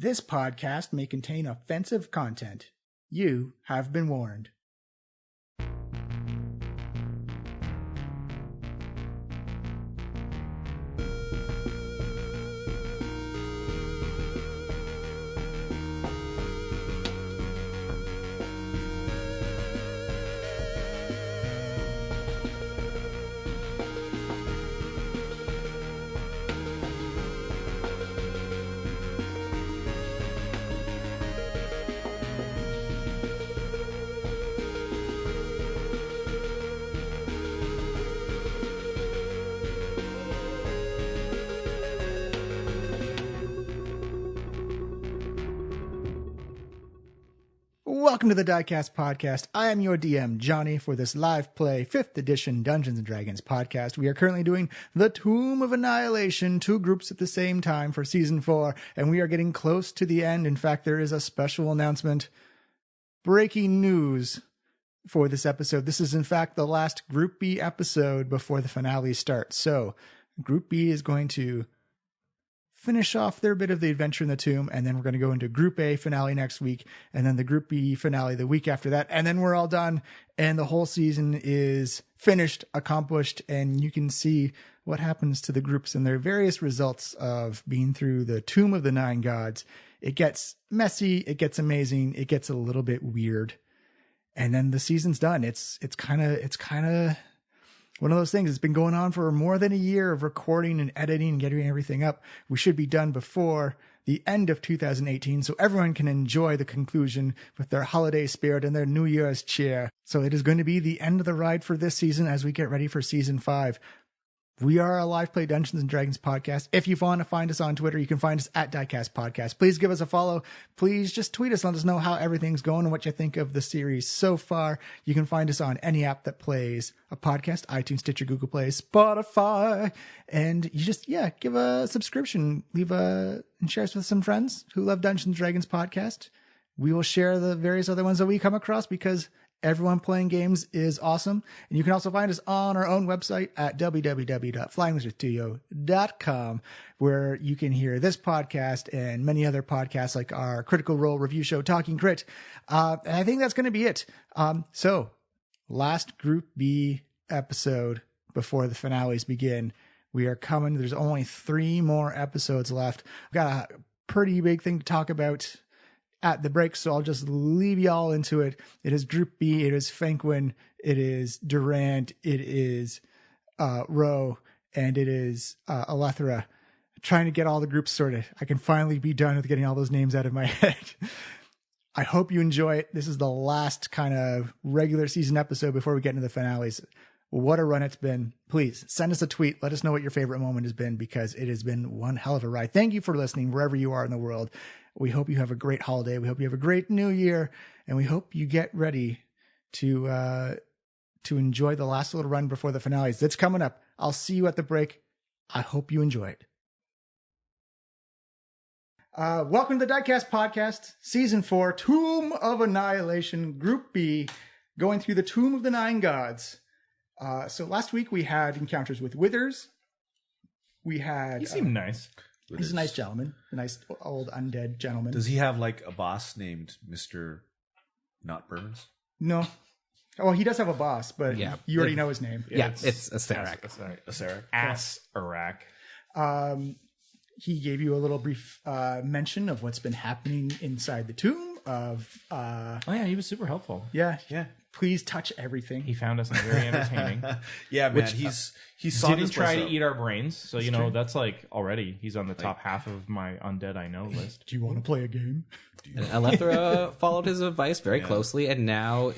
This podcast may contain offensive content. You have been warned. Welcome to the Diecast podcast. I am your DM, Johnny, for this live play 5th edition Dungeons & Dragons podcast. We are currently doing the Tomb of Annihilation, 2 groups at the same time for Season 4, and we are getting close to the end. In fact, there is a special announcement. Breaking news for this episode. This is, in fact, the last Group B episode before the finale starts. So, Group B is going to finish off their bit of the adventure in the tomb, and then we're going to go into Group A finale next week, and then the Group B finale the week after that, and then we're all done, and the whole season is finished, accomplished, and you can see what happens to the groups and their various results of being through the Tomb of the Nine Gods. It gets messy, it gets amazing, it gets a little bit weird, and then the season's done. It's kind of one of those things. It's been going on for more than a year of recording and editing and getting everything up. We should be done before the end of 2018 so everyone can enjoy the conclusion with their holiday spirit and their New Year's cheer. So it is going to be the end of the ride for this season as we get ready for Season 5. We are a live play Dungeons & Dragons podcast. If you want to find us on Twitter, you can find us at Diecast Podcast. Please give us a follow. Please just tweet us. Let us know how everything's going and what you think of the series so far. You can find us on any app that plays a podcast, iTunes, Stitcher, Google Play, Spotify. And you just, give a subscription. And share us with some friends who love Dungeons & Dragons podcast. We will share the various other ones that we come across because everyone playing games is awesome. And you can also find us on our own website at www.flyingwizardstudio.com, where you can hear this podcast and many other podcasts like our Critical Role review show, Talking Crit. And I think that's going to be it. So last Group B episode before the finales begin. We are coming. There's only 3 more episodes left. We've got a pretty big thing to talk about at the break, so I'll just leave y'all into it. It is Group B, it is Fenquin, it is Durant, it is Roe, and it is Alethra. Trying to get all the groups sorted. I can finally be done with getting all those names out of my head. I hope you enjoy it. This is the last kind of regular season episode before we get into the finales. What a run it's been. Please send us a tweet. Let us know what your favorite moment has been, because it has been one hell of a ride. Thank you for listening wherever you are in the world. We hope you have a great holiday. We hope you have a great new year, and we hope you get ready to enjoy the last little run before the finales. That's coming up. I'll see you at the break. I hope you enjoy it. Welcome to the Diecast podcast, Season 4, Tomb of Annihilation, Group B, going through the Tomb of the Nine Gods. So last week we had encounters with Withers. We had... He seemed nice. He's a nice gentleman, a nice old undead gentleman. Does he have like a boss named Mr. Not Burns? No. Oh, he does have a boss, but you already know his name. Yeah, it's Asarak. Asarak. He gave you a little brief mention of what's been happening inside the tomb of... he was super helpful. Yeah. Please touch everything. He found us very entertaining. Yeah, man. He saw didn't try to eat our brains, so that's like already he's on the top half of my undead I know list. Do you want to play a game? And Alethra followed his advice very closely, and now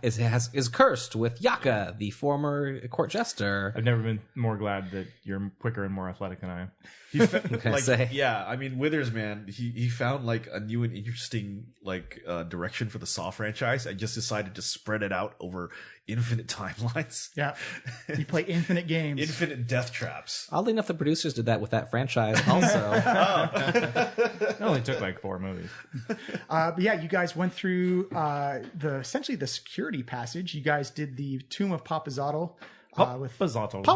is cursed with Yaka, the former court jester. I've never been more glad that you're quicker and more athletic than I am. Withers, man, he found like a new and interesting direction for the Saw franchise. I just decided to spread it out over infinite timelines. Yeah, you play infinite games, infinite death traps. Oddly enough, the producers did that with that franchise also. It only took like 4 movies. But yeah, you guys went through essentially the security passage. You guys did the Tomb of Papazotl. Papazotl.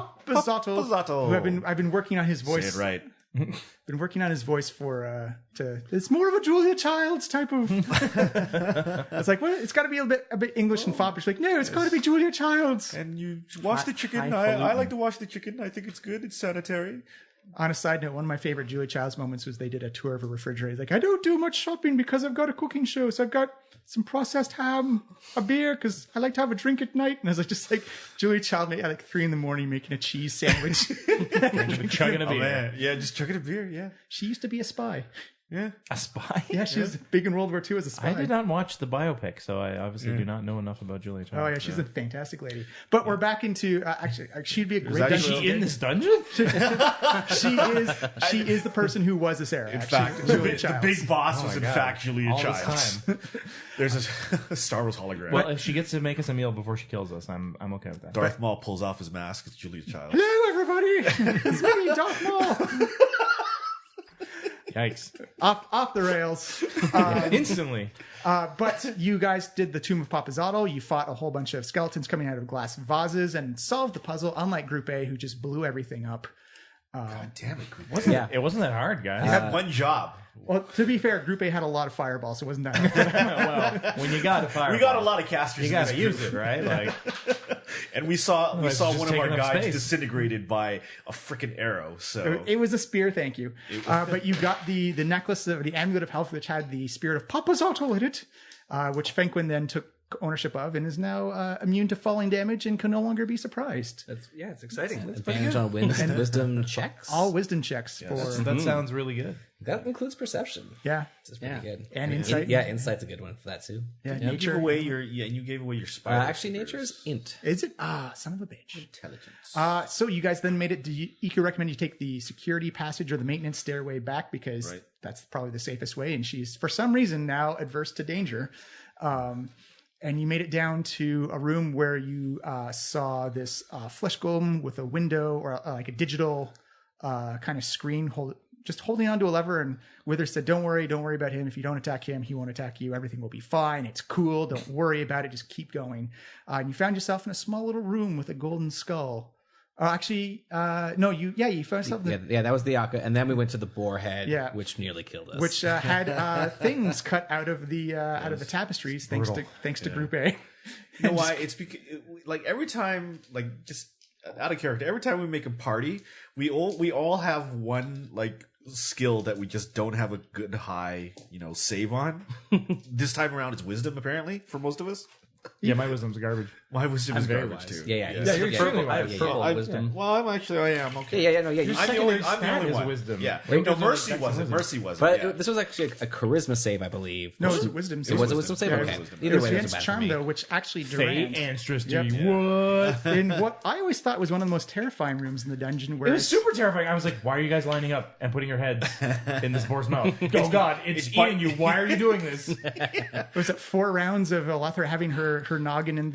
Who I've been working on his voice. Say it right. Been working on his voice for it's more of a Julia Childs type of. It's like, well, it's got to be a bit English and foppish. Like, no, it's got to be Julia Childs. And you watch the chicken. I like to watch the chicken. I think it's good. It's sanitary. On a side note, one of my favorite Julia Childs moments was they did a tour of a refrigerator. Like, I don't do much shopping because I've got a cooking show, so I've got some processed ham, a beer, because I like to have a drink at night. And I was like, just like Julia Child at like 3 a.m. making a cheese sandwich. Chugging a beer. Man. Yeah, just chugging a beer. Yeah. She used to be a spy. Yeah. A spy? Yeah, she was big in World War II as a spy. I did not watch the biopic, so I obviously do not know enough about Julia Child. Oh, yeah, she's a fantastic lady. But we're back into, actually, she'd be a great Is she in this dungeon? She is the person who was a Sarah. In fact, the big boss was in fact Julia All Childs. this time. There's a Star Wars hologram. Well, if she gets to make us a meal before she kills us, I'm okay with that. Darth Maul pulls off his mask. It's Julia Childs. Hello, everybody. It's me, Darth Maul. Yikes. Off the rails. Instantly. But you guys did the Tomb of Papazotl. You fought a whole bunch of skeletons coming out of glass vases and solved the puzzle, unlike Group A, who just blew everything up. God damn it, Group It wasn't that hard, guys. You had one job. Well, to be fair, Group A had a lot of fireballs, so it wasn't that hard. Well, when you got a fire, We got a lot of casters. you in got to this use group. it, right? Like, And we saw it's one just of our taking up guys space. disintegrated by a freaking arrow. So It was a spear, thank you. But you got the necklace, the amulet of health, which had the spirit of Papazotl in it, which Fenquin then took ownership of and is now immune to falling damage and can no longer be surprised. It's exciting. Advantage on wisdom checks. All wisdom checks for that sounds really good. That includes perception. yeah, It's pretty good. and insight. Insight's a good one for that too. Yeah, you gave nature. away you gave away your spider. Actually, nature is int. Is it? Son of a bitch. intelligence. So you guys then made it. Ika recommend you take the security passage or the maintenance stairway back because that's probably the safest way. And she's for some reason now adverse to danger. And you made it down to a room where you saw this flesh golem with a window or like a digital kind of screen holding onto a lever. And Wither said, don't worry about him. If you don't attack him, he won't attack you. Everything will be fine. It's cool. Don't worry about it. Just keep going. And you found yourself in a small little room with a golden skull. You found yourself That was the Akka, and then we went to the boar head, which nearly killed us. which had things cut out of the tapestries thanks to Group A. You know why? It's because like every time, like just out of character, every time we make a party, we all have one like skill that we just don't have a good high save on. This time around, it's wisdom apparently for most of us. Yeah, my wisdom's garbage. My wisdom is garbage wise. too. Yeah, you're extremely wise. Purple wisdom. Well, I am okay. Yeah. I'm the only one. Wisdom. Yeah. Wait, No, Mercy wasn't. Mercy wasn't. But this was actually a charisma save, I believe. No, it was a wisdom. It was a wisdom save? Yeah, Okay. it was Either way, it against doesn't matter for charm me. though, which actually Fate Durant. and Strictly. Yep. What? In what I always thought was one of the most terrifying rooms in the dungeon, where It was super terrifying. I was like, why are you guys lining up and putting your heads in this boar's mouth? Oh, God, it's eating you. Why are you doing this? was it 4 rounds of Alethra having her noggin in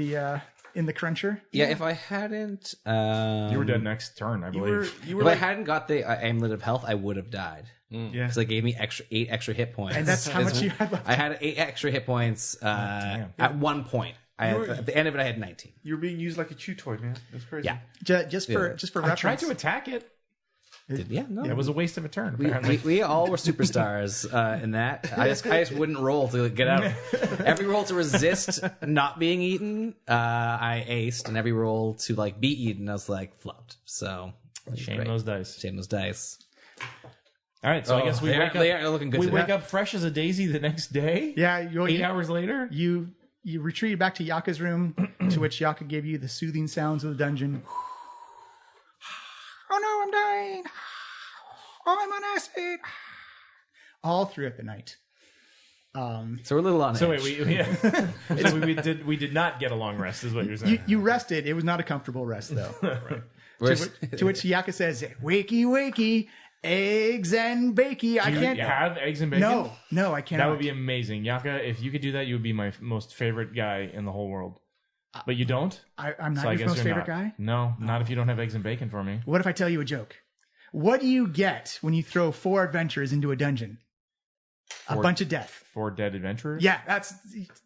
the cruncher? Yeah, if I hadn't... You were dead next turn, I believe. If I hadn't got the amulet of health, I would have died. Yeah. Because they gave me 8 extra hit points. And that's how much you had left. I had 8 extra hit points at one point. At the end of it, I had 19. You're being used like a chew toy, man. That's crazy. Yeah. Just for I reference. tried to attack it. It was a waste of a turn. We all were superstars in that. I just wouldn't roll to get out. Every roll to resist not being eaten, I aced, and every roll to like be eaten, I was like flopped. So Shame those dice. Shame those dice. All right, so I guess they are looking good. We today. wake up fresh as a daisy the next day. Yeah, 8 hours later. You retreated back to Yaka's room, to which Yaka gave you the soothing sounds of the dungeon. Oh no, I'm dying. Oh, I'm on acid. All throughout the night. So we're a little on So edge. wait, we did not get a long rest, is what you're saying. You rested. It was not a comfortable rest, though. We're- to which Yaka says, "Wakey, wakey, eggs and bakey." I Do can't you have eggs and bacon? No, I cannot. That would be amazing. Yaka, if you could do that, you would be my most favorite guy in the whole world. But you don't? I'm not So I your guess most you're favorite not. guy. No, not if you don't have eggs and bacon for me. What if I tell you a joke? What do you get when you throw 4 adventurers into a dungeon? A bunch of death. 4 dead adventurers. Yeah, that's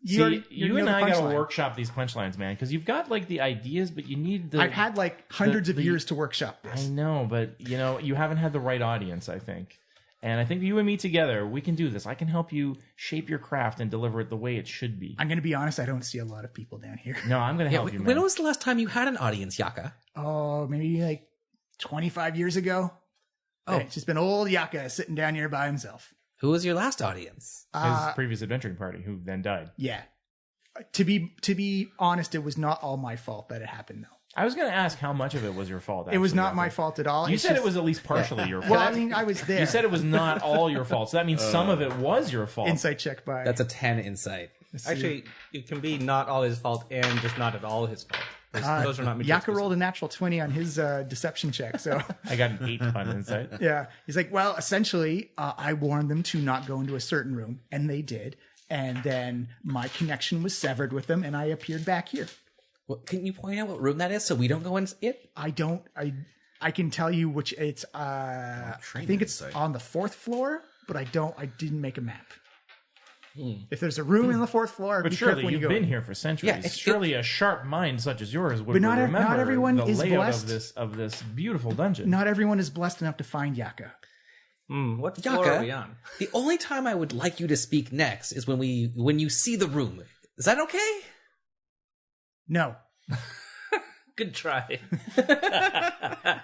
You you and know I the gotta punchline. workshop these punchlines, man, because you've got like the ideas, but you need the. I've had like hundreds of the- years to workshop I this. know, but you haven't had the right audience, I think. And I think you and me together, we can do this. I can help you shape your craft and deliver it the way it should be. I'm going to be honest, I don't see a lot of people down here. No, I'm going to Yeah, help you, man. when was the last time you had an audience, Yaka? Oh, maybe like 25 years ago. Oh. It's just been old Yaka sitting down here by himself. Who was your last audience? His previous adventuring party, who then died. Yeah. To be honest, it was not all my fault that it happened, though. I was going to ask how much of it was your fault. It was actually, not Yaka. my fault at all. You It's said just- it was at least partially your fault. Well, I mean, I was there. You said it was not all your fault, so that means some of it was your fault. Insight check by. That's a 10 insight. Actually, it can be not all his fault and just not at all his fault. Those are not mutually Yaka rolled a natural 20 on his deception check, so I got an 8 on insight. yeah. He's like, well, essentially, I warned them to not go into a certain room, and they did. And then my connection was severed with them, and I appeared back here. Well, can you point out what room that is so we don't go in it? I don't. I can tell you which it's. I think it's on the 4th floor, but I didn't make a map. If there's a room in the 4th floor, But be careful surely when you you've go been in. here for centuries. Yeah, it's- surely a sharp mind such as yours would But not remember everyone the is layout blessed. of this beautiful dungeon. Not everyone is blessed enough to find Yaka. What floor are we Yaka, on? the only time I would like you to speak next is when you see the room. Is that okay? No. Good try.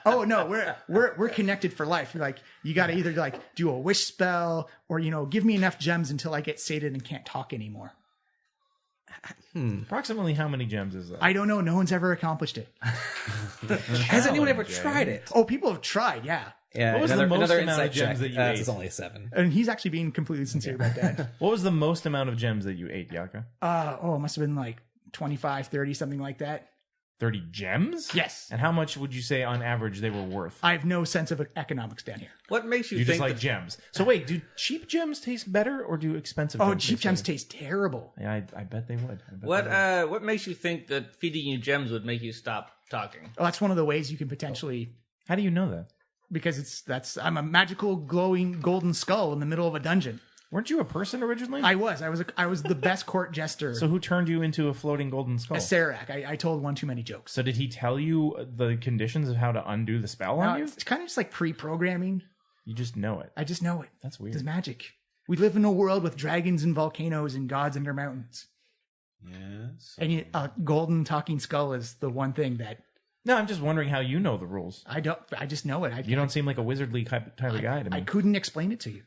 Oh no, we're connected for life. Like you got to either like do a wish spell or give me enough gems until I get sated and can't talk anymore. Approximately how many gems is that? I don't know. No one's ever accomplished it. Has anyone ever Challenge, tried it? Oh, people have tried. Yeah. Yeah, What was the most another amount of insight gems check. that you ate? It's only a 7. And he's actually being completely sincere about that. What was the most amount of gems that you ate, Yaka? It must have been like 25, 30, something like that. 30 gems? Yes. And how much would you say on average they were worth? I have no sense of economics down here. What makes you You just think like gems. So wait, do cheap gems taste better or do expensive gems Oh, cheap gems better? taste terrible. Yeah, I bet they would. what makes you think that feeding you gems would make you stop talking? Oh, that's one of the ways you can potentially, How do you know that? because I'm a magical glowing golden skull in the middle of a dungeon. Weren't you a person originally? I was the best court jester. So who turned you into a floating golden skull? Serac. I told one too many jokes. So did he tell you the conditions of how to undo the spell on you? It's kind of just like pre-programming. You just know it. I just know it. That's weird. It's magic. We live in a world with dragons and volcanoes and gods under mountains. Yes. And a golden talking skull is the one thing that No, I'm just wondering how you know the rules. I just know it. You don't seem like a wizardly type of guy to me. I couldn't explain it to you.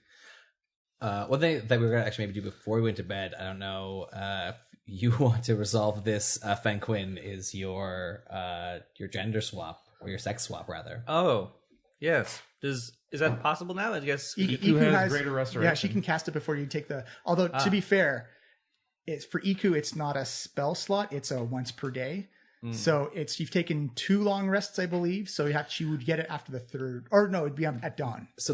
One thing that we were going to actually maybe do before we went to bed, I don't know if you want to resolve this, Fenquin, is your gender swap, or your sex swap, rather. Oh, yes. Is that possible now? I guess. Iku has greater restoration. Yeah, she can cast it before you take the. Although to be fair, it's for Iku, it's not a spell slot; it's a once per day. So you've taken 2 long rests, I believe. So she would get it after the 3rd, or no, it'd be at dawn. So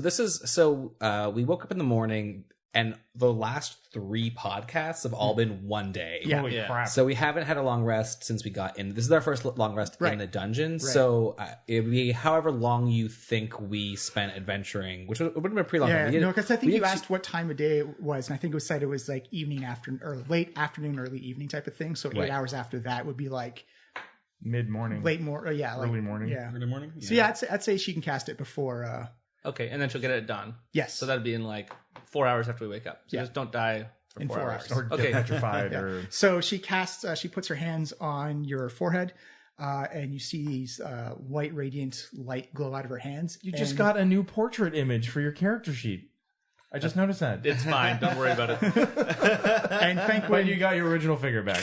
we woke up in the morning, and the last 3 podcasts have all been one day. Yeah. Holy Yeah. crap. So we haven't had a long rest since we got in. This is our first long rest Right. in the dungeon. So it would be however long you think we spent adventuring, which would have been a pretty long Yeah, time. no, because I think we you did- asked what time of day it was, and I think it was said it was like evening afternoon or late afternoon, early evening type of thing. So 8 Right. hours after that would be like Mid-morning. late morning. Yeah, like, Early morning. Yeah. Early morning? So yeah, I'd say she can cast it before. Okay, and then she'll get it done. Yes. So that'd be in like 4 hours after we wake up. So Yeah. just don't die for In 4 4 hours. hours. Or get Okay. petrified or... So she casts. She puts her hands on your forehead, and you see these white radiant light glow out of her hands. You just got a new portrait image for your character sheet. I just noticed that. It's fine. Don't worry about it. and thank When when you got your original figure back.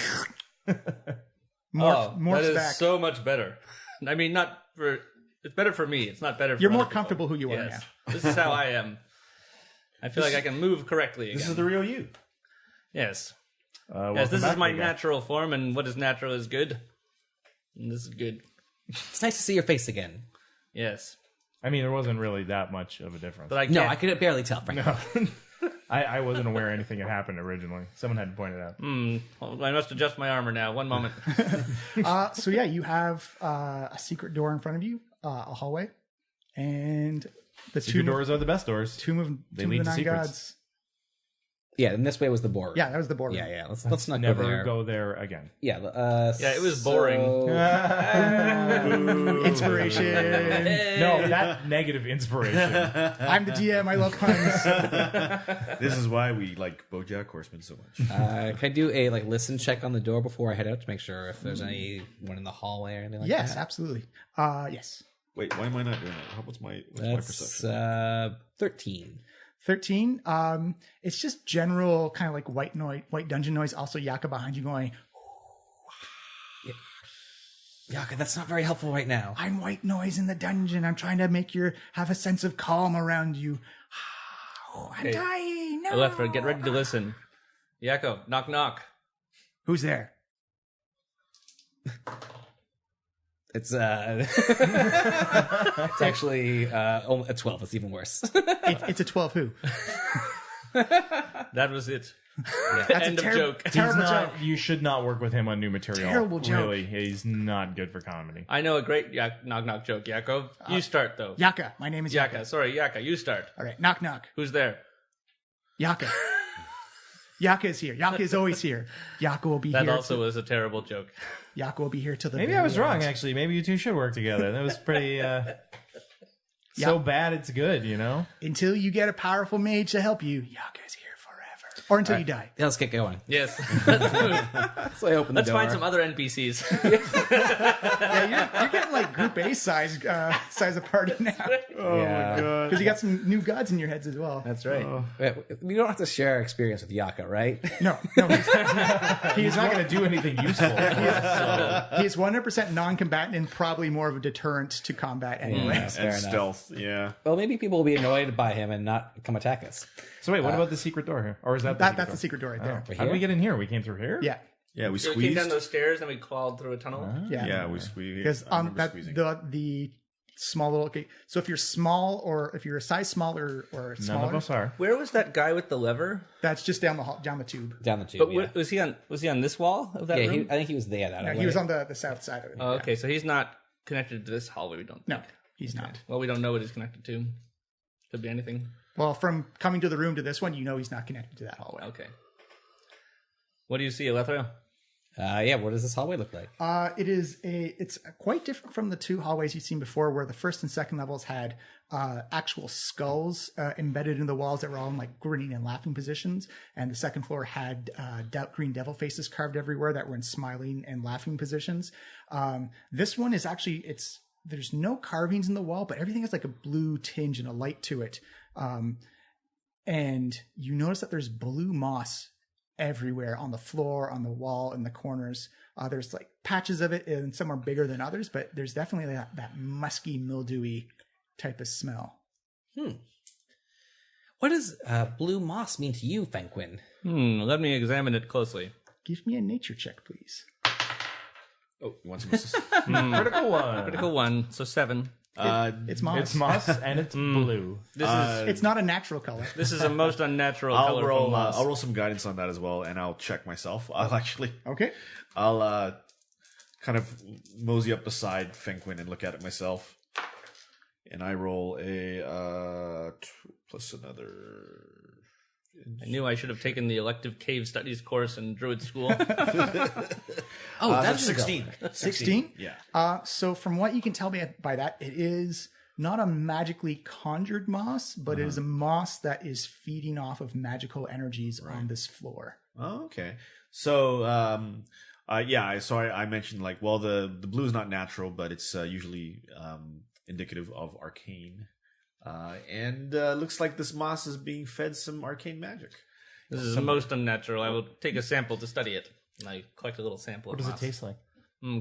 morphs that is back. so much better. I mean, not for. It's better for me. It's not better for You're other more people. comfortable who you are Yes. now. This is how I am. I feel like I can move correctly again. This is the real you. Yes. Welcome Yes, this back, is my big guy. natural form, and what is natural is good. And this is good. It's nice to see your face again. Yes. I mean, there wasn't really that much of a difference. But I can't. No, I could barely tell, frankly. I wasn't aware anything had happened originally. Someone had to point it out. Well, I must adjust my armor now. One moment. So yeah, you have a secret door in front of you, a hallway, and the Secret doors are the best doors. tomb of They the lead to Nine secrets. Gods. Yeah, and this way was the board. Yeah, that was the board. Yeah. Let's not Never go there. go there again. Yeah. Yeah, it was boring. Inspiration. No, that negative inspiration. I'm the DM. I love puns. This is why we like BoJack Horseman so much. Can I do a listen check on the door before I head out to make sure if there's anyone in the hallway or anything like Yes, that? absolutely. Yes. Wait, why am I not doing that? What's my perception? That's 13. 13. It's just general kind of like white dungeon noise. Also, Yaka behind you going, Yaka, that's not very helpful right now. I'm white noise in the dungeon. I'm trying to make you have a sense of calm around you. I'm dying. No. Alethra, get ready to listen. Yakko, knock knock. Who's there? It's it's actually a 12. It's even worse. It's a 12 who? That was it. That's End a of joke. terrible joke. You should not work with him on new material. Terrible joke. Really, he's not good for comedy. I know a great knock knock joke, Yakko. You start though. Yaka. My name is Yaka. Yaka, sorry, Yaka, you start. All right. Knock, knock. Who's there? Yaka. Yaka is here. Yaka is always here. Yaka will be That here. also was a terrible joke. Yaka will be here till the Maybe very I was wrong, end. actually. Maybe you two should work together. That was pretty so bad it's good, you know? Until you get a powerful mage to help you, Yaka is here forever. Or until you die. Yeah, let's get going. Yes. Let's move. So I open the Let's door. find some other NPCs. Yeah, you're getting like group A size of party now. Yeah. Because you got some new gods in your heads as well. That's right. Wait, we don't have to share our experience with Yaka, right? No, He's not going to do anything useful. he is 100% non-combatant and probably more of a deterrent to combat anyway. That's fair And enough. stealth, yeah. Well, maybe people will be annoyed by him and not come attack us. So wait, what about the secret door here? Or is that That's the secret door right there. How did we get in here? We came through here? Yeah, Yeah, we So we came down squeezed. those stairs and we crawled through a tunnel. yeah. Yeah, we squeezed. Because I remember that squeezing. the small little. Okay, so if you're small or if you're a size smaller or None of smaller, us are. Where was that guy with the lever? that's just down the hall, down the tube. Down the tube. But yeah. was he on this wall of that Yeah, room? I think he was there. That Yeah, he was on the south side of it. Oh, okay, so he's not connected to this hallway. We don't. No, he's not. Well, we don't know what he's connected to. Could be anything. Well, from coming to the room to this one, you know he's not connected to that hallway. Okay. What do you see, Alethra? Yeah, what does this hallway look like? It's quite different from the two hallways you've seen before, where the first and second levels had actual skulls embedded in the walls that were all in like grinning and laughing positions, and the second floor had green devil faces carved everywhere that were in smiling and laughing positions. This one is actually there's no carvings in the wall, but everything has like a blue tinge and a light to it, and you notice that there's blue moss everywhere on the floor, on the wall, in the corners. There's like patches of it, and some are bigger than others, but there's definitely that musky, mildewy type of smell. What does blue moss mean to you, Fenquin? Let me examine it closely. Give me a nature check, please. Oh, you want some assist? Critical one. Critical 1, so 7. It's moss. It's moss and it's blue. This is It's not a natural color. this is a most unnatural color from moss. I'll roll some guidance on that as well, and I'll check myself. Okay. I'll kind of mosey up beside Fenquin and look at it myself. And I roll a 2 plus another. I knew I should have taken the elective cave studies course in Druid School. That's 16. 16? Yeah. So from what you can tell me by that, it is not a magically conjured moss, but it is a moss that is feeding off of magical energies on this floor. Oh, okay. So, so I mentioned like, well, the blue is not natural, but it's usually indicative of arcane. And looks like this moss is being fed some arcane magic. This is most unnatural. I will take a sample to study it. And I collect a little sample What of does moss. it taste like?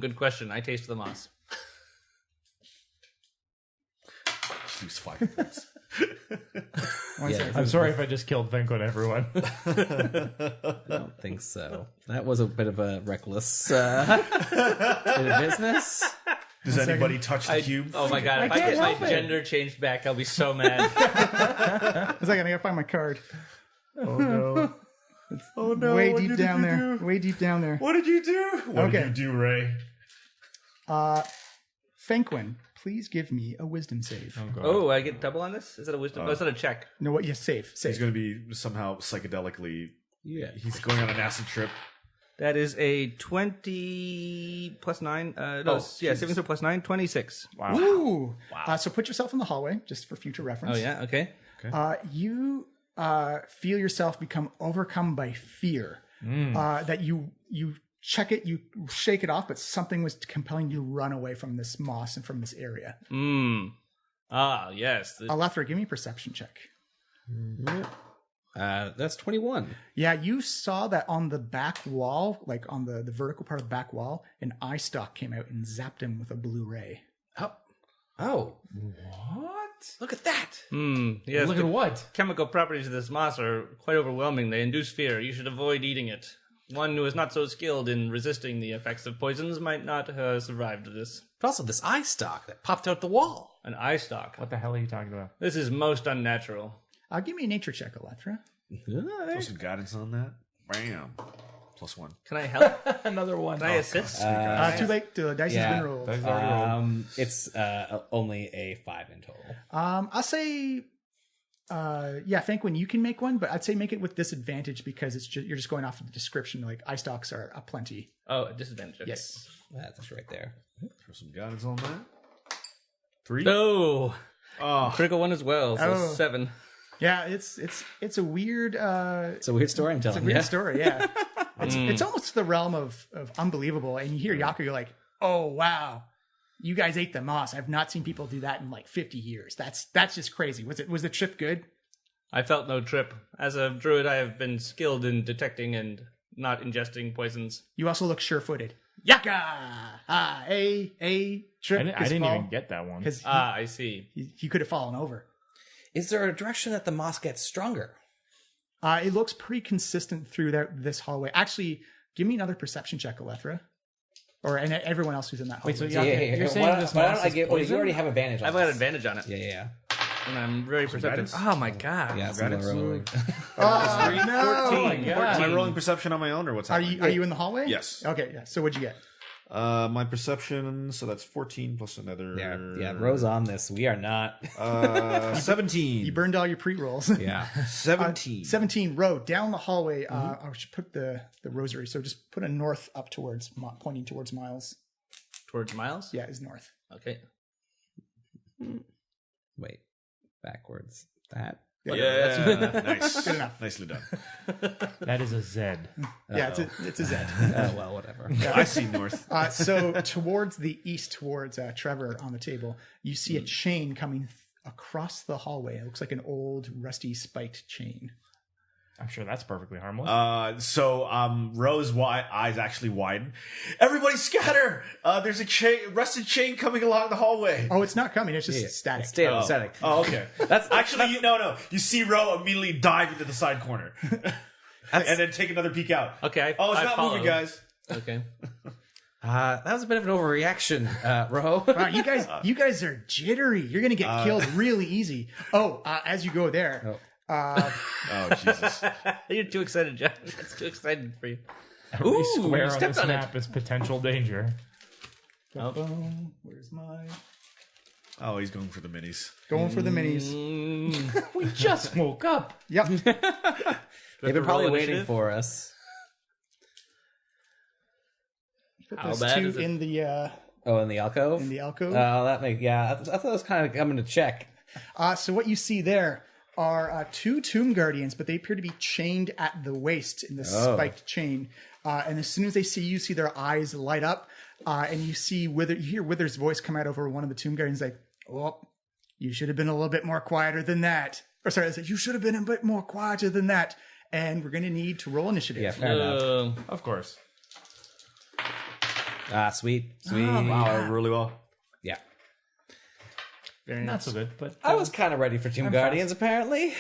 Good question. I taste the moss. Use 5 points. I'm sorry if I just killed Venko, everyone. I don't think so. That was a bit of a reckless bit of business. Does anybody touch the cube? Oh my god, if I can't get my help it. gender changed back, I'll be so mad. It's like I gotta find my card. Oh no. Oh no! Way what deep did down you there. do? Way deep down there. What did you do? What Okay. did you do, Ray? Fenquin, please give me a wisdom save. God. Oh, I get double on this? Is that a wisdom? Oh, is that a check? No, what? Yes, save. He's going to be somehow psychedelically. Yeah. He's going on an acid trip. That is a 20 plus 9. Saving throw plus 9, 26. Wow. Ooh. Wow. So put yourself in the hallway, just for future reference. Oh, yeah? Okay. You feel yourself become overcome by fear. That you check it, you shake it off, but something was compelling you to run away from this moss and from this area. Ah, yes. Alethra, give me a perception check. That's 21. Yeah, you saw that on the back wall, like on the vertical part of the back wall, an eye stalk came out and zapped him with a blue ray. Oh. What? Look at that. Yes, Look at what? chemical properties of this moss are quite overwhelming. They induce fear. You should avoid eating it. One who is not so skilled in resisting the effects of poisons might not survive to this. But also this eye stalk that popped out the wall. An eye stalk. What the hell are you talking about? This is most unnatural. Give me a nature check, Alethra. Throw some guidance on that. Bam. +1. Can I help? Another one. Can I assist? Too late. The dice has been rolled. That's already rolled. It's only a 5 in total. I'll say, Fanquin, you can make one, but I'd say make it with disadvantage because you're just going off of the description. Like eye stalks are aplenty. Oh, disadvantage. Okay. Yes. That's right there. Throw some guidance on that. 3. Oh, Oh. critical one as well. So Oh. 7. Yeah, it's a weird. It's a weird story I'm telling It's a weird you. story. Yeah, it's almost the realm of unbelievable. And you hear Yaka, you're like, oh wow, you guys ate the moss. I've not seen people do that in like 50 years. That's just crazy. Was the trip good? I felt no trip. As a druid, I have been skilled in detecting and not ingesting poisons. You also look sure-footed. Yaka, a trip. I didn't even get that one. because I see. he could have fallen over. Is there a direction that the moss gets stronger? It looks pretty consistent through this hallway. Actually, give me another perception check, Alethra, and everyone else who's in that hallway. Wait, so you're saying this moss is you poison? already have advantage on I've this. got advantage on it. Yeah. And I'm very perceptive. guidance? Oh my god. Yeah, it's Guidance? rolling. Oh, no. 14. Am I rolling perception on my own or what's Are happening? you in the hallway? Yes. Okay. Yeah. So what'd you get? My perception, so that's 14 plus another. Yeah, Rose on this. We are not. 17. You burned all your pre-rolls. Yeah. 17. 17 road down the hallway. I should put the rosary. So just put a north up towards, pointing towards Miles. Towards Miles? Yeah, is north. Okay. Wait. Backwards. That. Yeah, nice. Good enough. Nicely done. That is a Z. Yeah, it's a Z. Well, whatever. I see north. So towards the east, towards Trevor on the table, you see a chain coming across the hallway. It looks like an old, rusty, spiked chain. I'm sure that's perfectly harmless. So Rose's eyes actually widen. Everybody scatter! There's a rusted chain coming along the hallway. Oh, it's not coming. It's just static. Static. Oh, okay. That's actually no. You see Ro immediately dive into the side corner, and then take another peek out. Okay. Oh, it's I not follow. moving, guys. Okay. That was a bit of an overreaction, Ro. Wow, you guys are jittery. You're gonna get killed really easy. Oh, as you go there. Oh Jesus! You're too excited, John. That's too excited for you. Every square on stepped this on it. map is potential danger. Where's my... Oh, he's going for the minis. Going for the minis. We just woke up. Yep. They've been probably waiting for us. Put How those bad two is it? in the Oh, in the alcove? in the alcove. That makes I thought it was kind of coming to check. So what you see there are two tomb guardians, but they appear to be chained at the waist in this spiked chain. And as soon as they see you, see their eyes light up, and you hear Wither's voice come out over one of the tomb guardians, like, "Oh, you should have been a little bit more quieter than that." Or sorry, I said, "You should have been a bit more quieter than that." And we're going to need to roll initiative. Yeah, fair enough. Of course. Sweet. Wow, really well. Yeah. Very Not nice. so good, but I was kind of ready for Tomb Guardians, apparently.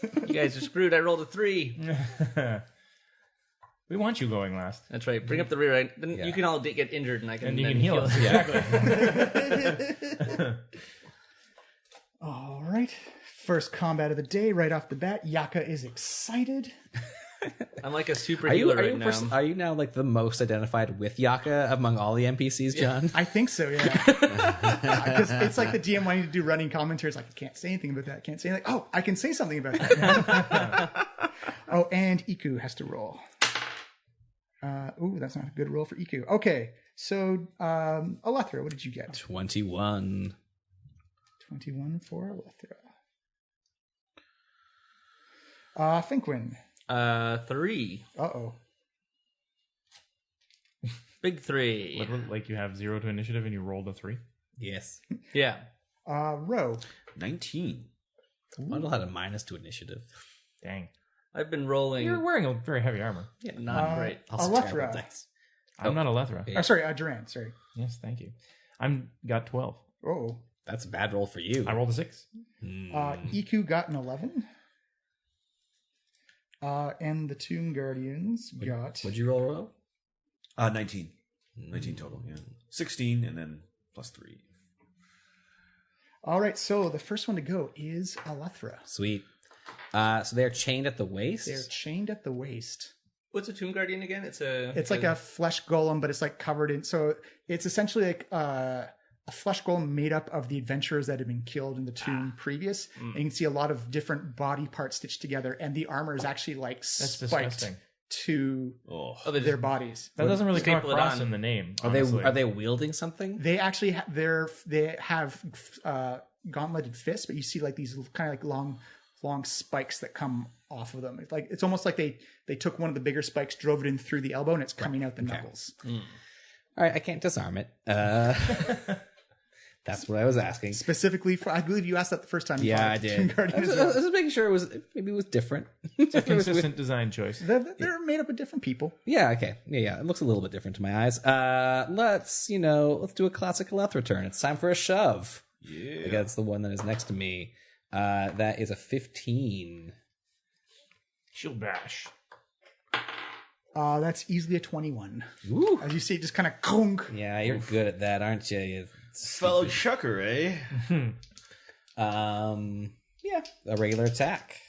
You guys are screwed. I rolled a 3. we want you going last. That's right. Bring up the rear end. Then Yeah. you can all get injured, and I can And you then can heal us. Exactly. All right. First combat of the day, right off the bat. Yaka is excited. I'm like a super Are you, healer are, right you now. are you now like the most identified with Yaka among all the NPCs, John? I think so, yeah. Because it's like the DM wanting to do running commentaries. Like, I can't say anything about that. I can't say anything. Oh, I can say something about that. Oh, and Iku has to roll. That's not a good roll for Iku. Okay, so Alethra, what did you get? 21. 21 for Alethra. Finquin. 3. Uh-oh. Big 3. Literally, like you have 0 to initiative and you rolled a 3. Yes. Yeah. Ro. 19. Wendell had a minus to initiative. Dang. I've been rolling You're wearing a very heavy armor. not great. Also Alethra. terrible dice. I'm not a Lethra. Yeah. Oh, sorry, Duran. Sorry. Yes, thank you. Got 12. Oh. That's a bad roll for you. I rolled a 6. Iku got an 11. And the Tomb Guardians got... What'd you roll? 19. 19 total, yeah. 16 and then plus 3. All right, so the first one to go is Alethra. Sweet. So they're chained at the waist. They're chained at the waist. What's a Tomb Guardian again? It's like a flesh golem, but it's like covered in... So it's essentially like a flesh golem made up of the adventurers that have been killed in the tomb previous. And you can see a lot of different body parts stitched together, and the armor is actually like That's spiked disgusting. to they their bodies. That doesn't really come staple it across on. in the name. Are honestly. they wielding something? They actually they have gauntleted fists, but you see like these kind of like long spikes that come off of them. It's almost like they took one of the bigger spikes, drove it in through the elbow, and it's coming out the knuckles. All right, I can't disarm it. That's what I was asking. Specifically for, I believe you asked that the first time. You Yeah, fought I the did. Tomb I Guardian was, as I well. was making sure it was different. It's a consistent design choice. They're made up of different people. Yeah, okay. Yeah. It looks a little bit different to my eyes. Let's do a classic Alethra turn. It's time for a shove. Yeah. I think that's the one that is next to me. That is a 15. Shield bash. That's easily a 21. Ooh. As you see, it just kind of conk. Yeah, you're good at that, aren't you? Fellow chucker, eh? Yeah, a regular attack.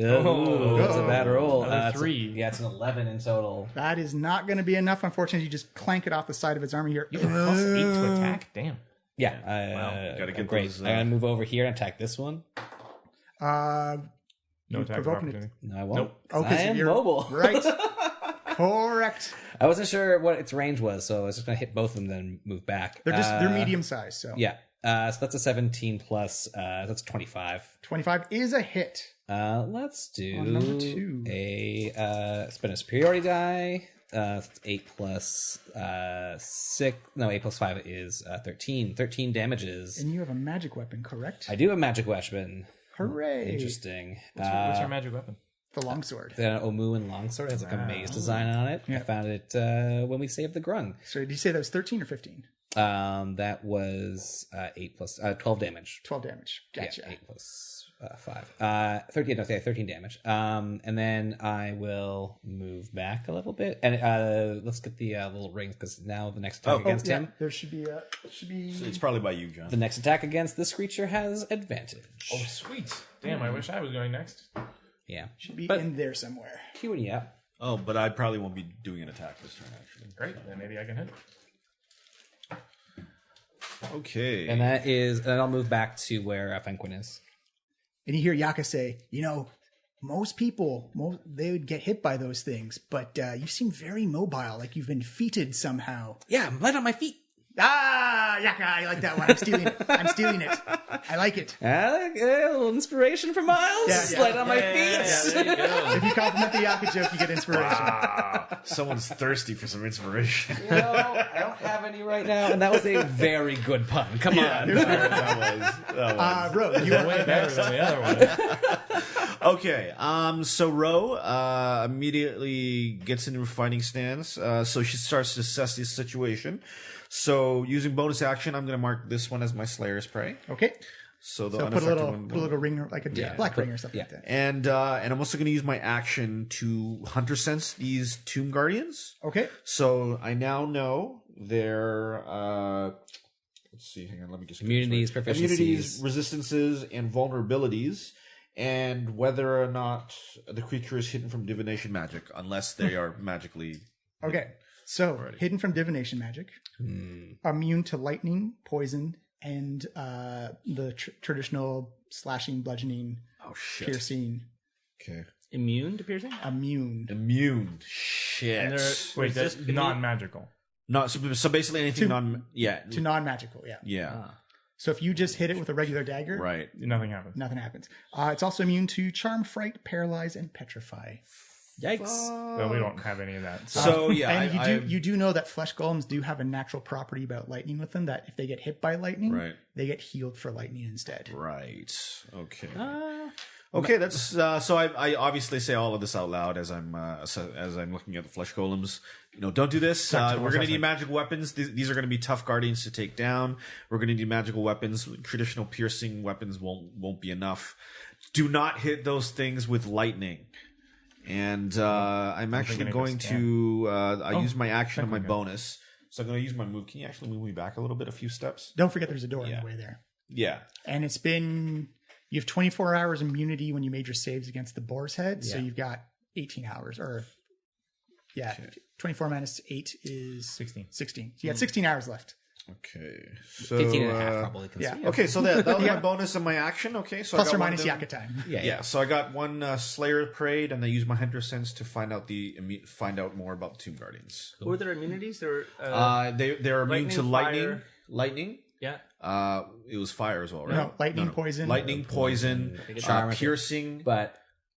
Oh, that's a bad roll. Another It's 3. it's an 11 in total. That is not going to be enough. Unfortunately, you just clank it off the side of its armor here. You have plus 8 to attack? Damn. Yeah, Gotta get great. those, I'm gonna move over here and attack this one. No attack of provoking opportunity. No, I won't. Nope. 'cause I 'cause am you're- mobile. Right. Correct. I wasn't sure what its range was, so I was just gonna hit both of them, then move back. They're medium sized, so Yeah. So that's a 17 plus. That's 25. 25 is a hit. Let's do On number 2. a spin a superiority die. That's 8 plus 6. No, 8 plus 5 is 13. 13 damages. And you have a magic weapon, correct? I do have a magic weapon. Hooray. Interesting. What's your magic weapon? The longsword. The Omuan longsword has like a maze design on it. I found it when we saved the Grung. So did you say that was 13 or 15? That was 8 plus 12 damage. 12 damage. Gotcha. Yeah, 8 plus 5. 13. No, 13 damage. And then I will move back a little bit, and let's get the little rings because now the next attack against him. There should be It's probably by you, John. The next attack against this creature has advantage. Oh, sweet. Damn, I wish I was going next. Yeah, should be But- in there somewhere. queuing you up. Oh, but I probably won't be doing an attack this turn, actually. Great, then maybe I can hit. Okay. And and I'll move back to where Fenquin is. And you hear Yaka say, most people, they would get hit by those things, but you seem very mobile, like you've been feated somehow. Yeah, I'm light on my feet. Ah, Yaka, I like that one. I'm stealing it. I like it. A little inspiration for Miles. Yeah. Light on my feet. Yeah, there you go. If you compliment the Yaka joke, you get inspiration. Someone's thirsty for some inspiration. I don't have any right now, and that was a very good pun. Come on. that was. Ro, you are Way better than the other one. Okay, so Ro immediately gets into a fighting stance. So she starts to assess the situation. So using bonus action, I'm going to mark this one as my Slayer's Prey. Okay. So the So put a unaffected little one. ring, like a black ring or something yeah. like that. And I'm also going to use my action to Hunter Sense these Tomb Guardians. Okay. So I now know their let's see, hang on, let me just Immunities, proficiencies. immunities, resistances, and vulnerabilities. and whether or not the creature is hidden from divination magic, unless they are magically. Okay, so hidden from divination magic, immune to lightning, poison, and the traditional slashing, bludgeoning, piercing. Okay. Immune to piercing? Immune. Shit. And Wait, that's non-magical. No, so basically anything To non-magical, yeah. Yeah. So if you just hit it with a regular dagger, Right. Nothing happens. nothing happens. It's also immune to charm, fright, paralyze, and petrify. Yikes. So we don't have any of that. So And you do know that flesh golems do have a natural property about lightning with them, that if they get hit by lightning, Right. they get healed for lightning instead. Right. Okay. Okay, that's so. I obviously say all of this out loud as I'm looking at the flesh golems. Don't do this. We're going to need magical weapons. These are going to be tough guardians to take down. We're going to need magical weapons. Traditional piercing weapons won't be enough. Do not hit those things with lightning. And I'm actually going to I use my action and my bonus. So I'm going to use my move. Can you actually move me back a little bit, a few steps? Don't forget there's a door on the way there. Yeah. And you have 24 hours immunity when you made your saves against the boar's head. So you've got 18 hours 24 minus 8 is 16. So you got 16 hours left. Okay. So 15 and a half probably. Okay, so that was my bonus and my action. Okay, so Plus I got or minus one of Yaka time. Yeah, so I got one Slayer Parade, and I used my Hunter Sense to find out more about the Tomb Guardians. What were their immunities? They're They're immune to lightning. Lightning. Yeah. It was fire as well, right? No, lightning, poison. Lightning, poison, charm, piercing.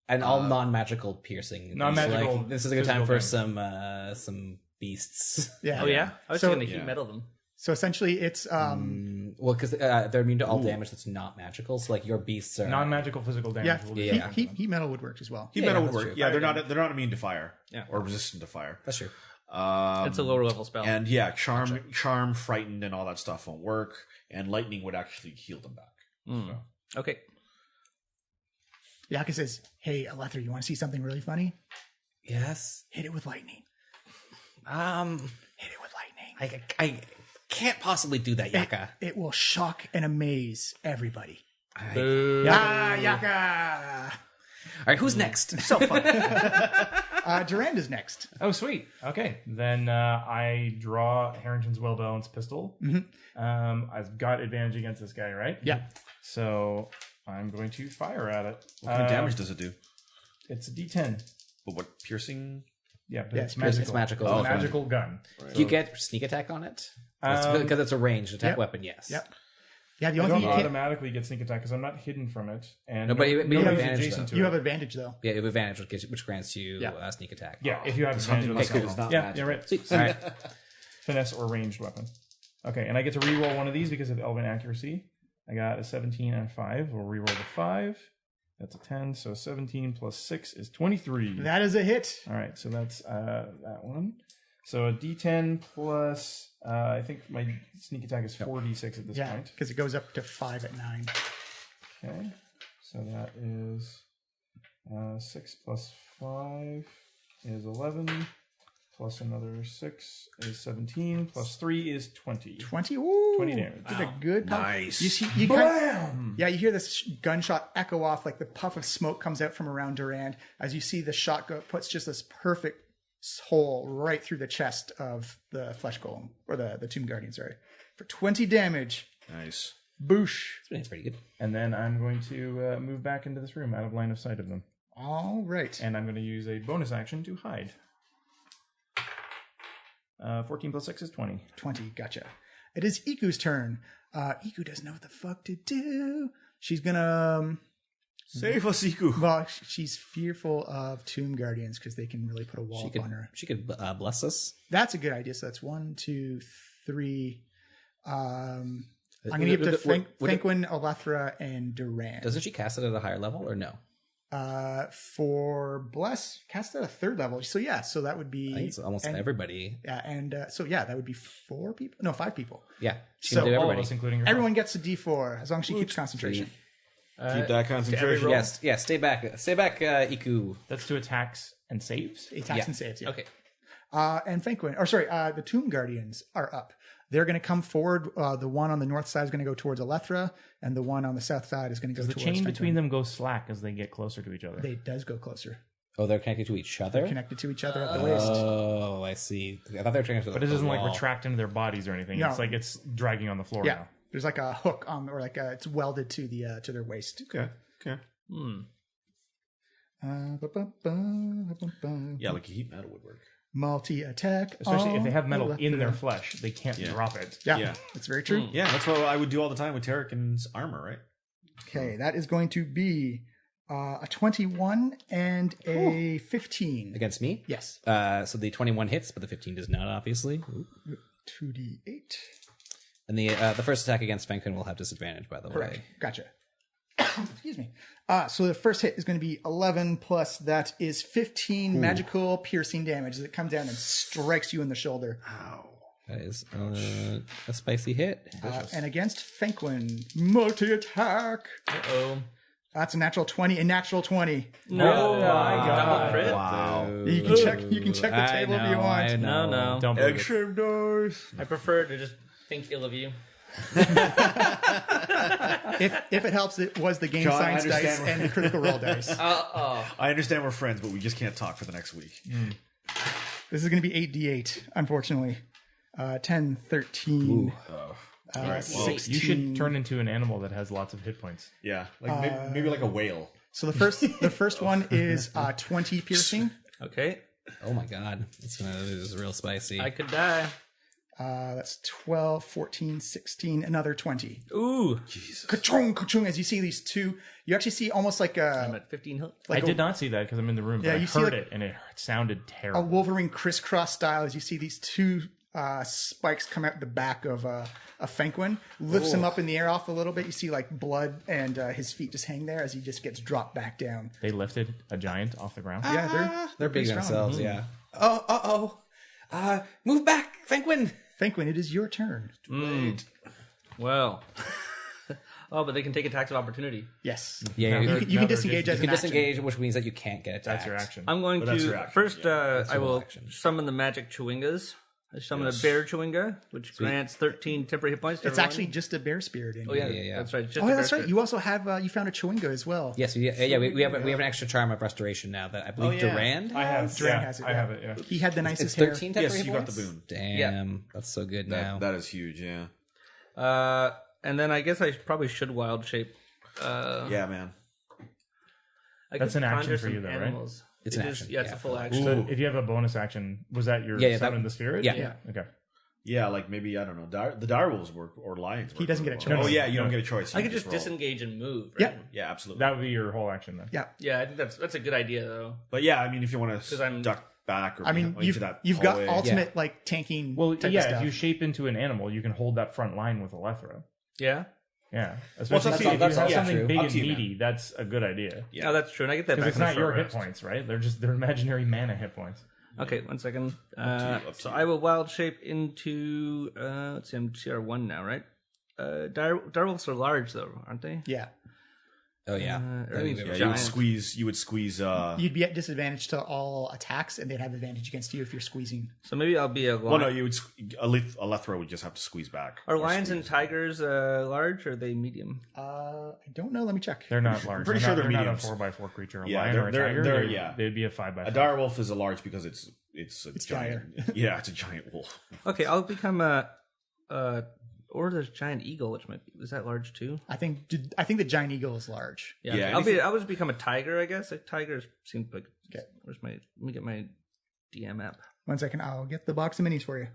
And all non-magical piercing. Non-magical Like, this is a good time for some beasts. Yeah. Oh yeah. I was So- going to heat metal them. So essentially it's Well, because they're immune to all damage that's not magical. So like your beasts are Non-magical physical damage. Will do. heat metal would work as well. Heat metal would that's work. true. Yeah, they're not immune to fire. Yeah. Or resistant to fire. That's true. It's a lower level spell. And charm, frightened, and all that stuff won't work. And lightning would actually heal them back. Okay. Yaka says, "Hey, Alethra, you want to see something really funny? Yes. Hit it with lightning. Hit it with lightning. I can't possibly do that, Yaka. It will shock and amaze everybody." Boo. Yaka! All right, who's next? So fun. Duranda's next. Oh, sweet. Okay. Then I draw Harrington's Whalebone's pistol. I've got advantage against this guy, right? Yeah. So I'm going to fire at it. What kind of damage does it do? It's a D10. But what, piercing? Yeah, but Yeah, it's it's magical. It's magical. It's a Okay. magical gun. Do you get sneak attack on it? Because it's a ranged attack weapon, yes. Yep. Yeah, the I only don't thing you can't... automatically get sneak attack because I'm not hidden from it. And No, but you have nobody's advantage, adjacent though. to You it. have advantage, though. Yeah, you have advantage, which grants you sneak attack. Yeah, if you have advantage on the Okay, skill. it's not Yeah, magical. you're right. Sweet. All right. Finesse or ranged weapon. Okay, and I get to reroll one of these because of Elven accuracy. I got a 17 and a 5. We'll reroll the 5. That's a 10, so 17 plus 6 is 23. That is a hit. All right, so that's that one. So a D10 plus, I think my sneak attack is 4d6 at this Yeah, point. because it goes up to 5 at 9. Okay, so that is 6 plus 5 is 11, plus another 6 is 17, plus 3 is 20. 20? Ooh. 20 damage. Did a good pop. Nice. You see, you yeah, you hear this gunshot echo off, like the puff of smoke comes out from around Durand as you see the shot go, puts just this perfect hole right through the chest of the flesh golem, or the tomb guardian, sorry, for 20 damage. Nice. Boosh. That's pretty good. And then I'm going to move back into this room out of line of sight of them. All right. And I'm going to use a bonus action to hide. 14 plus 6 is 20. 20, gotcha. It is Iku's turn. Iku doesn't know what the fuck to do. She's gonna... Save us, Iku. Well, she's fearful of tomb guardians because they can really put a wall up on her. She could bless us. That's a good idea. So that's 1, 2, 3. I'm going to give it to Finquin, Alethra, and Durand. Doesn't she cast it at a higher level or no? For Bless, cast at a 3rd level. So yeah, so that would be... I think it's almost everybody. Yeah, and so yeah, that would be 4 people. No, 5 people. Yeah, she So can do All of everybody. us, including your Everyone gets a D4 as long as she keeps concentration. Keep that concentration. Yes, yeah. Stay back, Iku. That's to attacks and saves. Attacks and saves, yeah. Okay. And Finquin, or sorry, the Tomb Guardians are up. They're going to come forward. The one on the north side is going to go towards Elethra, and the one on the south side is going to go The towards chain Fenton. between them goes slack as they get closer to each other. They does go closer. Oh, they're connected to each other? Connected to each other at the waist. Oh, I see. I thought they were connected to But it doesn't the like wall. retract into their bodies or anything. No. It's like it's dragging on the floor Yeah. now. There's like a hook on, or like it's welded to the to their waist. Okay. Yeah, like a heat metal would work. Multi-attack. Especially if on they have metal the in their left. flesh, they can't drop it. Yeah, Yeah. that's very true. Yeah, that's what I would do all the time with Terrican's armor, right? Okay, that is going to be a 21 and a 15. Against me? Yes. So the 21 hits, but the 15 does not, obviously. 2d8. And the first attack against Fenkin will have disadvantage, by the Correct. way. Gotcha. Excuse me. So the first hit is going to be 11 plus that is 15 magical piercing damage as it comes down and strikes you in the shoulder. That is a spicy hit. And against Fenquin, multi-attack. Uh-oh. That's a natural 20. A natural 20. No. my God. Double crit? Wow. You can check. You can check the I table if you know, want. I know. No. Don't believe it. Extreme doors. I prefer to just think ill of you. If it helps, it was the game John, I science dice understand. and the critical roll dice. Uh-oh. I understand we're friends, but we just can't talk for the next week. This is going to be 8d8, unfortunately. 10, 13. All right. Well, 16. You should turn into an animal that has lots of hit points. yeah, like maybe like a whale. So the first one is 20 piercing. Okay. Oh my god. This is real spicy. I could die. That's 12, 14, 16, another 20. Ooh. Ka-chung, ka-chung, as you see these two, you actually see almost like I'm a at 15 health. I did not see that because I'm in the room, but Yeah, I you see, heard like, it and it sounded terrible. Wolverine crisscross style as you see these two spikes come out the back of a Fenquin, lifts him up in the air off a little bit. You see like blood and his feet just hang there as he just gets dropped back down. They lifted a giant off the ground. Yeah, They're big pretty strong. themselves, yeah. Move back, Fenquin! Fenquin, it is your turn. Well. Oh, but they can take attacks of opportunity. Yes. Yeah, You can disengage you as can an action. disengage, which means that you can't get attacked. That's your action. I'm going that's to your action, first. I your will action. summon the magic chewingas. I summon a bear chewinga, which grants 13 temporary hit points. To It's everyone. actually just a bear spirit in Oh here. yeah, yeah. that's right. Just Oh, a yeah, bear that's right. spirit. You also have you found a chewinga as well. Yes, we have an extra charm of restoration now that I believe yeah. Durand I have. Duran Yeah, has it, I yeah. have it. Yeah. He had the nicest It's hair. 13 temporary Yes, hit you got points? the boon. Damn, that's so good now. That is huge. Yeah. And then I guess I probably should wild shape. Yeah, man. I That's could an action conjure for you, some though, right? animals. It's It an is- action, Yeah, it's yeah, a full full action. So if you have a bonus action, was that your Yeah, summon that- the spirit? yeah. Okay. Yeah, like maybe I don't know. The direwolves work or lions. He doesn't get a work. choice. Oh yeah, you don't No. get a choice. I You could just roll. disengage and move. Yeah. Right? Yeah, absolutely. That would be your whole action then. Yeah. Yeah, I think that's a good idea though. But yeah, I mean, if you want 'Cause to I'm- duck back or I mean, into that you've got hallway. ultimate like tanking. Well, type yeah, of if stuff. you shape into an animal, you can hold that front line with Alethra. Yeah. Yeah. it's Especially up to if you. you have That's something true. big Up and to you, man. meaty, that's a good idea. Yeah. No, that's true. And I get that Because back it's in the not your short hit rest. points, right? They're imaginary mana hit points. Okay, 1 second. up to So you. I will wild shape into. Let's see, I'm CR1 now, right? Direwolves are large though, aren't they? Yeah. Oh yeah. That means Yeah, you would giant. squeeze. You would squeeze. You'd be at disadvantage to all attacks, and they'd have advantage against you if you're squeezing. So maybe I'll be a lion. Well, no, you would. Alethra would just have to squeeze back. Are Or lions squeeze. and tigers large or are they medium? I don't know. Let me check. They're not large. pretty sure they're not a mediums. 4x4 creature. A Yeah, lion or a they're- tiger, they're- yeah. they'd be a 5x5. A direwolf is a large because it's a It's giant. Yeah, it's a giant wolf. Okay, I'll become a or there's giant eagle, which might be, is that large too? I think the giant eagle is large. Yeah, I'll just become a tiger, I guess. Like tigers seems like. Okay. Let me get my DM app. 1 second. I'll get the box of minis for you.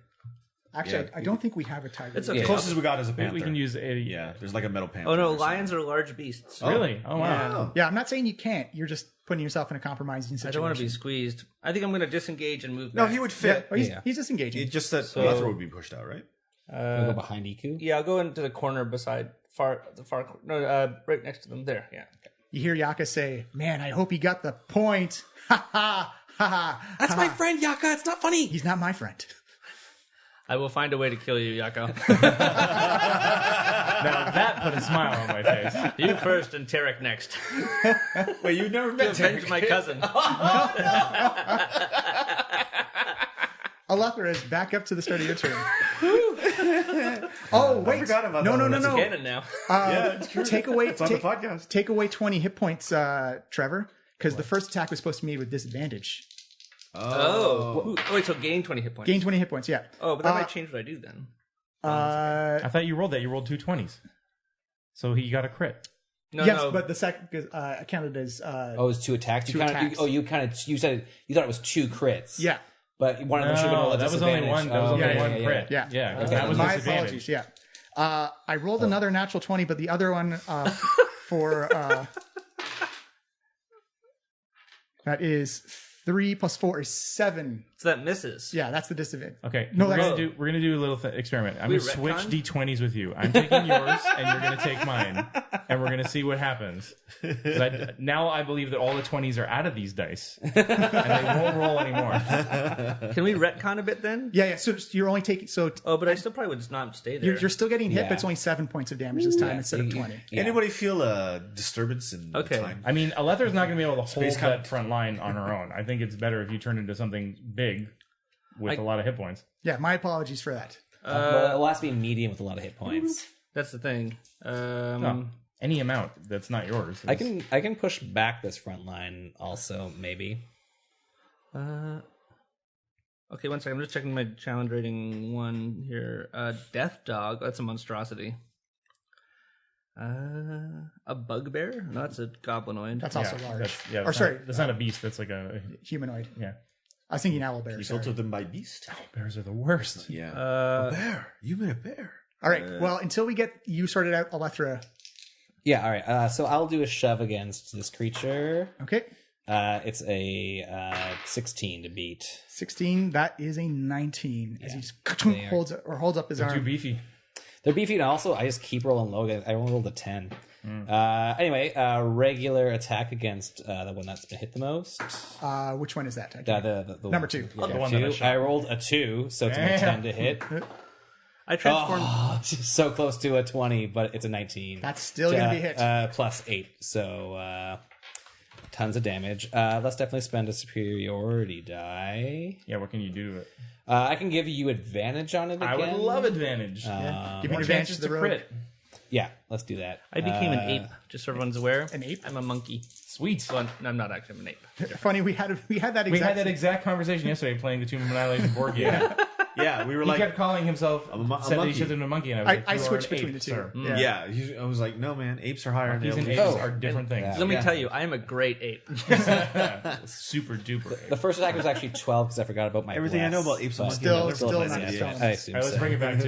Actually, Yeah. I don't think we have a tiger. It's yet. okay. The closest we got is a panther. We can use a. Yeah, there's like a metal panther. Oh no, or something. lions are large beasts. Really? Oh, wow. Yeah, I'm not saying you can't. You're just putting yourself in a compromising I situation. don't want to be squeezed. I think I'm going to disengage and move No, back. he would Yeah, fit. oh, he's disengaging. It's just that So- Alethra would be pushed out, right? Go behind Iku. Yeah, I'll go into the corner beside right next to them. There, yeah. You hear Yaka say, "Man, I hope he got the point." Ha ha ha ha. That's my friend Yaka. It's not funny. He's not my friend. I will find a way to kill you, Yako. Now that put a smile on my face. You first and Tarek next. Wait, you've never To met avenge my cousin. Alethra is back up to the start of your turn. Oh wait, forgot about no, that no, one. no, That's no. Canon now. Yeah, it's true. Take away. It's on the podcast. Take away 20 hit points, Trevor, because the first attack was supposed to be made with disadvantage. Oh. Wait, so gain 20 hit points. Gain 20 hit points. Yeah. Oh, but that might change what I do then. I thought you rolled that. You rolled 2 20s. So he got a crit. No, yes, no. but the second I counted as Oh, it was 2 attacks. Two attacks. You said you thought it was 2 crits. yeah. But one of them should have been rolled at that was only disadvantage. one. That was only yeah, one yeah, crit. yeah. Yeah, because Okay. that was My disadvantage. apologies. Yeah. I rolled another natural 20, but the other one for that is 3 plus 4 is 7. So that misses. Yeah, that's the disadvantage. Okay, No, we're that's- gonna do a little experiment. I'm We gonna switch retcon? d20s with you. I'm taking yours, and you're gonna take mine, and we're gonna see what happens. 'Cause now I believe that all the 20s are out of these dice, and they won't roll anymore. Can we retcon a bit then? Yeah, yeah. So you're only taking Oh, but I still probably would just not stay there. you're still getting hit, Yeah. but it's only 7 points of damage this time instead of 20. Yeah. Anybody feel a disturbance in the Okay. time? I mean, Alether's not gonna be able to hold Space Camp. that front line on her own. I think it's better if you turn into something big with a lot of hit points. Yeah, my apologies for that. Well, it'll have to be medium with a lot of hit points. That's the thing. No, any amount that's not yours. I can push back this front line also, maybe. Okay, one second. I'm just checking my challenge rating 1 here. Death Dog. That's a monstrosity. A bugbear? No, that's a goblinoid. That's also large. That's or sorry, that's not a beast. That's like a humanoid. yeah. I was thinking owlbear. Result Sorry. of them by beast. Bears are the worst. Yeah. Uh, a bear. You mean a bear? All right. Well, until we get you sorted out, Alethra. Yeah, all right. So I'll do a shove against this creature. Okay. It's a 16 to beat. 16. That is a 19. As he just They are- holds up his They're arm. too beefy. They're beefy, and also I just keep rolling low. I only rolled a 10. Anyway, regular attack against the one that's been hit the most. Which one is that? I The can't- one- Number 2. Yeah, the one that I two. shot. I rolled a 2, so it's my 10 to hit. I transformed. Oh, so close to a 20, but it's a 19. That's still going to be hit. Plus 8, so tons of damage. Let's definitely spend a superiority die. Yeah, what can you do to it? I can give you advantage on it again. I would love advantage. Give me More advantage chances to the to rogue. crit. Yeah, let's do that. I became an ape, just so everyone's aware. An ape? I'm a monkey. Sweet. Well, no, I'm not actually. I'm an ape. Funny, we had that We exact. had that exact conversation yesterday playing the Tomb of Annihilation board game. Yeah, we were He like, kept calling himself a mo- a said that he monkey. should have been a monkey, and I was like, I "You are switched an between ape, the two. sir." Yeah. I was like, no, man, apes are higher. in the Monkeys and evolution. apes are different things. Let me tell you, I am a great ape. Super duper ape. The first attack was actually 12 because I forgot about my Everything I know bless, about apes and but- monkeys. Still They're not both strong. idiots. I assume All right, let's so. bring it back to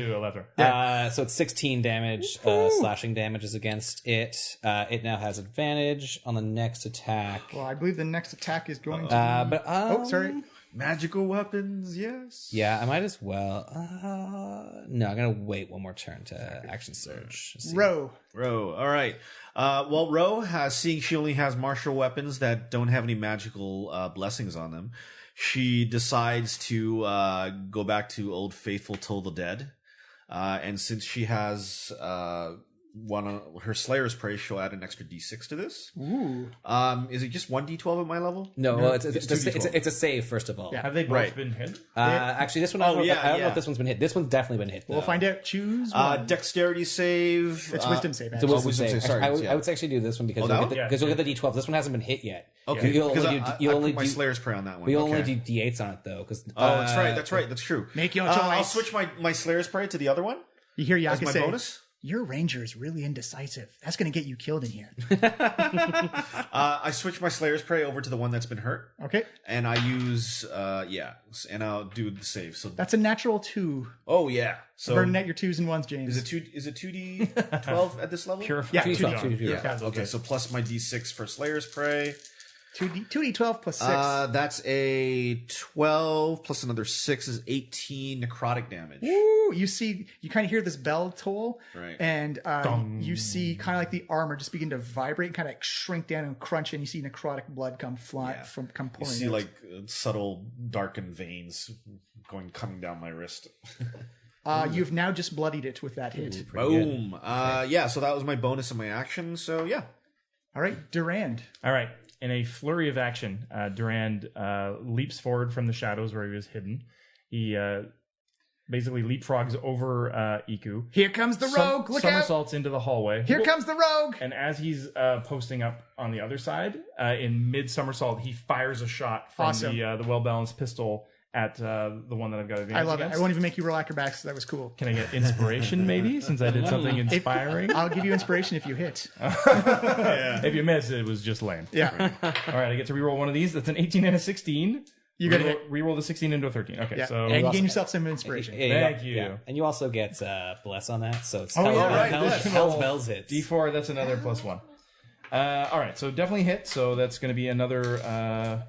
Alether. So it's 16 damage, slashing damages against it. It now has advantage on the next attack. Well, I believe the next attack is going to. But oh, sorry. Magical weapons, yes. Yeah, I might as well. No, I'm gonna wait one more turn to action surge. See. Row. Ro, all right. Well, Ro has, seeing she only has martial weapons that don't have any magical blessings on them, she decides to go back to Old Faithful Toll the Dead. And since she has her Slayer's Praise, she'll add an extra D6 to this. Ooh. Is it just 1D12 at my level? No, well, it's a 2d12. it's a save first of all. Yeah. Have they both Right. been hit? Actually, this one I don't, know, yeah, I don't know yeah. if this one's been hit. This one's definitely been hit. We'll though. find out. Choose one. Dexterity save. It's wisdom save. It's a actually. wisdom wisdom save. save, sorry, I yeah. would actually do this one because Oh, you'll that get the, one? because you'll get the D12. This one hasn't been hit yet. Okay, You'll because only I do, you'll put only my do, Slayer's Prey on that one. we okay. only do D8s on it though. Because Oh, that's right. That's right. That's true. Make your I'll choice. switch my Slayer's Prey to the other one You hear as Yaka my say, bonus. "Your ranger is really indecisive. That's going to get you killed in here." I switch my Slayer's Prey over to the one that's been hurt, Okay. and I use and I'll do the save. So That's a natural 2. oh yeah. So Burn net your 2s and 1s, James. is it 2D12 at this level? Purified. Yeah, 2d12, 2d12. Yeah. Okay. So plus my D6 for Slayer's Prey. 2d12 plus 6. That's a 12 plus another 6 is 18 necrotic damage. Ooh, you kind of hear this bell toll, Right. and you see kind of like the armor just begin to vibrate, kind of like shrink down and crunch, and you see necrotic blood come flying Yeah. come You pouring. see out. like subtle darkened veins coming down my wrist. You've now just bloodied it with that hit. Boom. Yeah, so that was my bonus and my action. So yeah. All right, Durand. All right. In a flurry of action, Durand leaps forward from the shadows where he was hidden. He basically leapfrogs over Iku. Here comes the rogue. Look out. Somersaults into the hallway. Here comes the rogue. And as he's posting up on the other side, in mid somersault, he fires a shot from the well-balanced pistol at the one that I've got advantage I love against. it. I won't even make you roll acrobatics. That was cool. Can I get inspiration, maybe, since I did something inspiring? I'll give you inspiration if you hit. If you miss, it was just lame. Yeah. All right, I get to reroll one of these. That's an 18 and a 16. You got to hit. Reroll the 16 into a 13. Okay, Yeah. so And you gain yourself some inspiration. Thank you. Yeah. And you also get bless on that, so it's Bless. Hell's hits. D4, that's another +1. All right, so definitely hit. So that's going to be another.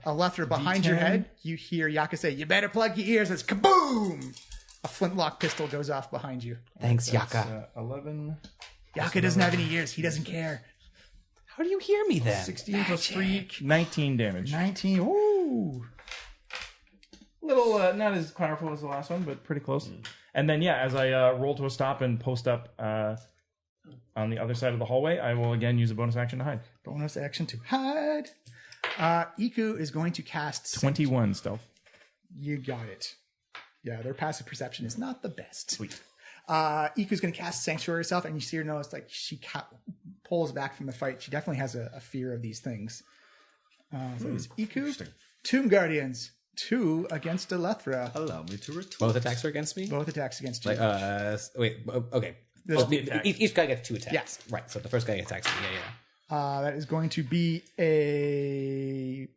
Alethra, behind your D10. head, you hear Yaka say, "You better plug your ears." It's kaboom! A flintlock pistol goes off behind you. Thanks, That's, Yaka. 11. Yaka doesn't have any ears. He doesn't care. How do you hear me then? 16 plus 3, 19 damage. 19. Ooh. Little, not as powerful as the last one, but pretty close. And then, as I roll to a stop and post up on the other side of the hallway, I will again use a bonus action to hide. Bonus action to hide. Iku is going to cast 21 stealth. You got it. Yeah, their passive perception is not the best. Sweet. Iku's going to cast Sanctuary herself, and you see her notice like she pulls back from the fight. She definitely has a fear of these things. So it's Iku. Tomb Guardians. 2 against Alethra. Allow me to return. Both attacks are against me? Both attacks against you. Okay. There's Each guy gets 2 attacks. Yes. Right, so the first guy attacks me. Yeah. That is going to be a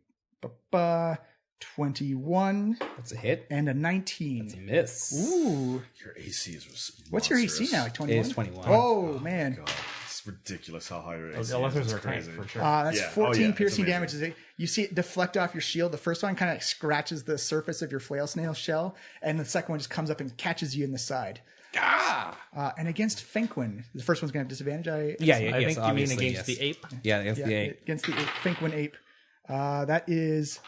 21 That's a hit. and a 19. That's a miss. Ooh. Your AC is What's your AC now? Like 21? It is 21. Oh, man. God, it's ridiculous how high your AC is. Elethers It's are tank crazy. for sure. That's Yeah. 14 It's piercing amazing. damage. You see it deflect off your shield. The first one kind of scratches the surface of your flail snail shell, and the second one just comes up and catches you in the side. And against Finkwin, the first one's going to have disadvantage. I yes, think you mean obviously, against yes. the ape. Yeah, against the 8. Against the Finkwin ape. That is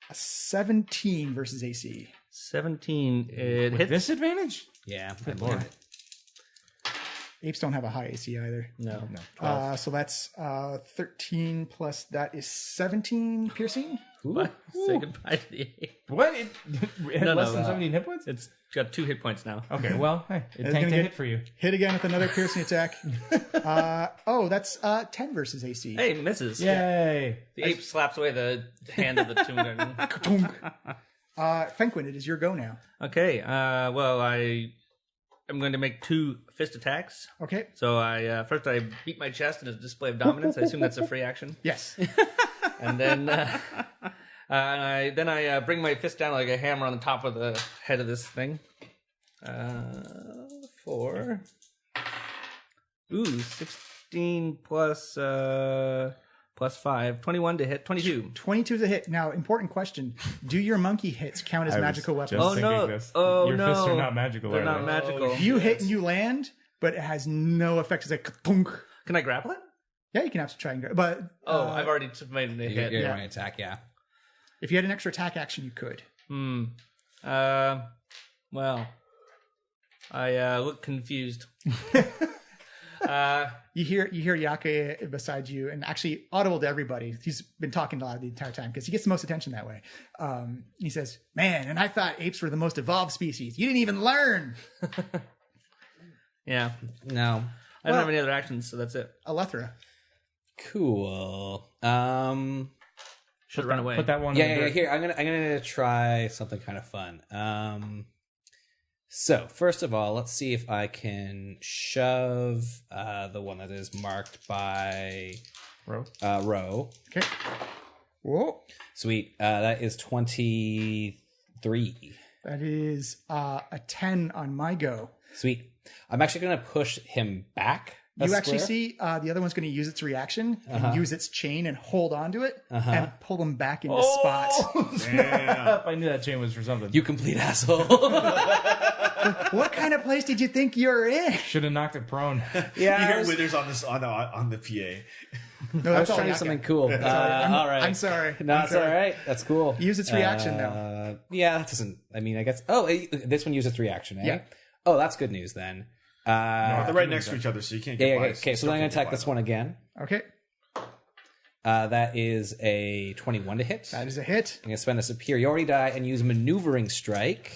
a 17 versus AC. 17. It With hits. disadvantage? Yeah. Lord. Apes don't have a high AC either. No. So that's 13 plus that is 17 piercing. What? Say goodbye to the ape. What? It had No, less no, than 17 hit points? It's got 2 hit points now. Okay, well, hey, it It's tanked a gonna get- hit for you. Hit again with another piercing attack. That's 10 versus AC. Hey, misses. Yay. The ape slaps away the hand of the tomb guardian. Fenquin, it is your go now. Okay. Well, I'm going to make 2 fist attacks. Okay. So first I beat my chest in a display of dominance. I assume that's a free action. Yes. And then I bring my fist down like a hammer on the top of the head of this thing. 4. 16 plus 5. 21 to hit. 22. 22 is a hit. Now, important question. Do your monkey hits count as I was magical just weapons? Oh, thinking no. this. Oh, Your fists no. are not magical. They're are not they? magical. You hit and you land, but it has no effect. It's like ka-thunk. Can I grapple it? Yeah, you can have to try and go. But I've already made a hit. You're going to attack, yeah. if you had an extra attack action, you could. Well, I look confused. You hear Yaka beside you, and actually audible to everybody. He's been talking a lot the entire time because he gets the most attention that way. He says, "Man, and I thought apes were the most evolved species. You didn't even learn." Yeah. No. I don't have any other actions, so that's it. Alethra. Cool. Should run away. Put that one Yeah, in the here, I'm gonna try something kind of fun. So first of all, let's see if I can shove the one that is marked by row. row. Okay. Whoa. Sweet. That is 23. That is a 10 on my go. Sweet. I'm actually gonna push him back. You actually see the other one's going to use its reaction and use its chain and hold onto it and pull them back into spot. I knew that chain was for something. You complete asshole. What kind of place did you think you're in? Should have knocked it prone. Yeah. You I hear was, withers on this on the PA. No, I that's was all trying Yaka. something cool. All right. I'm sorry. No, I'm it's sorry. all right. That's cool. Use its reaction now. Yeah, that doesn't. I mean, I guess. Oh, this one used its reaction, eh? Yeah. Oh, that's good news then. They're right next to each other, so you can't get by. Okay, so then I'm gonna attack this one again. Okay. That is a 21 to hit. That is a hit. I'm going to spend a superiority die and use maneuvering strike.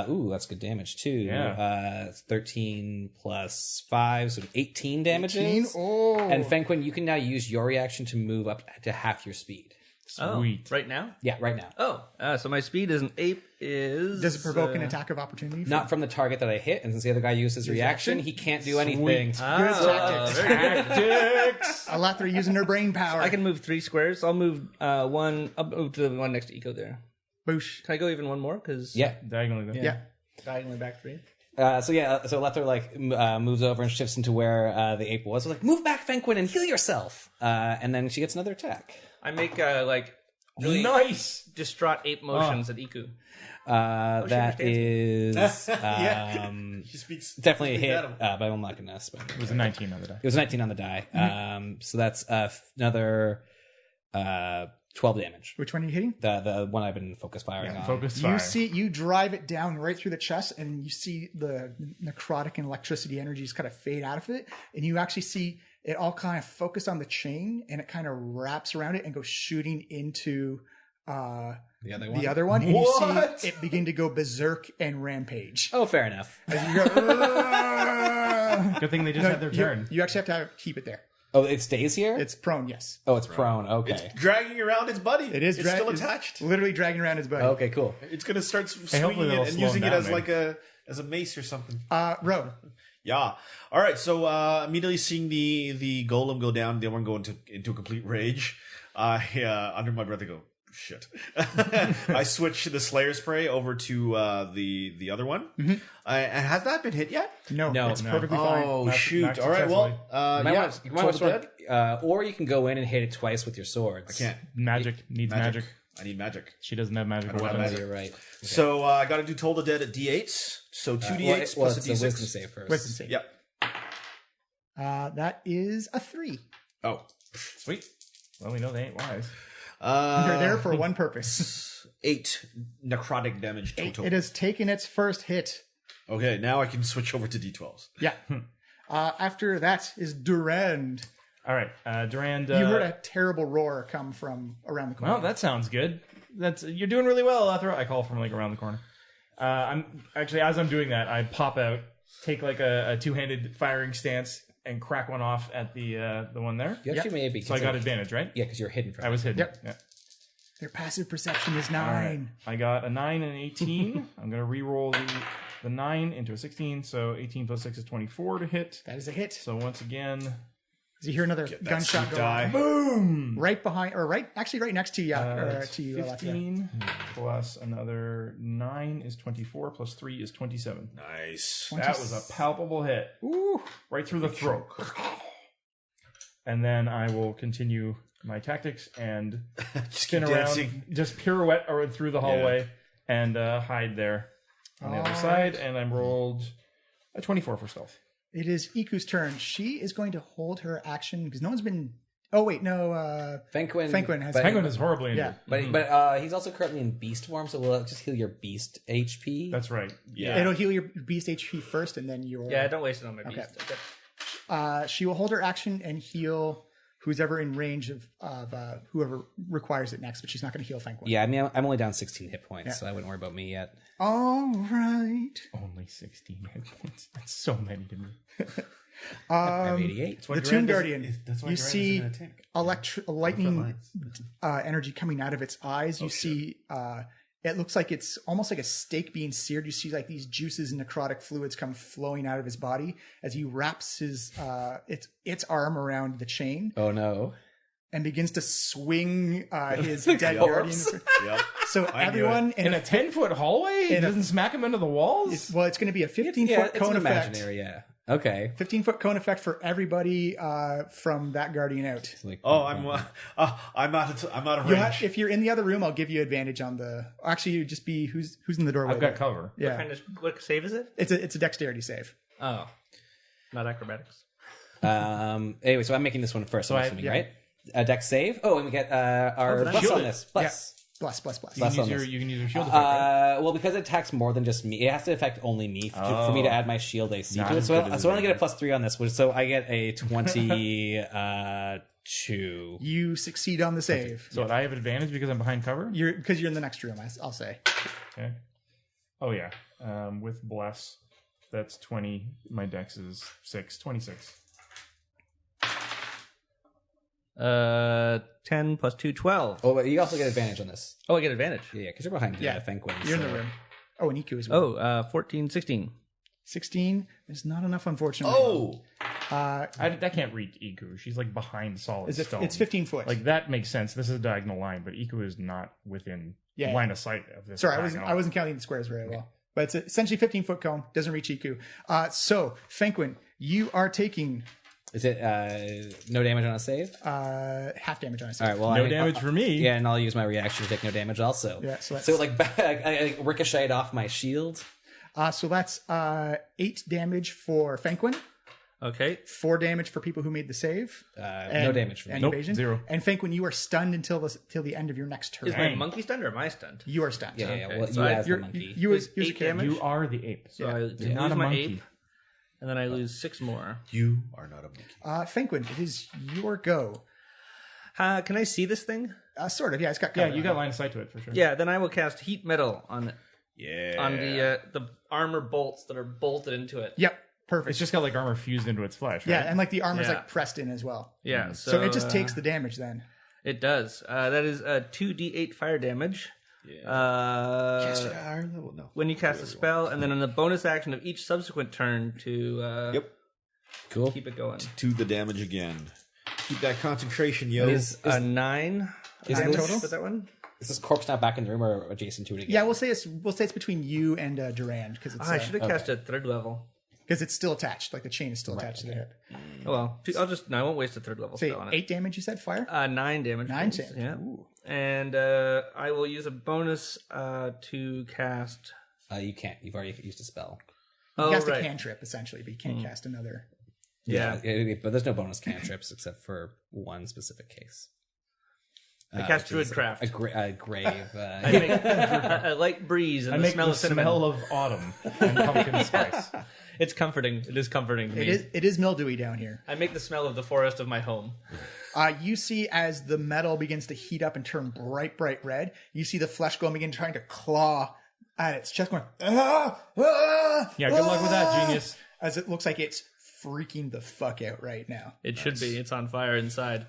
Ooh, that's good damage too. Yeah. 13 plus 5, so 18 damages. 18? Oh. And Fenquin, you can now use your reaction to move up to half your speed. Sweet. Oh, right now? Yeah, right now. Oh, so my speed as an ape is... Does it provoke an attack of opportunity? Not from the target that I hit, and since the other guy used his reaction, he can't do anything. Good tactics. Tactics. Alethra using her brain power. I can move 3 squares. I'll move one. I'll move to the one next to Eco there. Boosh. Can I go even one more? Because Yeah. Diagonally there. Yeah. diagonally back 3. So Alethra moves over and shifts into where the ape was. Like, move back, Fenquin, and heal yourself. And then she gets another attack. I make really Nice. distraught ape motions at Iku. That is He speaks definitely a hit, Adam. but I'm not going to spend it. It was a 19 on the die. It was 19 on the die. So that's another 12 damage. Which one are you hitting? The one I've been focus firing on. Focus fire. You drive it down right through the chest, and you see the necrotic and electricity energies kind of fade out of it, and you actually see it all kind of focus on the chain, and it kind of wraps around it and goes shooting into The other one? the other one, and What? you see it begin to go berserk and rampage. Oh, fair enough. As you go, Good thing they just had their turn. You actually have to keep it there. Oh, it stays here? It's prone, yes. Oh, it's prone. Okay. Dragging around its buddy. It is It's still attached. Literally dragging around his body. Okay, cool. It's gonna start hopefully swinging that'll it and slow using him it down, as maybe. like a mace or something. Road. Yeah. All right. So immediately seeing the golem go down, the other one go into a complete rage. Under my breath, I go, shit. I switch the Slayer spray over to the other one. Mm-hmm. And has that been hit yet? No, No, it's no. perfectly Oh fine. shoot! All right. Well, You might Total want to or you can go in and hit it twice with your swords. I can't. Magic. Needs magic. I need magic. She doesn't have magical don't have weapons. magic. You're right. So I got to do Toll the Dead at D8s. So 2d8s plus it's a d6. wisdom save first. Wisdom save. Yep. That is a 3. Oh. Sweet. Well, we know they ain't wise. They're there for one purpose. 8 necrotic damage total. It has taken its first hit. Okay, now I can switch over to D12s. Yeah. After that is Durand. All right, Durand. You heard a terrible roar come from around the corner. Well, that sounds good. You're doing really well, Alethra. I call from like around the corner. I'm actually, as I'm doing that, I pop out, take like a two-handed firing stance, and crack one off at the one there. You actually may be. So I got advantage, right? Yeah, because you're hidden from I was hidden. Yep. Yeah. Their passive perception is All right. 9. I got a 9 and an 18. I'm going to re-roll the 9 into a 16. So 18 plus 6 is 24 to hit. That is a hit. So once again, You hear another gunshot go die. off. boom! Right behind, or right next to you. It's To you, Alethra. 15 plus another 9 is 24 plus 3 is 27. Nice. That was a palpable hit. Ooh. Right through the throat. And then I will continue my tactics and spin keep around, dancing. just pirouette through the hallway and hide there on the other side. And I'm rolled a 24 for stealth. It is Iku's turn. She is going to hold her action because no one's been. Oh wait, no. Fenquin has. but- Penguin is horribly injured. Yeah. But he's also currently in beast form, so we'll just heal your beast HP. That's right. Yeah. It'll heal your beast HP first, and then your. Yeah, don't waste it on my beast. Okay. She will hold her action and heal who's ever in range of whoever requires it next, but she's not going to heal Fenquin. Yeah, I mean, I'm only down 16 hit points, so I wouldn't worry about me yet. All right. Only 16 hit points. That's so many to me. I have 88. The Tomb Guardian. That's why You Durand see isn't an attack. lightning energy coming out of its eyes. You see it looks like it's almost like a steak being seared. You see like these juices and necrotic fluids come flowing out of his body as he wraps his its arm around the chain Oh, no. and begins to swing his dead guardian. Yep. So I knew everyone In a 10-foot hallway? It doesn't smack him into the walls? it's going to be a 15-foot Yeah, it's cone an effect. imaginary, yeah. Okay. 15-foot cone effect for everybody from that guardian out. It's like, Oh, I'm out of range. If you're in the other room, I'll give you advantage on the. Actually, you just be who's in the doorway. I've got there. cover. Yeah, What save is it? it's a dexterity save. Oh, not acrobatics. Anyway, so I'm making this one first, I'm assuming, right? Dex save. Oh, and we get our that's plus shield. on this. Plus. Plus. You Plus can, on use this. you can use your shield effect, right? Well, because it attacks more than just me, it has to affect only me for me to add my shield AC Not to it. as So good as I only get a advantage. +3 on this, so I get a 20, 2. You succeed on the save. So I have advantage because I'm behind cover? Because you're in the next room, I'll say. Okay. Oh, yeah. With Bless, that's 20. My dex is 6. 26. 10 plus 2, 12. Oh, but you also get advantage on this. Oh, I get advantage. Yeah, because you're behind Fenquin. You're in the room. Oh, and Iku as well. Oh, 14, 16. 16 is not enough, unfortunately. Oh, That can't reach Iku. She's like behind solid stone. It's 15 foot. Like that makes sense. This is a diagonal line, but Iku is not within line of sight of this. Sorry, attack. I wasn't counting the squares very well. But it's essentially 15-foot cone. Doesn't reach Iku. So, Fenquin, you are taking Is it no damage on a save? half damage on a All save. right, well, No damage for me. Yeah, and I'll use my reaction to take no damage also. Yeah, so that's- so like I ricocheted off my shield. So that's 8 damage for Fenquin, Okay. 4 damage for people who made the save. No damage for me. And Nope, evasion. 0. And Fenquin, you are stunned until the end of your next turn. Is my monkey stunned or am I stunned? You are stunned. Yeah, Okay, well, so you I- as the You're, monkey. you as Eight a character. damage? You are the ape. So I lose not a my monkey. ape, and then I lose 6 more. you are not a monkey. Fenquin, it is your go. Can I see this thing? Sort of, yeah. It's got Yeah, cover you on got it. line of sight to it for sure. Yeah, then I will cast heat metal on Yeah. the armor bolts that are bolted into it. Yep, perfect. It's just got like armor fused into its flesh, right? yeah, and like the armor's Yeah. like pressed in as well. Yeah, So it just takes the damage then. It does. That is 2d8 fire damage. Cast it at higher level? No. When you cast a spell, and then on the bonus action of each subsequent turn to Yep. Cool. keep it going. To the damage again. Keep that concentration, yo. Is 9 is damage total? for that one. is this corpse now back in the room or adjacent to it again? Yeah, we'll say it's between you and Durand because I should have cast it at 3rd level. it's still attached. Like the chain is still attached to the hip. Oh well, I won't waste a 3rd level Say spell on it. 8 damage. You said fire. 9 damage. 9 points, damage. Yeah. And I will use a bonus to cast. You can't. You've already used a spell. Oh, You cast right. a cantrip essentially, but you can't cast another. Yeah. But there's no bonus cantrips except for one specific case. I cast which is Druidcraft. a grave. I make a light breeze and I the make smell the of cinnamon. smell of autumn and pumpkin spice. It's comforting. It is comforting to me. It is mildewy down here. I make the smell of the forest of my home. You see as the metal begins to heat up and turn bright red, you see the flesh golem begin trying to claw at its chest, going, Yeah, good luck with that, genius. as it looks like it's freaking the fuck out right now. It should be. It's on fire inside.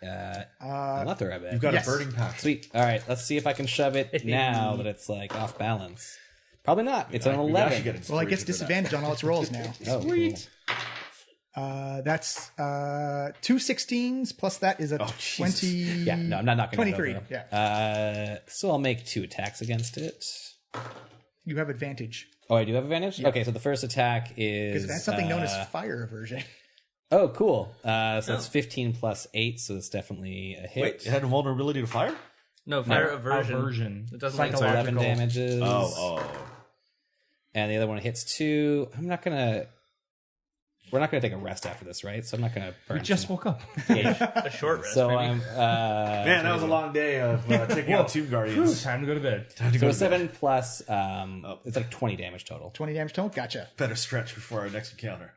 Another rabbit. You've got Yes. a burning pack. Sweet. All right, let's see if I can shove it now that it's like off balance. Probably not. It's an We've actually 11. got Well, it gets inspiration for that. disadvantage on all its rolls now. Oh, Sweet. That's 2 16s plus that is a Jesus. 20. Yeah, no, I'm not knocking 23. it over. Yeah. So I'll make 2 attacks against it. You have advantage Oh, I do have advantage? Okay, so the first attack is... because it has something known as fire aversion. Oh, cool. So that's 15 plus 8, so it's definitely a hit. Wait, it had a vulnerability to fire? No, fire aversion. Aversion. It doesn't like So 11 Psychological. damages. Oh. And the other one hits 2. I'm not going to... We're not going to take a rest after this, right? So I'm not going to burn. We just woke up. a short rest. So maybe. I'm... Man, that was a long day of taking out Tomb Guardians. Time to go to bed. So 7 plus... it's like 20 damage total. 20 damage total. Gotcha. Better stretch before our next encounter.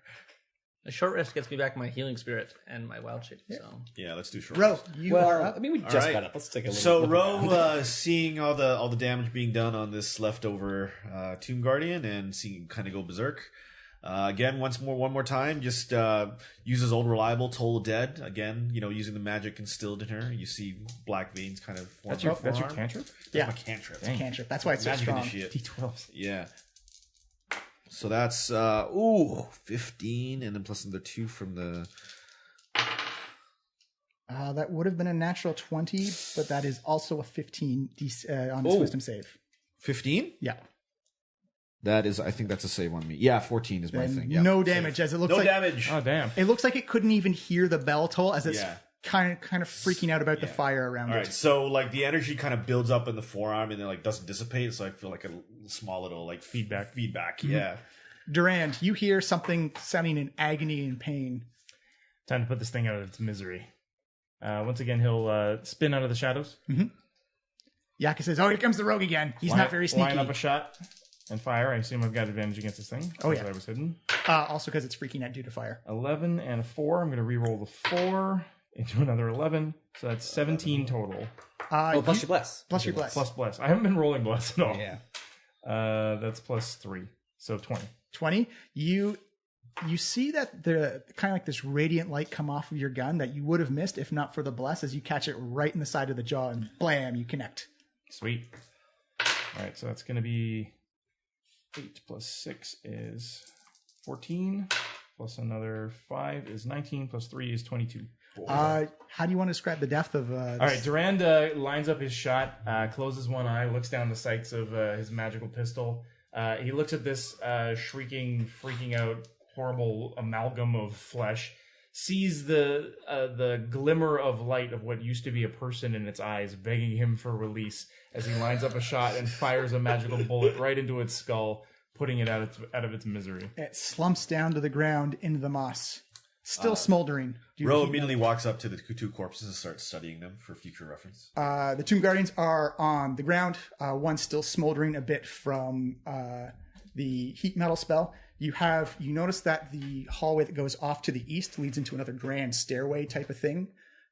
A short rest gets me back my healing spirit and my wild shape. So Yeah, let's do short Ro, rest. you are Well, up. I mean, we just right. got up. Let's take a little So look around. Ro, seeing all the damage being done on this leftover Tomb Guardian and seeing kind of go berserk. Again, one more time, just uses old reliable Toll Dead. Again, using the magic instilled in her. You see black veins kind of form. That's your her forearm. cantrip? Yeah. My cantrip. Cantrip. That's why it's so Magic strong. initiate. D12s. Yeah. So that's 15, and then plus another 2 from the. That would have been a natural 20, but that is also a 15 on this wisdom save. 15? Yeah. That is, I think that's a save on me. Yeah, 14 is my And thing. Yeah. no damage, as it looks No like damage. Oh, damn. it looks like it couldn't even hear the bell toll as it's Yeah. kind of freaking out about the fire around All it. right, so like the energy kind of builds up in the forearm and then like doesn't dissipate. So I feel like a small little like Feedback. Yeah. Durand, you hear something sounding in agony and pain. Time to put this thing out of its misery. Once again, he'll spin out of the shadows. Yaka says, "Oh, here comes the rogue again. He's not very sneaky." Line up a shot. and fire. I assume I've got advantage against this thing. Oh, because yeah. I was hidden. Also because it's freaking out due to fire. 11 and a 4. I'm going to re-roll the 4 into another 11. So that's 17 total. Plus your bless. Plus your bless. Plus bless. I haven't been rolling bless at all. Yeah. That's plus 3. So 20. 20. You see that the kind of like this radiant light come off of your gun that you would have missed if not for the bless, as you catch it right in the side of the jaw and blam, you connect. Sweet. All right, so that's going to be 8 plus 6 is 14, plus another 5 is 19, plus 3 is 22. How do you want to describe the depth of All right, Durand lines up his shot, closes one eye, looks down the sights of his magical pistol. He looks at this shrieking, freaking out, horrible amalgam of flesh, sees the glimmer of light of what used to be a person in its eyes, begging him for release as he lines up a shot and fires a magical bullet right into its skull, putting it out of its misery. It slumps down to the ground into the moss, still smoldering. Ro immediately walks up to the two corpses and starts studying them for future reference. The Tomb Guardians are on the ground. One's still smoldering a bit from the heat metal spell. You notice that the hallway that goes off to the east leads into another grand stairway type of thing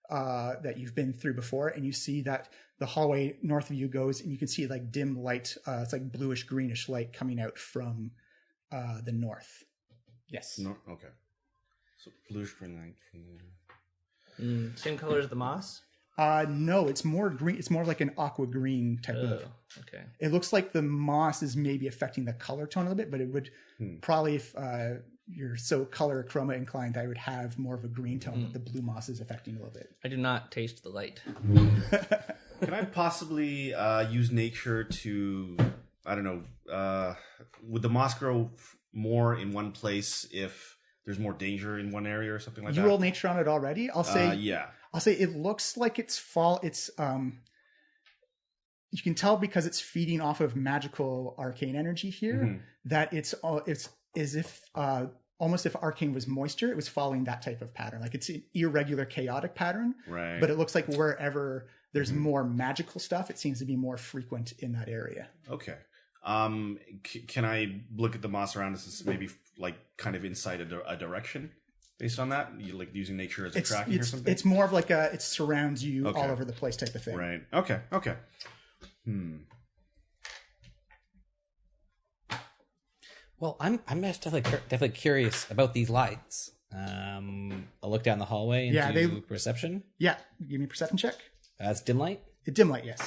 that you've been through before, and you see that the hallway north of you goes, and you can see like dim light. It's like bluish greenish light coming out from the north. Yes. No, okay. So bluish green light. Same color as the moss? No, it's more green. It's more like an aqua green type of. Okay. It looks like the moss is maybe affecting the color tone a little bit, but it would probably, if you're so color chroma inclined, I would have more of a green tone, but the blue moss is affecting a little bit. I do not taste the light. Can I possibly use nature to, I don't know, would the moss grow more in one place if there's more danger in one area or something like that? You rolled nature on it already? I'll say, yeah. I'll say it looks like it's you can tell because it's feeding off of magical arcane energy here that it's as if almost if arcane was moisture, it was following that type of pattern. Like it's an irregular, chaotic pattern. Right. But it looks like wherever there's more magical stuff, it seems to be more frequent in that area. Okay. Can I look at the moss around us as maybe like kind of inside a direction based on that? You like using nature as a tracking or something? It's more of like it surrounds you all over the place type of thing. Right. Okay. Well, I'm just definitely curious about these lights. I'll look down the hallway and do perception. Yeah, give me a perception check. That's dim light. Dim light, yes.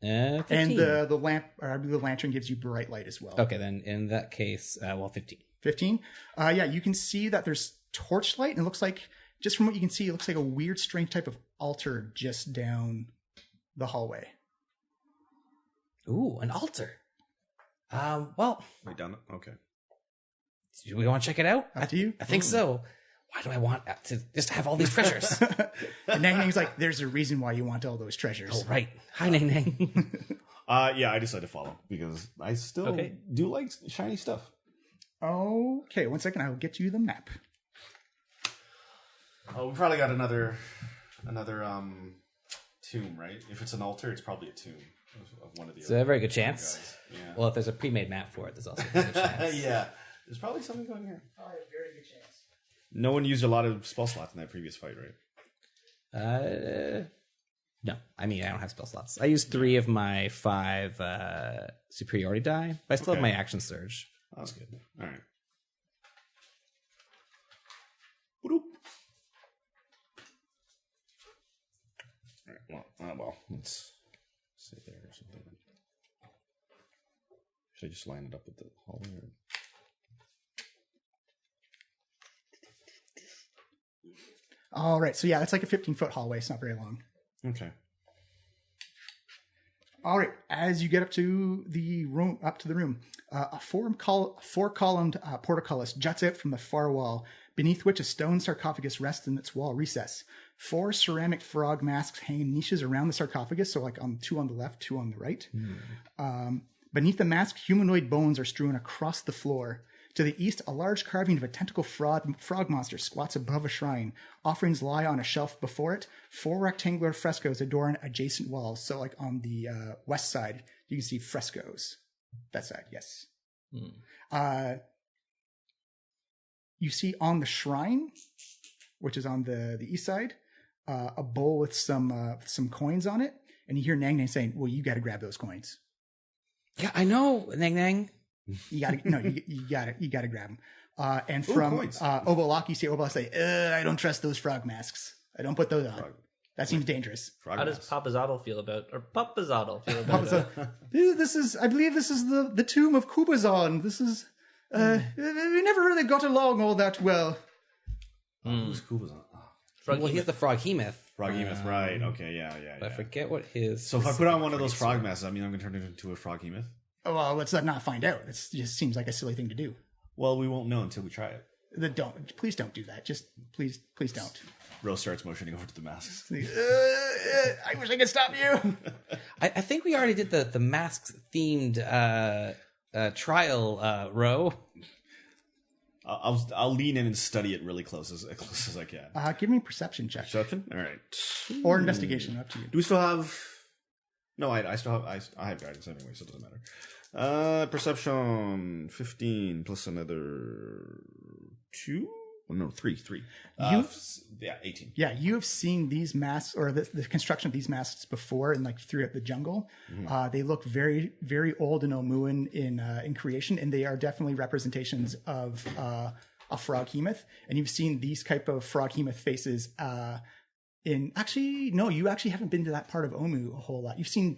15. And the lamp, or I believe the lantern gives you bright light as well. Okay, then in that case, 15. 15. Yeah, you can see that there's torchlight, and it looks like, just from what you can see, it looks like a weird, strange type of altar just down the hallway. Ooh, an altar. Well, Right down. Okay. do we want to check it out? Up to you. I think so. Why do I want to just have all these treasures? And Nang Nang's like, there's a reason why you want all those treasures. Oh, right. Hi, Nang Nang. Yeah, I decided to follow because I still do like shiny stuff. Okay, 1 second. I will get you the map. Oh, we probably got another tomb, right? If it's an altar, it's probably a tomb of one of the. It's a very good chance. Guys. Yeah. Well, if there's a pre-made map for it, there's also a good chance. Yeah, there's probably something going here. Probably a very good chance. No one used a lot of spell slots in that previous fight, right? No. I mean, I don't have spell slots. I used 3 of my 5 superiority die, but I still have my action surge. Oh, that's good. All right. Boop. All right. Well, let's sit there or something. Should I just line it up with the hallway? Or... All right, so yeah, that's like a 15-foot hallway. It's not very long. Okay. All right, as you get up to the room, a four-columned portcullis juts out from the far wall, beneath which a stone sarcophagus rests in its wall recess. 4 ceramic frog masks hang in niches around the sarcophagus, so like 2 on the left, 2 on the right. Beneath the mask, humanoid bones are strewn across the floor. To the east, a large carving of a tentacle frog monster squats above a shrine. Offerings lie on a shelf before it. 4 rectangular frescoes adorn adjacent walls. So like on the west side, you can see frescoes That side, yes. Hmm. You see on the shrine, which is on the east side, a bowl with some coins on it, and you hear Nang Nang saying, "Well, you got to grab those coins. Yeah, I know, Nang Nang. You got to you got to grab them." And Ooh, from coins. Obolak, you see Obolak say, "I don't trust those frog masks. I don't put those on. That seems dangerous." Frog How does mask. Papazoddle feel about, or Papazoddle feel about This is, I believe, this is the tomb of Kubazan. This is, we never really got along all that well. Who's Kubazan? Well, he's the Froghemoth. Froghemoth, right. Okay, yeah. I forget what his... So if I put on one of those frog masks, I mean, I'm going to turn it into a Froghemoth? Oh, well, let's not find out. It just seems like a silly thing to do. Well, we won't know until we try it. Please don't do that. Just please don't. Rose starts motioning over to the masks. I wish I could stop you. I think we already did the masks-themed trial row. I'll lean in and study it really close as I can. Give me a perception check Perception? All right. or investigation. Up to you. Do we still have... No, I still have... I have guidance anyway, so it doesn't matter. Perception 15 plus another 2? Oh, no, 3. Yeah, 18. Yeah, you have seen these masks or the construction of these masks before, and like throughout the jungle. They look very, very old in Omuan in creation, and they are definitely representations of a Froghemoth. And you've seen these type of Froghemoth faces in actually no, you actually haven't been to that part of Omu a whole lot. You've seen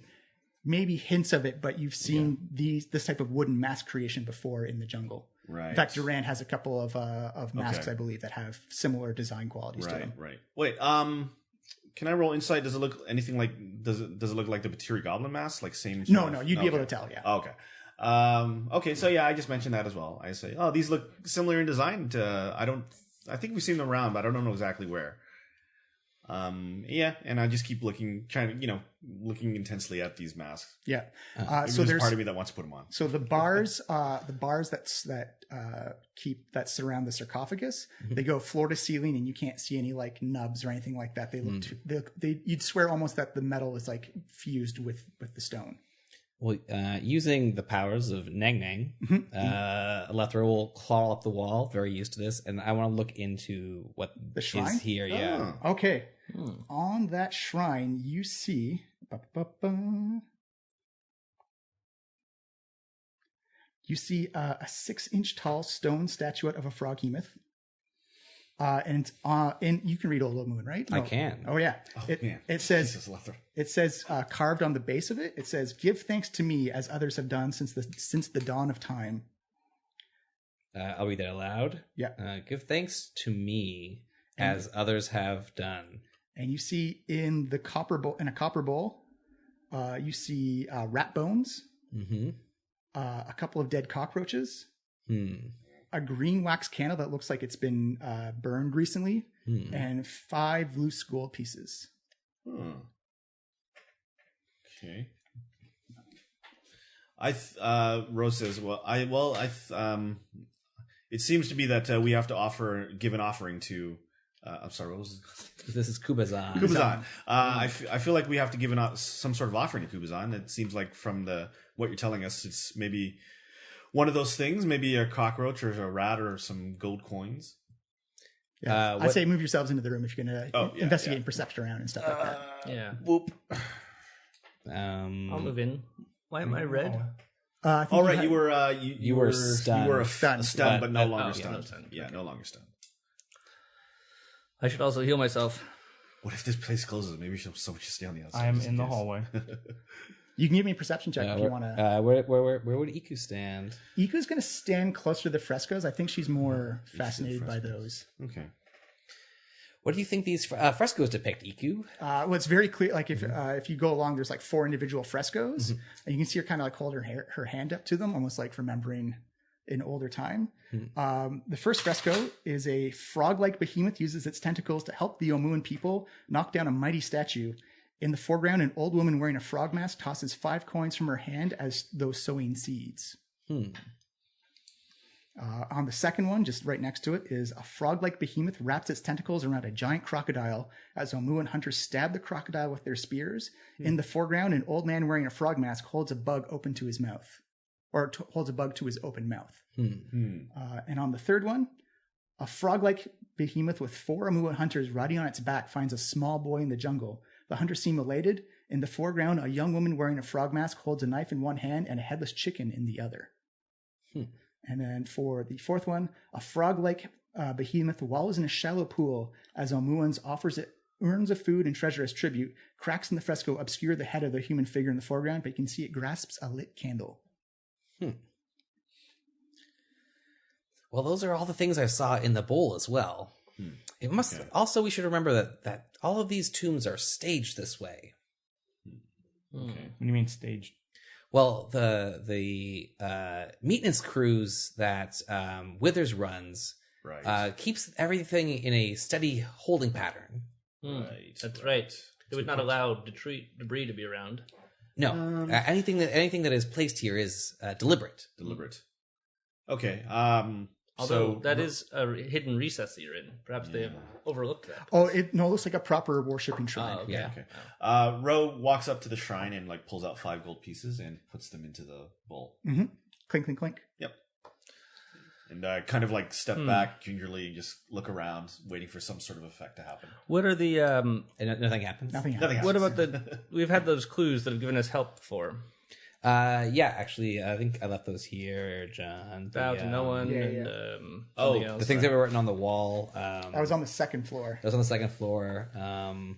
maybe hints of it, but you've seen this type of wooden mask creation before in the jungle. Right. In fact, Duran has a couple of masks, I believe, that have similar design qualities to them. Right. Wait, can I roll insight? Does it look anything like... Does it look like the Batiri Goblin mask? Like same... No, you'd be able to tell, yeah. Oh, okay. Okay, so yeah, I just mentioned that as well. I say, oh, these look similar in design to... I think we've seen them around, but I don't know exactly where. Yeah, and I just keep looking intensely at these masks. Yeah. So there's part of me that wants to put them on. So the bars that surround the sarcophagus, they go floor to ceiling, and you can't see any like nubs or anything like that. They look, you'd swear almost that the metal is like fused with the stone. Well, using the powers of Nang Nang, Alethra will claw up the wall, very used to this, and I want to look into what The shrine? is here. Yeah. Okay. On that shrine, you see. You see a 6-inch tall stone statuette of a Froghemoth. And you can read Old Moon, right? I can. Oh yeah. Man. It says Jesus, Lethra. it says carved on the base of it. It says, "Give thanks to me as others have done since the dawn of time." I'll read that aloud. Yeah. Give thanks to me as others have done. And you see in a copper bowl, you see rat bones, a couple of dead cockroaches, a green wax candle that looks like it's been burned recently, and 5 loose gold pieces. Okay. Rose says, it seems to be that we have to give an offering to. I'm sorry, what was it? This is Kubazan. Kubazan. I feel like we have to give some sort of offering to Kubazan. It seems like from what you're telling us, it's maybe one of those things, maybe a cockroach or a rat or some gold coins. Yeah, I'd say move yourselves into the room if you're going to investigate and perception around and stuff like that. Yeah. Whoop. I'll move in. Why am I red? All right, you were stunned. You were stunned, but no longer no stunned. stunned. Yeah, no longer stunned. I should also heal myself. What if this place closes? Maybe someone should stay on the outside. I'm in the hallway. You can give me a perception check if you want to. Where would Iku stand? Iku's going to stand closer to the frescoes. I think she's more fascinated by those. Okay. What do you think these frescoes depict, Iku? Well, it's very clear. Like if you go along, there's like 4 individual frescoes, and you can see her kind of like hold her hand up to them, almost like remembering an older time. The first fresco is a frog-like behemoth uses its tentacles to help the Omuan people knock down a mighty statue. In the foreground, an old woman wearing a frog mask tosses 5 coins from her hand as though sowing seeds. On the second one, just right next to it, is a frog-like behemoth wraps its tentacles around a giant crocodile as Omuan hunters stab the crocodile with their spears. In the foreground, an old man wearing a frog mask holds a bug open to his mouth. or holds a bug to his open mouth. And on the third one, a frog-like behemoth with 4 Amua hunters riding on its back finds a small boy in the jungle. The hunters seem elated. In the foreground, a young woman wearing a frog mask holds a knife in one hand and a headless chicken in the other. And then for the fourth one, a frog-like behemoth wallows in a shallow pool as Omuans offers it urns of food and treasure as tribute. Cracks in the fresco obscure the head of the human figure in the foreground, but you can see it grasps a lit candle. Well, those are all the things I saw in the bowl as well. It must also, we should remember that all of these tombs are staged this way. Okay. What do you mean staged? Well, the maintenance crews that Withers runs keeps everything in a steady holding pattern. That's right. They would not allow debris to be around. No, anything that is placed here is deliberate. Deliberate. Okay. Although that is a hidden recess that you're in. Perhaps they have overlooked that. Oh, it looks like a proper worshipping shrine. Okay. Yeah. Okay. Ro walks up to the shrine and like pulls out 5 gold pieces and puts them into the bowl. Clink, clink, clink. Yep. And kind of like step back gingerly, just look around, waiting for some sort of effect to happen. What are the And nothing happens. Nothing happens. Nothing happens. what about we've had those clues that have given us help before. Yeah, actually, I think I left those here, John. Bow to no one yeah, and yeah. something else. The things that were written on the wall. That was on the second floor. That was on the second floor. It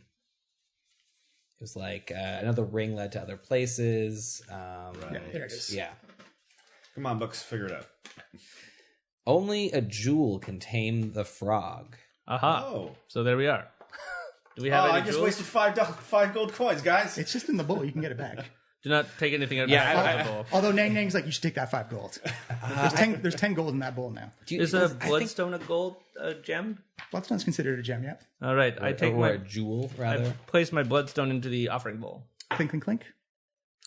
was like another ring led to other places. Yeah, there it is. Yeah. Come on, books, figure it out. Only a jewel can tame the frog. Aha. Oh. So there we are. Do we have any I just jewels? wasted 5 gold coins, guys. It's just in the bowl. You can get it back. Do not take anything out of Yeah, the bowl. Although Nang Nang's like, you should take that 5 gold. There's 10 gold in that bowl now. Is a bloodstone a gold gem? Bloodstone's considered a gem, yep. All right, I take or a my jewel, rather. I place my bloodstone into the offering bowl. Clink, clink, clink.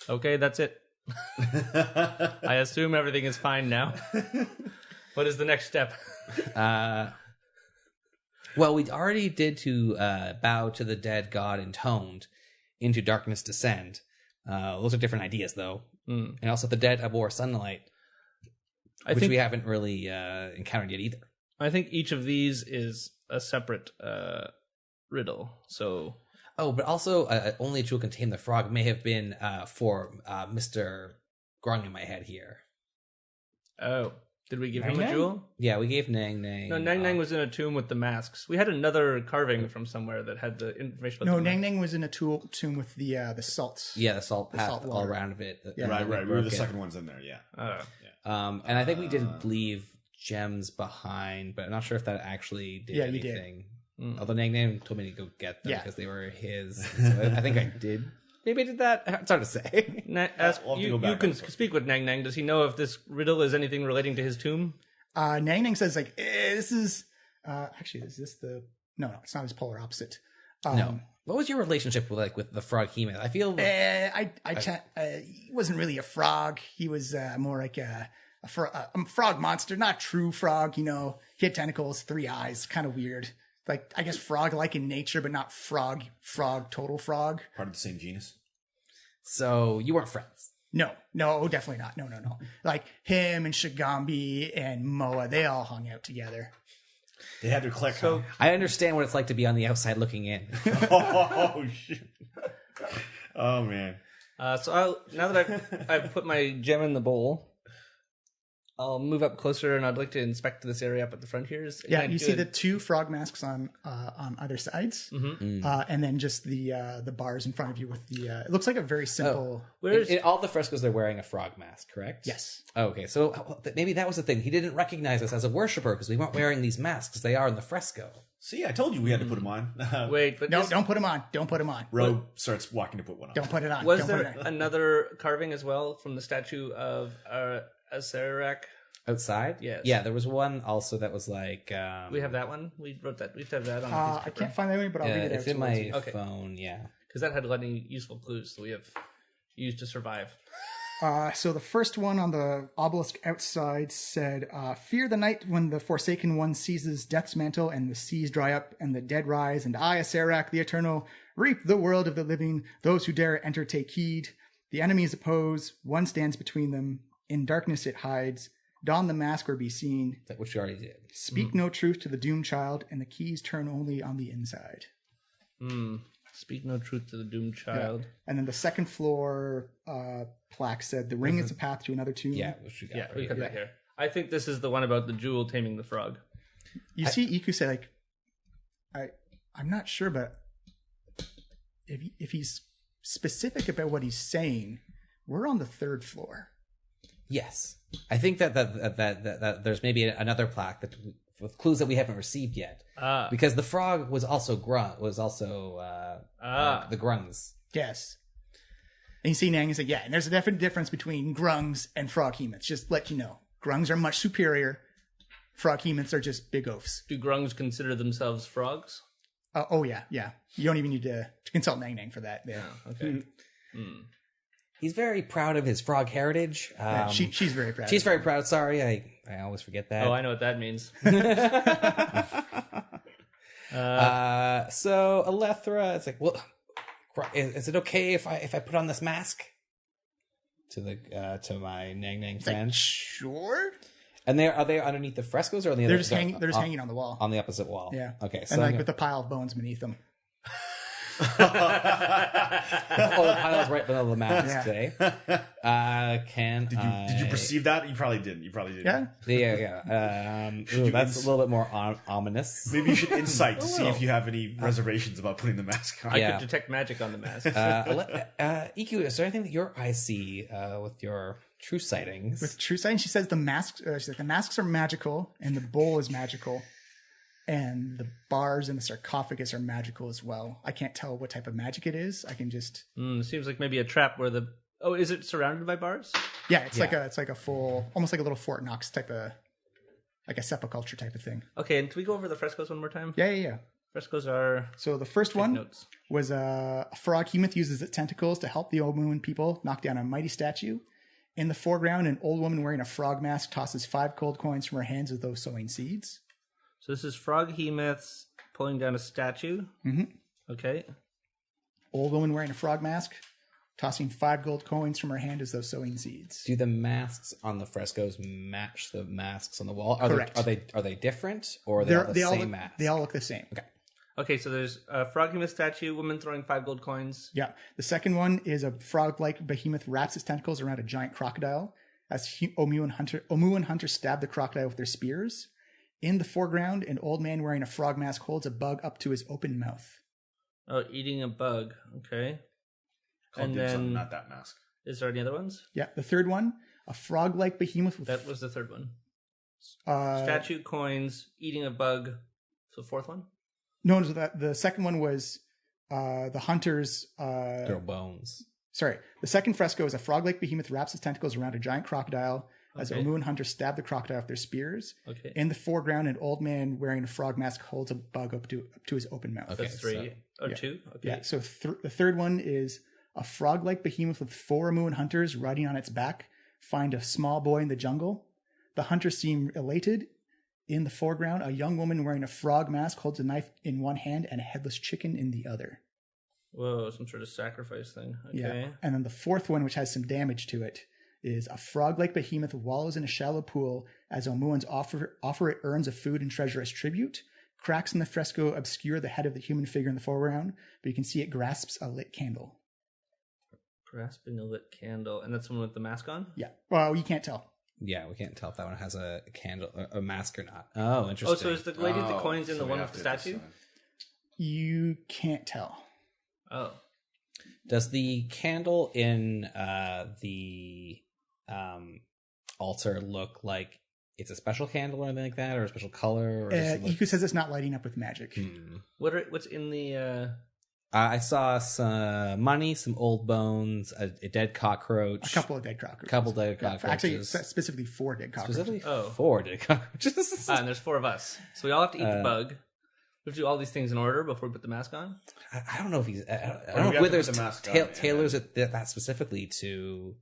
Okay, that's it. I assume everything is fine now. What is the next step? Well, we already did to bow to the dead god intoned, into darkness descend. Those are different ideas, though. And also the dead abhor sunlight, which we haven't really encountered yet either. I think each of these is a separate riddle. So, but also only a jewel can tame the frog may have been for Mr. Grung in my head here. oh, did we give him Nang a Nang? jewel? Yeah, we gave Nang Nang. No, Nang Nang was in a tomb with the masks. We had another carving from somewhere that had the information about No, the Nang masks. Nang was in a tomb with the salts. Yeah, the salt path salt all water. around of it. Yeah. Right. We were broke the it. second ones in there, yeah. And I think we did leave gems behind, but I'm not sure if that actually did Yeah, you did. anything. Although Nang Nang told me to go get them Yeah. because they were his. So I think I did. Maybe I did that. It's hard to say. We'll we'll have to you go back can on this. speak with Nang Nang. Does he know if this riddle is anything relating to his tomb? Nang Nang says like, this is actually, is this the? No, it's not his polar opposite. No. What was your relationship with the frog he-man? I feel He wasn't really a frog. He was more like a frog monster, not true frog. You know, he had tentacles, 3 eyes, kind of weird. Like I guess frog-like in nature, but not frog, total frog. Part of the same genus. so you weren't friends. No, definitely not. No. Like him and Shigambi and Moa, they all hung out together. They had their click. So I understand what it's like to be on the outside looking in. Oh shit! Oh man! now that I've put my gem in the bowl, I'll move up closer and I'd like to inspect this area up at the front here. Yeah, you see the 2 frog masks on either sides, and then just the bars in front of you with the. It looks like a very simple. In all the frescoes, they're wearing a frog mask, correct? Yes. Okay, so maybe that was the thing. He didn't recognize us as a worshiper because we weren't wearing these masks. They are in the fresco. See, I told you we had to put them on. Wait, but No, don't put them on. Don't put them on. Ro starts walking to put one on. Don't put it on. was don't put there it on. another carving as well from the statue of Asarak? Outside? Yes. Yeah, there was one also that was like... We have that one. We wrote that. We have that on a piece of I paper. can't find that one, but I'll read it out. it's in towards my you. Okay. phone, yeah. because that had any useful clues that we have used to survive. So the first one on the obelisk outside said, "Fear the night when the Forsaken One seizes Death's mantle and the seas dry up and the dead rise, and I, Asarak, the Eternal, reap the world of the living. Those who dare enter take heed. The enemies oppose. One stands between them. In darkness it hides. Don the mask or be seen. Which you already did. Speak no truth to the doomed child, and the keys turn only on the inside. Speak no truth to the doomed child. And then the second floor plaque said, the ring is a path to another tomb. Yeah, which we got. Yeah, right we got here. that here. I think this is the one about the jewel taming the frog. You see Iku say, like, I'm not sure, but if he's specific about what he's saying, we're on the third floor. Yes, I think that there's maybe another plaque that with clues that we haven't received yet, because the frog was also the grungs. Yes. And you see Nang is like, yeah, and there's a definite difference between grungs and froghemoths. Just let you know. Grungs are much superior. Froghemoths are just big oafs. Do grungs consider themselves frogs? Oh, yeah. You don't even need to consult Nang Nang for that. Yeah. Okay. He's very proud of his frog heritage. She's very proud. She's very proud. Sorry, I always forget that. Oh, I know what that means. So Alethra, it's like, well, is it okay if I put on this mask to my Nang Nang friend? Like, sure. And are they underneath the frescoes or on the They're other? just hanging. They're just hanging on the wall. On the opposite wall. Yeah. Okay. So And like with the pile of bones beneath them. the pile's right below the mask today. Did you perceive that? You probably didn't. Yeah. Yeah. That's a little bit more ominous. Maybe you should insight to see if you have any reservations about putting the mask on. I could detect magic on the mask. Iku, is there anything that your eyes see with your true sightings? With true sight, she says the masks. She's like, the masks are magical, and the bowl is magical, and the bars and the sarcophagus are magical as well. I can't tell what type of magic it is. I can just. Seems like maybe a trap where the. Oh, is it surrounded by bars? Yeah, it's like a full, almost like a little Fort Knox type of, like a sepulchre type of thing. Okay, and can we go over the frescoes one more time? Yeah. Frescoes are. So the first one notes. was a froghemoth uses its tentacles to help the Omoon people knock down a mighty statue. In the foreground, an old woman wearing a frog mask tosses 5 gold coins from her hands as though sowing seeds. So this is froghemoths pulling down a statue. Mm-hmm. Okay. Old woman wearing a frog mask, tossing 5 gold coins from her hand as though sowing seeds. Do the masks on the frescoes match the masks on the wall? Correct. Are they different, or are they all the same mask? They all look the same. Okay, so there's a froghemoth statue, woman throwing 5 gold coins. Yeah. The second one is a frog-like behemoth wraps its tentacles around a giant crocodile as Omu and Hunter stab the crocodile with their spears. In the foreground, an old man wearing a frog mask holds a bug up to his open mouth. Oh, eating a bug. Okay. Called And dim sum, then- not that mask. Is there any other ones? Yeah. The third one, a frog-like behemoth with That was the third one. uh, Statue, coins, eating a bug. So fourth one? No, the second one was the hunters. Throw bones. Sorry, the second fresco is a frog-like behemoth wraps its tentacles around a giant crocodile as Okay. Omu and Hunter stab the crocodile with their spears. Okay. In the foreground, an old man wearing a frog mask holds a bug up to his open mouth. Okay. That's 3 or 2? Okay. Yeah, so the third one is a frog-like behemoth with 4 Omu and hunters riding on its back find a small boy in the jungle. The hunters seem elated. In the foreground, a young woman wearing a frog mask holds a knife in one hand and a headless chicken in the other. Whoa, some sort of sacrifice thing. Okay. Yeah. And then the fourth one, which has some damage to it, is a frog-like behemoth wallows in a shallow pool as Omuans offer it urns of food and treasure as tribute. Cracks in the fresco obscure the head of the human figure in the foreground, but you can see it grasps a lit candle. Grasping a lit candle. And that's the one with the mask on? Yeah. Well, you can't tell. Yeah, we can't tell if that one has a candle, a mask or not. Oh, interesting. Oh, so is the lady with the coins in the we one have with the to statue? decide. You can't tell. Oh. Does the candle in the altar look like it's a special candle or anything like that, or a special color? Or does it look... Iku says it's not lighting up with magic. What's in the... I saw some money, some old bones, a dead cockroach. A couple of dead cockroaches. Actually, specifically 4 dead cockroaches. Specifically Oh. 4 dead cockroaches. and there's 4 of us. So we all have to eat the bug. We have to do all these things in order before we put the mask on? I don't know if he's... I Or don't we know have if to Withers put the mask on, tailors it that specifically to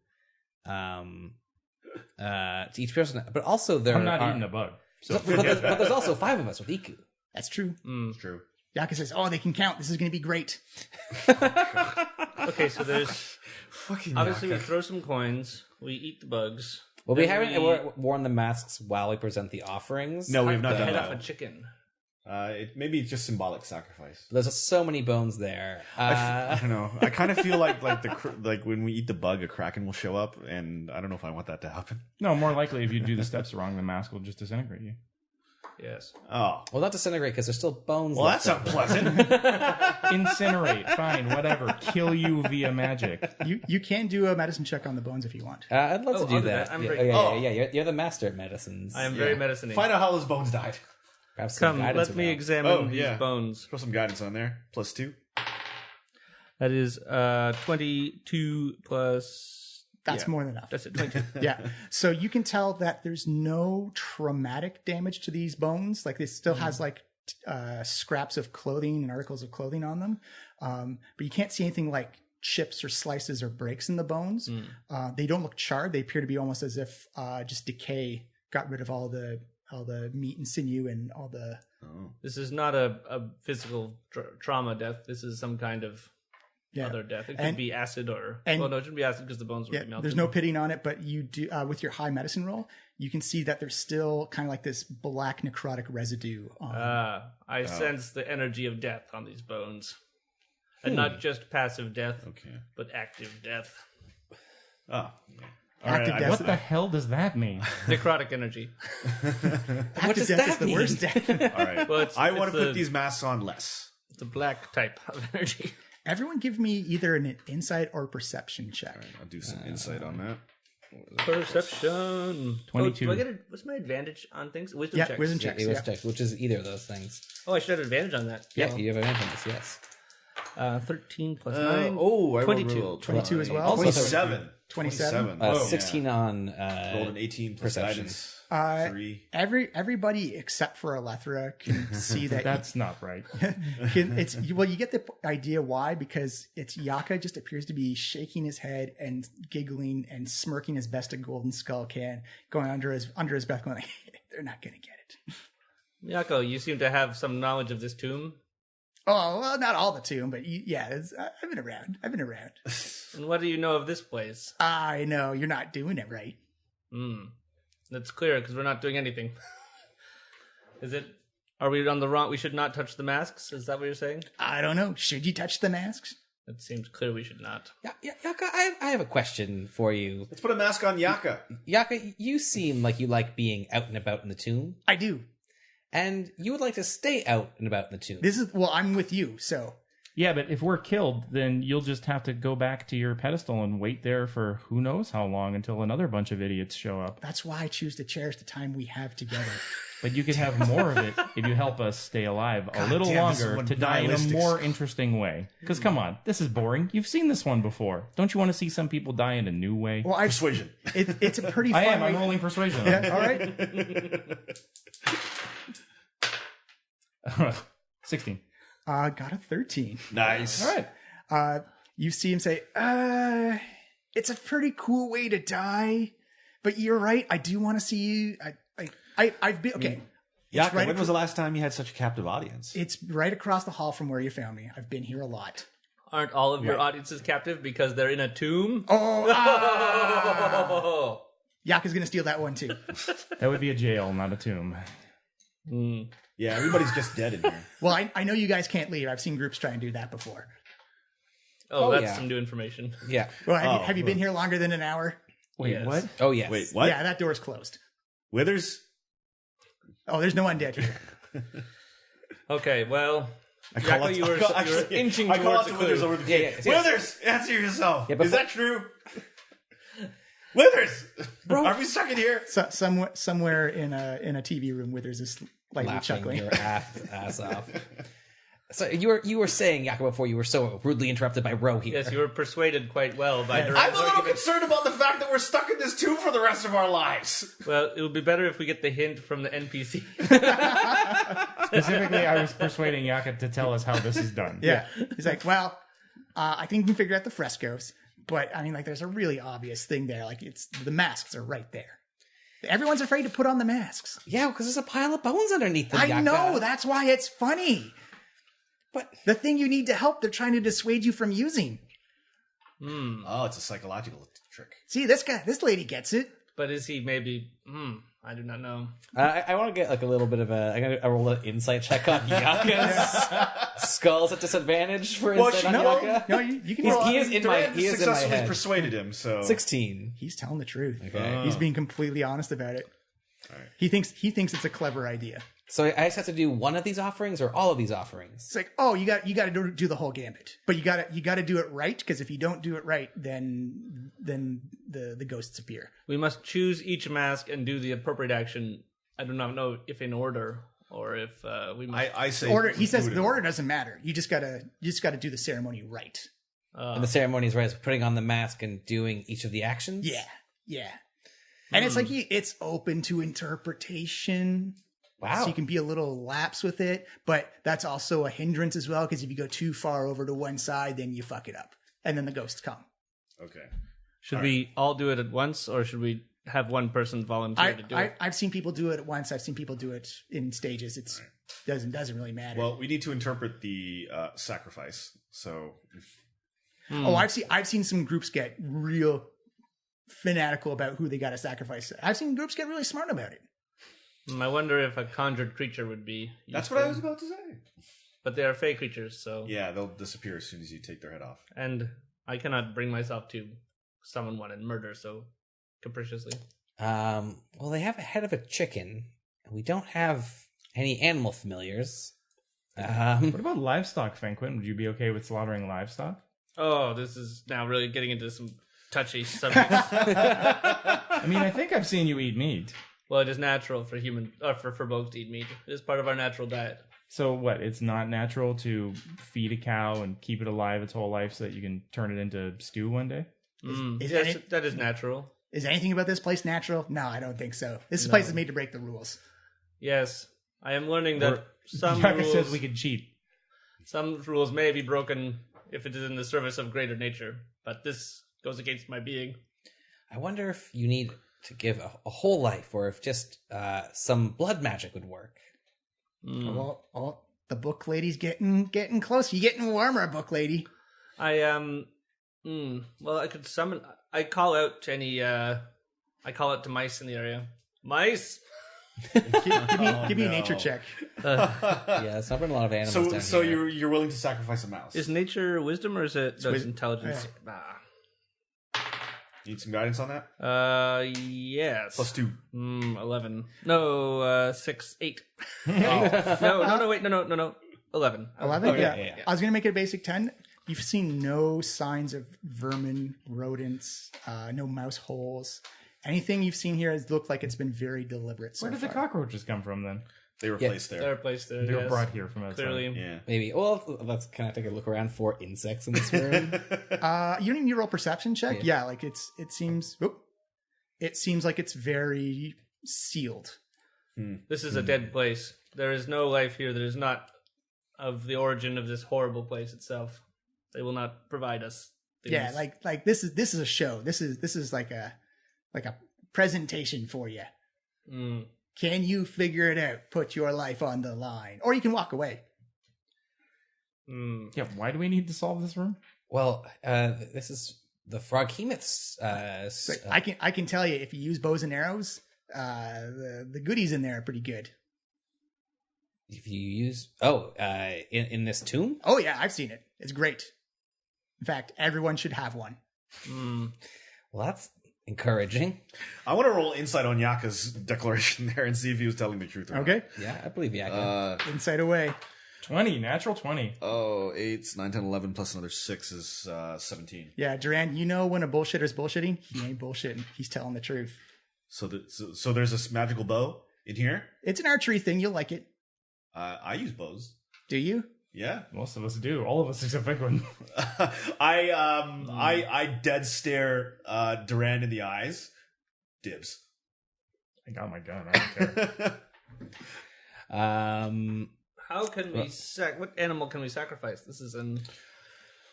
each person. But also there I'm not are... eating a bug. but there's also 5 of us with Iku. That's true. It's true. Yaka says, "Oh, they can count. This is going to be great." Okay, so there's... Fucking Obviously, we Yaka. throw some coins. We eat the bugs. Well, we Then haven't worn the masks while we present the offerings. No, we have not Head done off a that. chicken. Maybe it's just symbolic sacrifice. There's just so many bones there. I don't know. I kind of feel like when we eat the bug, a kraken will show up, and I don't know if I want that to happen. No, more likely if you do the steps wrong, the mask will just disintegrate you. Yes. Oh, Well, not disintegrate because there's still bones. well, left that's over. unpleasant. Incinerate, fine, whatever. Kill you via magic. You can do a medicine check on the bones if you want. I'd love Oh, to do I'll do that. that. I'm yeah, very- yeah. You're the master at medicines. I am very medicine-y. Find out how those bones died. Perhaps some Come, guidance let me would help. examine these bones. Throw some guidance on there. +2. That is 22 plus... That's yeah. more than enough. That's it, 22. Yeah. So you can tell that there's no traumatic damage to these bones. Like, it still has like scraps of clothing and articles of clothing on them. But you can't see anything like chips or slices or breaks in the bones. They don't look charred. They appear to be almost as if just decay got rid of all the meat and sinew and all the... This is not a physical trauma death. This is some kind of other death. It could be acid or... well, no, it shouldn't be acid because the bones would be melted. There's no pitting on it, but you do with your high medicine roll, you can see that there's still kind of like this black necrotic residue on I sense the energy of death on these bones. And not just passive death, but active death. Oh. active death. What the hell does that mean? Necrotic energy. Active death is the worst death. All right. Well, I want to put these masks on less. It's a black type of energy. Everyone give me either an insight or perception check. All right, I'll do some insight on that. Perception. 22. Do I get what's my advantage on things? Wisdom Yeah, checks. wisdom Yeah, checks. it was Yeah. checked, which is either of those things. Oh, I should have advantage on that. Yeah, you have advantage on this, yes. 13 plus 9. I 22. rolled 22 as well. 27. 27? 16 on... Rolled an 18 plus perception. guidance. 3. Everybody except for Alethra can see that. That's not right. You get the idea why, because it's Yaka just appears to be shaking his head and giggling and smirking as best a golden skull can, going under his breath, going like, "They're not gonna get it." Yako, you seem to have some knowledge of this tomb. Oh well, not all the tomb, but I've been around. And what do you know of this place? I know you're not doing it right. That's clear because we're not doing anything. Is it? Are we on the wrong? We should not touch the masks. Is that what you're saying? I don't know. Should you touch the masks? It seems clear we should not. Yaka, I have a question for you. Let's put a mask on Yaka. Yaka, you seem like you like being out and about in the tomb, I do. and you would like to stay out and about in the tomb. I'm with you, so. Yeah, but if we're killed, then you'll just have to go back to your pedestal and wait there for who knows how long until another bunch of idiots show up. That's why I choose to cherish the time we have together. But you could have more of it if you help us stay alive a little damn, this is longer one to die in a nihilistic more interesting way. Because come on, this is boring. You've seen this one before. Don't you want to see some people die in a new way? Well, Persuasion. it's a pretty fun I am. way. I'm rolling persuasion. Yeah, all right. 16. Got a 13. Nice. All right. You see him say, it's a pretty cool way to die, but you're right. I do want to see you. I've been, okay. Yaka, right when was the last time you had such a captive audience? It's right across the hall from where you found me. I've been here a lot. Aren't all of your audiences captive because they're in a tomb? Oh, Yaka's going to steal that one too. That would be a jail, not a tomb. Yeah, everybody's just dead in here. Well, I know you guys can't leave. I've seen groups try and do that before. Oh, that's yeah. some new information. Yeah. Well, have you been here longer than an hour? Wait, Yes. what? Oh, yes. Wait, what? Yeah, that door's closed. Withers? Oh, there's no undead here. Okay, well, I call Yako, out- you were inching I call out towards to a Withers clue. over the Yeah, gate. yeah. Withers, answer yourself. Yeah, but Is that true? Withers! Are we stuck in here? So, somewhere in a TV room where there's this lightly Laughing chuckling. your ass off. So you were saying, Yaka, before you were so rudely interrupted by Ro here. Yes, you were persuaded quite well by I'm a Duran's little argument. concerned about the fact that we're stuck in this tomb for the rest of our lives. Well, it would be better if we get the hint from the NPC. Specifically, I was persuading Yaka to tell us how this is done. Yeah. He's like, well, I think we can figure out the frescoes, but I mean, like, there's a really obvious thing there. Like, it's the masks are right there. Everyone's afraid to put on the masks. Yeah, because there's a pile of bones underneath them, I Yaka. know. That's why it's funny. But The thing you need to help, they're trying to dissuade you from using. Oh, it's a psychological trick. See, this lady gets it. But is he maybe? I do not know. I want to get like a little bit of a. I'm gonna roll an insight check on Yaka's skulls at disadvantage for insight on Yaka. No, you can. He is in my. He is in my successfully head. persuaded him. So 16. He's telling the truth. Okay. He's being completely honest about it. Alright. He thinks it's a clever idea. So I just have to do one of these offerings or all of these offerings. It's like, oh, you got to do the whole gambit, but you got to do it right, because if you don't do it right, then the ghosts appear. We must choose each mask and do the appropriate action. I do not know if in order or if we must. I say Order. He says do it the in order doesn't matter. You just gotta do the ceremony right. And the ceremony is right as putting on the mask and doing each of the actions. Yeah. And it's like it's open to interpretation. Wow. So you can be a little lax with it, but that's also a hindrance as well, because if you go too far over to one side, then you fuck it up, and then the ghosts come. Okay. Should we all do it at once, or should we have one person volunteer to do it? I've seen people do it at once. I've seen people do it in stages. It's doesn't really matter. Well, we need to interpret the sacrifice. So I've seen some groups get real fanatical about who they got to sacrifice. I've seen groups get really smart about it. I wonder if a conjured creature would be. that's what I was about to say. But they are fey creatures, so. Yeah, they'll disappear as soon as you take their head off. And I cannot bring myself to summon one and murder so capriciously. Well, they have a head of a chicken, and we don't have any animal familiars. What about livestock, Fenquin? Would you be okay with slaughtering livestock? Oh, this is now really getting into some touchy subjects. I mean, I think I've seen you eat meat. Well, it is natural for for both to eat meat. It is part of our natural diet. So what? It's not natural to feed a cow and keep it alive its whole life so that you can turn it into stew one day? Yes, that is natural. Is anything about this place natural? No, I don't think so. This place is made to break the rules. Yes, I am learning that some Yaka rules, says we could cheat. some rules may be broken if it is in the service of greater nature, but this goes against my being. I wonder if you need to give a whole life, or if just some blood magic would work. Well, the book lady's getting close. You're getting warmer, book lady. I am. Well, I could summon. I call out to any. I call out to mice in the area. Mice. Give me a nature check. Yeah, it's not been a lot of animals down So here. you're willing to sacrifice a mouse? Is nature wisdom or is it intelligence? Need some guidance on that? Yes. +2. 11. No, 6, 8. No. Wait, no. 11. 11? Okay. Yeah. I was going to make it a basic 10. You've seen no signs of vermin, rodents, no mouse holes. Anything you've seen here has looked like it's been very deliberate so Where did the far. cockroaches come from then? They were placed They're there. placed there. They were yes. brought here from outside. Clearly. Yeah. Maybe. Well, let's kind of take a look around for insects in this room. You don't need to roll perception check. Yeah, like it seems like it's very sealed. This is a dead place. There is no life here that is not of the origin of this horrible place itself. They will not provide us things. Yeah, like this is a show. This is like a presentation for you. Can you figure it out? Put your life on the line, or you can walk away. Yeah, why do we need to solve this room? Well, this is the Froghemoth's. I can tell you, if you use bows and arrows, the goodies in there are pretty good. If you use in this tomb. Oh yeah, I've seen it. It's great. In fact, everyone should have one. Well, that's encouraging. I want to roll insight on Yaka's declaration there and see if he was telling the truth or not. Okay, Yeah, I believe Yaka. insight away. 20, natural 20. Oh, 8, 9, 10, 11 plus another 6 is 17. Yeah, Duran, you know when a bullshitter's bullshitting? He ain't bullshitting. He's telling the truth. So there's this magical bow in here. It's an archery thing. You'll like it. I use bows. Do you? Yeah. Most of us do. All of us except Fenquin. I dead stare Duran in the eyes. Dibs. I got my gun. I don't care. How can we what animal can we sacrifice? This is an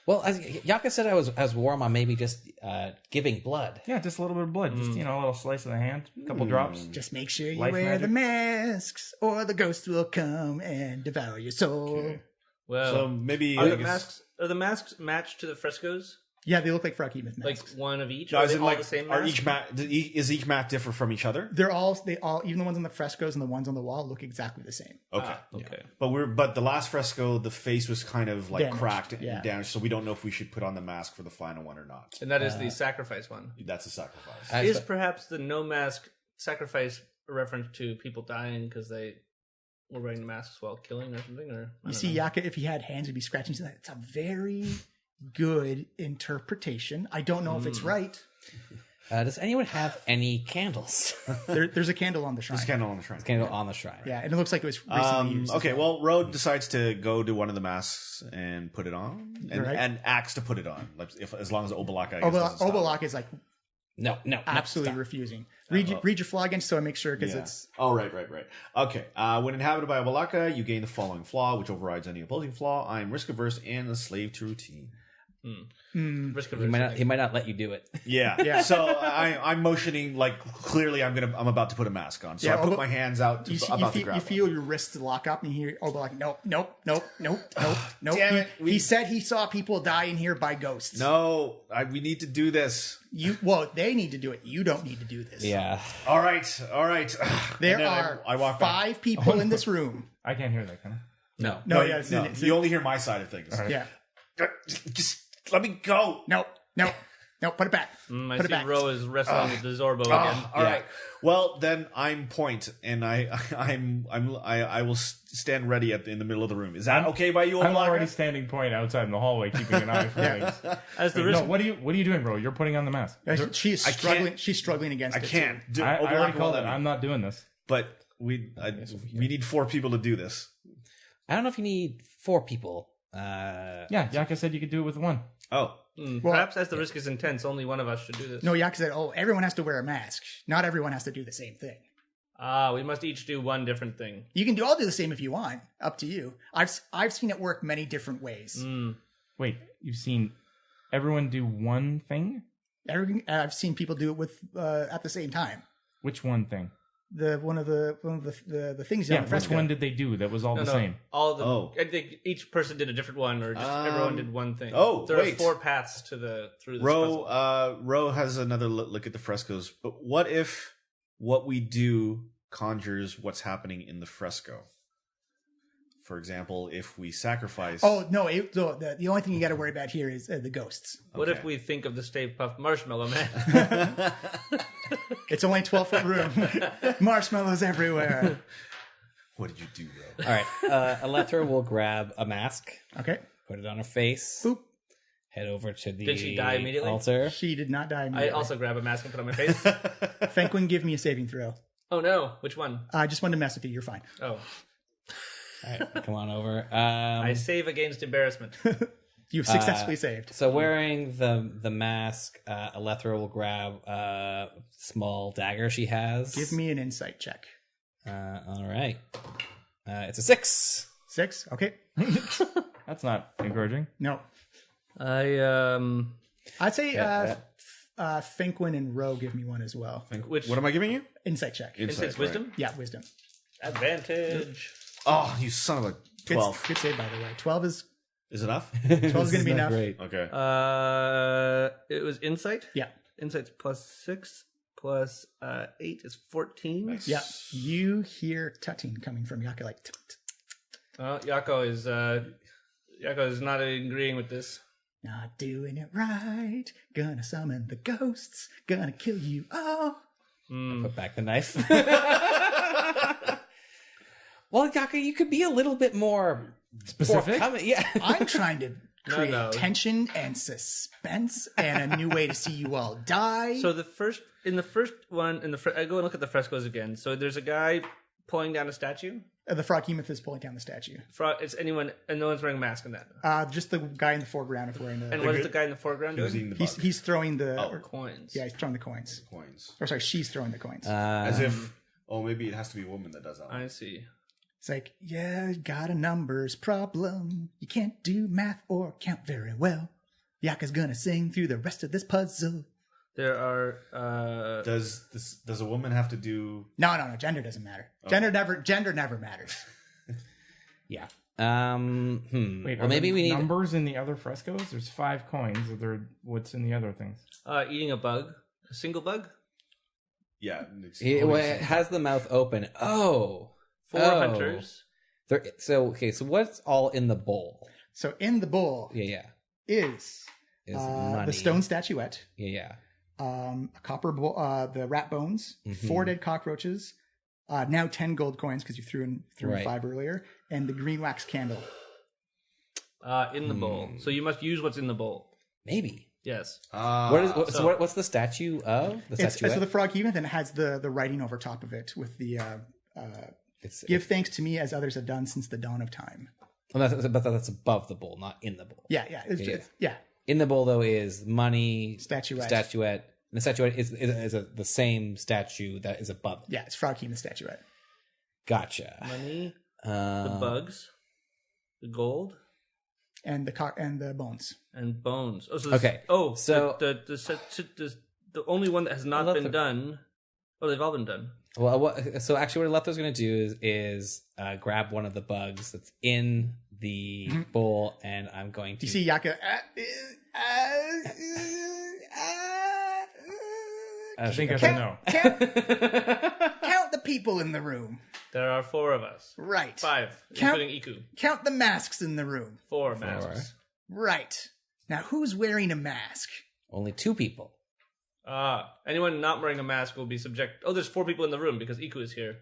Well, as Yaka said, I was warm on maybe just giving blood. Yeah, just a little bit of blood. Just, a little slice of the hand. A couple drops. Just make sure you Life wear the magic. masks, or the ghost will come and devour your soul. well. So maybe Are I the guess- masks matched to the frescoes? Yeah, they look like Froghemoth Like masks. one of each? No, Are as they in, all like, the same are mask? is each map differ from each other? They all, even the ones on the frescoes and the ones on the wall look exactly the same. Okay. Okay. But the last fresco, the face was kind of like Damaged, cracked yeah. and damaged, so we don't know if we should put on the mask for the final one or not. And that is the sacrifice one. That's a sacrifice. Is perhaps the no mask sacrifice a reference to people dying because they were wearing masks while killing or something? Or You see, Yaka, if he had hands, he'd be scratching. So it's a very good interpretation. I don't know if it's right. Does anyone have any candles? There's a candle on the shrine. There's a candle on the shrine. Candle on the shrine. Yeah, and it looks like it was recently used. Okay, as well, Road decides to go to one of the masks and put it on, Right. and acts to put it on, like as long as Obalaka. I guess, doesn't stop Obalak is like No, absolutely stop. refusing. Read your flaw again, so I make sure because Yeah. it's Oh, right. Okay. When inhabited by Obalaka, you gain the following flaw, which overrides any opposing flaw. I am risk averse and a slave to routine. risk He might not let you do it. Yeah. Yeah. So I'm motioning like clearly I'm about to put a mask on. So Yeah, I put my hands out to, about to grab you one. feel your wrists lock up, and you hear Obalak, nope. Damn it, He said he saw people die in here by ghosts. No, we need to do this. They need to do it. You don't need to do this. Yeah. All right. There And then are I walk back. 5 people in this room. I can't hear that, kind of. No. No, yeah, it's- You only hear my side of things. yeah. Just let me go. No, put it back. I Put it see back. Ro is wrestling with the Zorbo again. All right. Well, then I'm point, and I will stand ready in the middle of the room. Is that okay by you, I'm Obalaka? already standing point outside in the hallway, keeping an eye for things. As the No, risk, what are you doing, bro? You're putting on the mask. She is I struggling. can't- She's struggling against I it. can't. too. I Obalaka already won't called let it. me. I'm not doing this. But we need 4 people to do this. I don't know if you need 4 people. Yeah, Yaka said you could do it with 1. Oh, perhaps as the risk is intense, only one of us should do this. No, Yak said, everyone has to wear a mask. Not everyone has to do the same thing. We must each do one different thing. You can all do the same if you want. Up to you. I've seen it work many different ways. Wait, you've seen everyone do one thing? I've seen people do it with at the same time. Which one thing? One of the things. Yeah, on the which fresco. one did they do that was all the same? All of them. Oh. I think each person did a different one, or just everyone did one thing. oh, there wait. are 4 paths through this puzzle. Ro has another look at the frescoes. But what if what we do conjures what's happening in the fresco? For example, if we sacrifice. Oh no! The only thing you got to worry about here is the ghosts. What if Okay. we think of the Stay Puft Marshmallow Man? It's only a 12-foot room. Marshmallows everywhere. What did you do, Ro? All right. Alethra will grab a mask, Okay. put it on her face, Boop. head over to the Did she die immediately? altar. She did not die I immediately. also grab a mask and put it on my face. Fenquin, give me a saving throw. Oh no, which one? I just wanted to mess with you. You're fine. Oh, All right, come on over. I save against embarrassment. You've successfully saved. So wearing the mask, Alethra will grab a small dagger she has. Give me an insight check. All right. It's a 6. 6. Okay. That's not encouraging. No. I I'd say Fenquin and Ro give me one as well. which What am I giving you? Insight check. insights right. wisdom Yeah, wisdom. advantage. Oh, you son of a Good, 12. good save, by the way. 12 is Enough? 12 is going to be enough. Great. Okay. It was insight. Yeah. Insight's plus 6 plus 8 is 14. Yeah. You hear tutting coming from Yaka like tut, tut. Well, Yako is not agreeing with this. Not doing it right. Gonna summon the ghosts. Gonna kill you all. Put back the knife. Well, Yaka, you could be a little bit more Specific? forthcoming. Yeah. I'm trying to create no. tension and suspense and a new way to see you all die. So the first one, I go and look at the frescoes again. So there's a guy pulling down a statue. The Froghemoth is pulling down the statue. It's anyone, and no one's wearing a mask in that. Just the guy in the foreground is wearing And the. what is the guy in the foreground Who's doing? eating the bug? He's throwing the. Coins. Yeah, he's throwing the coins. Coins. Or sorry, she's throwing the coins. As if, maybe it has to be a woman that does that one. I see. It's like, yeah, got a numbers problem. You can't do math or count very well. Yaka's gonna sing through the rest of this puzzle. There are. Does a woman have to do... No. Gender doesn't matter. Gender never matters. Yeah. Wait, Well, maybe we need numbers in the other frescoes. There's 5 coins. What's in the other things? Eating a bug. A single bug? Yeah. It has the mouth open. Oh. 4 hunters. So what's all in the bowl? So in the bowl Yeah. is Money. the stone statuette, Yeah. a copper bowl, the rat bones, Mm-hmm. 4 dead cockroaches, now 10 gold coins because you threw in Right. 5 earlier, and the green wax candle. In the bowl. So you must use what's in the bowl. Maybe. Yes. What's the statue of? The It's statuette? so the frog heaveth, and it has the writing over top of it with the It's, give thanks to me as others have done since the dawn of time. but that's above the bowl, not in the bowl. Yeah. Yeah. In the bowl though is money, Statuette. And the statuette is the same statue that is above it. Yeah, it's frog heaveth statuette. Gotcha. Money, the bugs, the gold, And the bones. and bones. Oh, so Okay, so- the only one that has not been done. Oh, they've all been done. Well, so actually, what Letho's going to do is grab one of the bugs that's in the bowl, and I'm going to. You see Yaka. I think I said no. Count the people in the room. There are 4 of us. Right. 5, Count- including Iku. Count the masks in the room. 4 masks. Right. Now, who's wearing a mask? Only 2 people. Anyone not wearing a mask will be subject. Oh, there's 4 people in the room because Iku is here.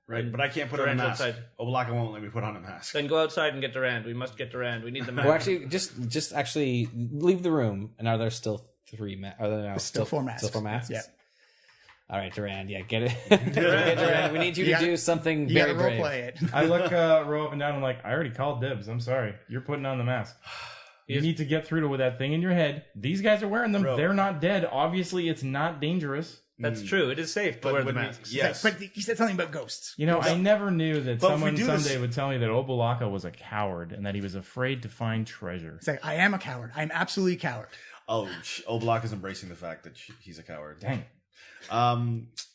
Right, but I can't put on a Durand's mask. outside. Oblaka won't let me put on a mask. Then go outside and get Durand. We must get Durand. We need the mask. Well, actually, just actually leave the room. And are there still 3 masks? Are there now Still 4 masks. Still 4 masks? Yeah. All right, Durand. Yeah, get it. Get Durand. We need you to do something You very gotta role brave. play it. I look row up and down. I'm like, I already called dibs. I'm sorry. You're putting on the mask. You need to get through to with that thing in your head. These guys are wearing them. Bro. They're not dead. Obviously, it's not dangerous. That's true. It is safe to wear the when we- masks. yes. But he said something about ghosts. You know, I never knew that But if we someone do someday this- would tell me that Obulaka was a coward and that he was afraid to find treasure. It's like, I am a coward. I'm absolutely a coward. Oh, Oblaka is embracing the fact that he's a coward. Dang.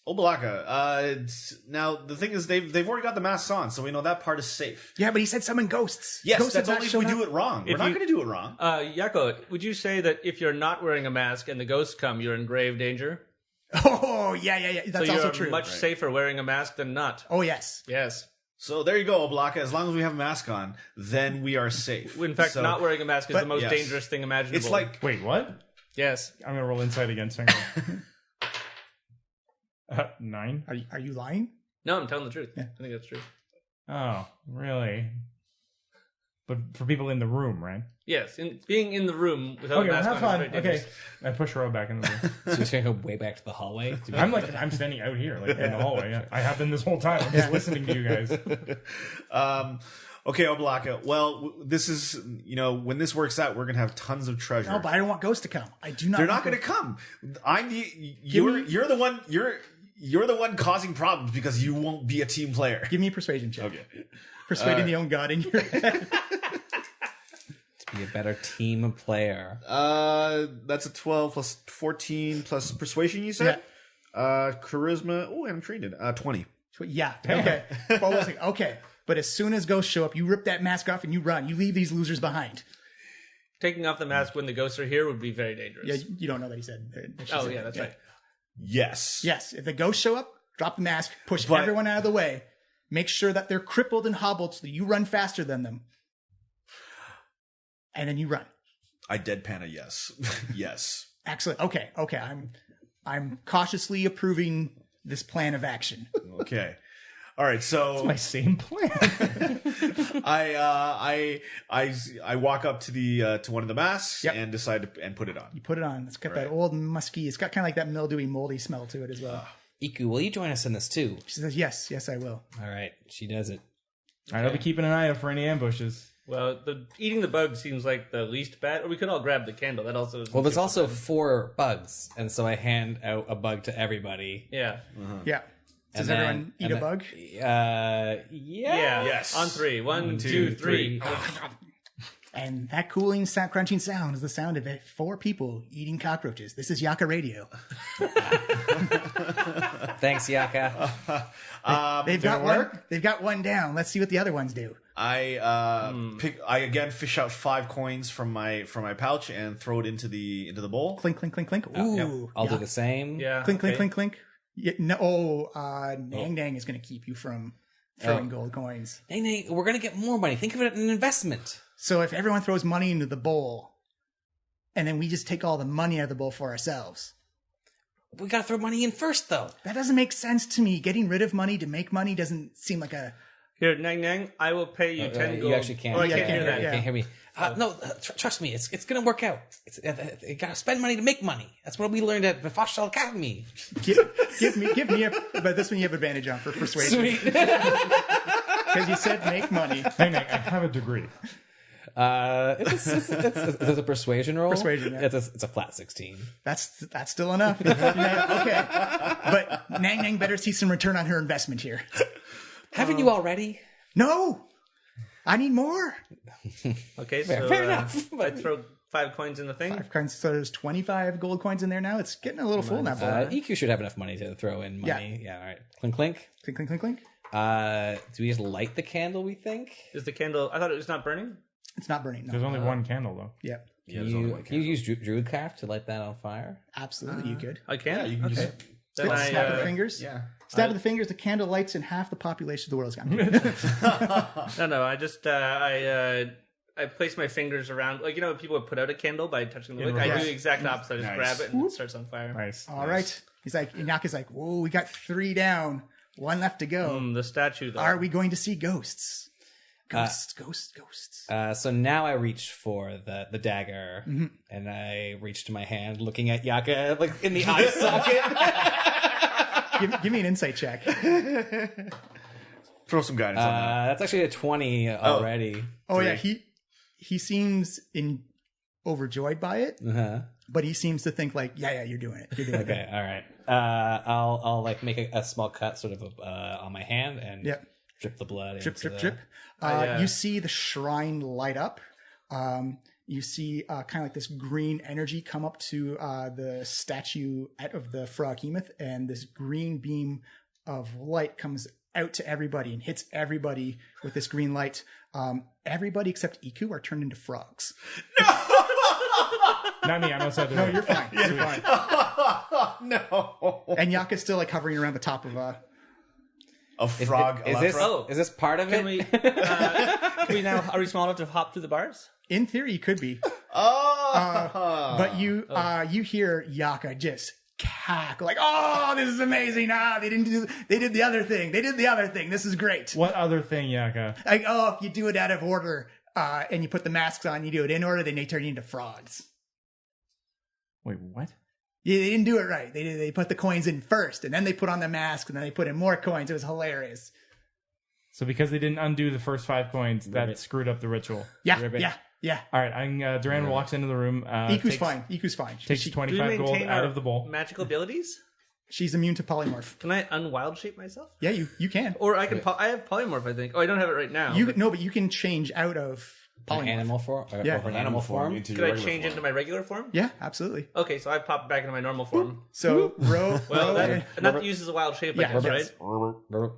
Oblaka. Now the thing is, they've already got the masks on, so we know that part is safe. Yeah, but he said summon ghosts. Yes, Ghosts that's have only not if we shown do up. it wrong. We're not you- going to do it wrong. Yako, would you say that if you're not wearing a mask and the ghosts come, you're in grave danger? Oh, yeah. That's so also you're true. much safer wearing a mask than not. Oh, yes. Yes. So there you go, Oblaka. As long as we have a mask on, then we are safe. In fact, So not wearing a mask is the most yes. dangerous thing imaginable. It's like Wait, what? yes. I'm gonna roll insight again. So 9. Are you lying? No, I'm telling the truth. I think that's true. Oh, really? But for people in the room, right? Yes, being in the room without Okay, a well, mask have on fun. is very Okay, dangerous. I push Ro back in the room. So you're going to go way back to the hallway? I'm standing out here, like in the hallway. Yeah. I have been this whole time. I'm just listening to you guys. Okay, Oblaka. Well, this is, when this works out, we're going to have tons of treasure. No, but I don't want ghosts to come. I do not. They're want not going to ghosts- come. You're the one. You're the one causing problems because you won't be a team player. Give me a persuasion check. Okay. Persuading the own god in your head. Be a better team player. That's a 12 plus 14 plus persuasion. You said. Charisma. Oh, I'm treated. 20. Yeah. Okay. Well, we'll see. Okay. But as soon as ghosts show up, you rip that mask off and you run. You leave these losers behind. Taking off the mask when the ghosts are here would be very dangerous. Yeah, you don't know that he said. That she Oh, said yeah, that. that's right. Yes. Yes. If the ghosts show up, drop the mask, push But- everyone out of the way. Make sure that they're crippled and hobbled so that you run faster than them. And then you run. I deadpan a yes. Yes. Excellent. Okay. I'm cautiously approving this plan of action. Okay. All right. So My same plan. I walk up to the to one of the masks Yep. and decide to and put it on. You put it on. It's got that old musky. It's got kind of like that mildewy, moldy smell to it as well. Iku, will you join us in this too? She says, "Yes, I will." All right, she does it. I'll be keeping an eye out for any ambushes. Well, eating the bug seems like the least bad. Or we could all grab the candle. That also. Well, there's also 4 bugs, and so I hand out a bug to everybody. Yeah. Yeah. Does everyone eat a bug? Yeah. Yeah. Yes. On 3. 1, 2, 3. And that cooling, crunching sound is the sound of 4 people eating cockroaches. This is Yaka Radio. Thanks, Yaka. They've got one down. Let's see what the other ones do. I again fish out 5 coins from my pouch and throw it into the bowl. Clink, clink, clink, clink. Ooh. I'll do the same. Yeah. Clink, clink, clink, clink. Yeah, no, Nang Nang is going to keep you from throwing gold coins. Nay, we're going to get more money. Think of it as an investment. So if everyone throws money into the bowl, and then we just take all the money out of the bowl for ourselves. We got to throw money in first, though. That doesn't make sense to me. Getting rid of money to make money doesn't seem like a... Here, Nang Nang, I will pay you 10 gold. You actually can't. Oh, I Yeah, can't hear that. You can't hear me. No, trust me. It's going to work out. You got to spend money to make money. That's what we learned at the Foshall Academy. Give me a... But this one you have advantage on for persuasion. Sweet. Because you said make money. Nang, I have a degree. It's a persuasion roll. Persuasion, yeah. It's a flat 16. That's still enough. Yeah, okay. But Nang Nang better see some return on her investment here. Haven't you already? No! I need more. Okay, so Fair enough. I throw 5 coins in the thing. 5 coins, so there's 25 gold coins in there now. It's getting a little full now. EQ should have enough money to throw in money. Yeah, all right. Clink, clink. Clink, clink, clink, clink. Do we just light the candle, we think? Is the candle... I thought it was not burning? It's not burning, no. There's only one candle, though. Yeah, Can you use Druidcraft to light that on fire? absolutely, you could. I can? Yeah, you can Okay. just Then I, Snap of the fingers. yeah. Stab of the fingers, the candle lights, and half the population of the world is gone. No, I just... I place my fingers around... Like, you know, people would put out a candle by touching the wick? I do the exact opposite. I just Nice. grab it and it starts on fire. Nice. All right. He's like, Inaka's like, whoa, we got 3 down. 1 left to go. The statue, though. Are we going to see ghosts? Ghosts. So now I reach for the dagger, and I reach to my hand, looking at Yaka like in the eye socket. Give me an insight check. Throw some guidance on that. That's actually a 20 already. Oh, yeah. He seems overjoyed by it, but he seems to think like, yeah, you're doing it. You're doing it. Okay, all right. I'll like make a small cut sort of on my hand and drip the blood. Drip. You see the shrine light up. You see kind of like this green energy come up to the statue of the Froghemoth, and this green beam of light comes out to everybody and hits everybody with this green light. Everybody except Iku are turned into frogs. Not me. I'm outside the No, room. you're fine. You're fine. No. And Yaka's still like hovering around the top of A frog. Is this part of Can it? we now... Are we small enough to hop through the bars? in theory, you could be. But you hear Yaka just cackle like, "Oh, this is amazing! They did the other thing. They did the other thing. This is great." What other thing, Yaka? Like, if you do it out of order, and you put the masks on, you do it in order, then they turn you into frogs. Wait, what? Yeah, they didn't do it right. They put the coins in first, and then they put on the mask, and then they put in more coins. It was hilarious. So because they didn't undo the first 5 coins, that screwed up the ritual. Yeah. All right, Duran walks into the room. Iku's fine. Takes Do we 25 gold maintain out our of the bowl. magical abilities? She's immune to polymorph. Can I unwild shape myself? Yeah, you can. Or I can. I have polymorph, I think. Oh, I don't have it right now. But you can change out of polymorph. An animal form? Yeah. Or an animal form? into Could your I regular change form. into my regular form? Yeah, absolutely. Okay, so I pop back into my normal form. So row. Well, that uses a wild shape, I guess, yes. right?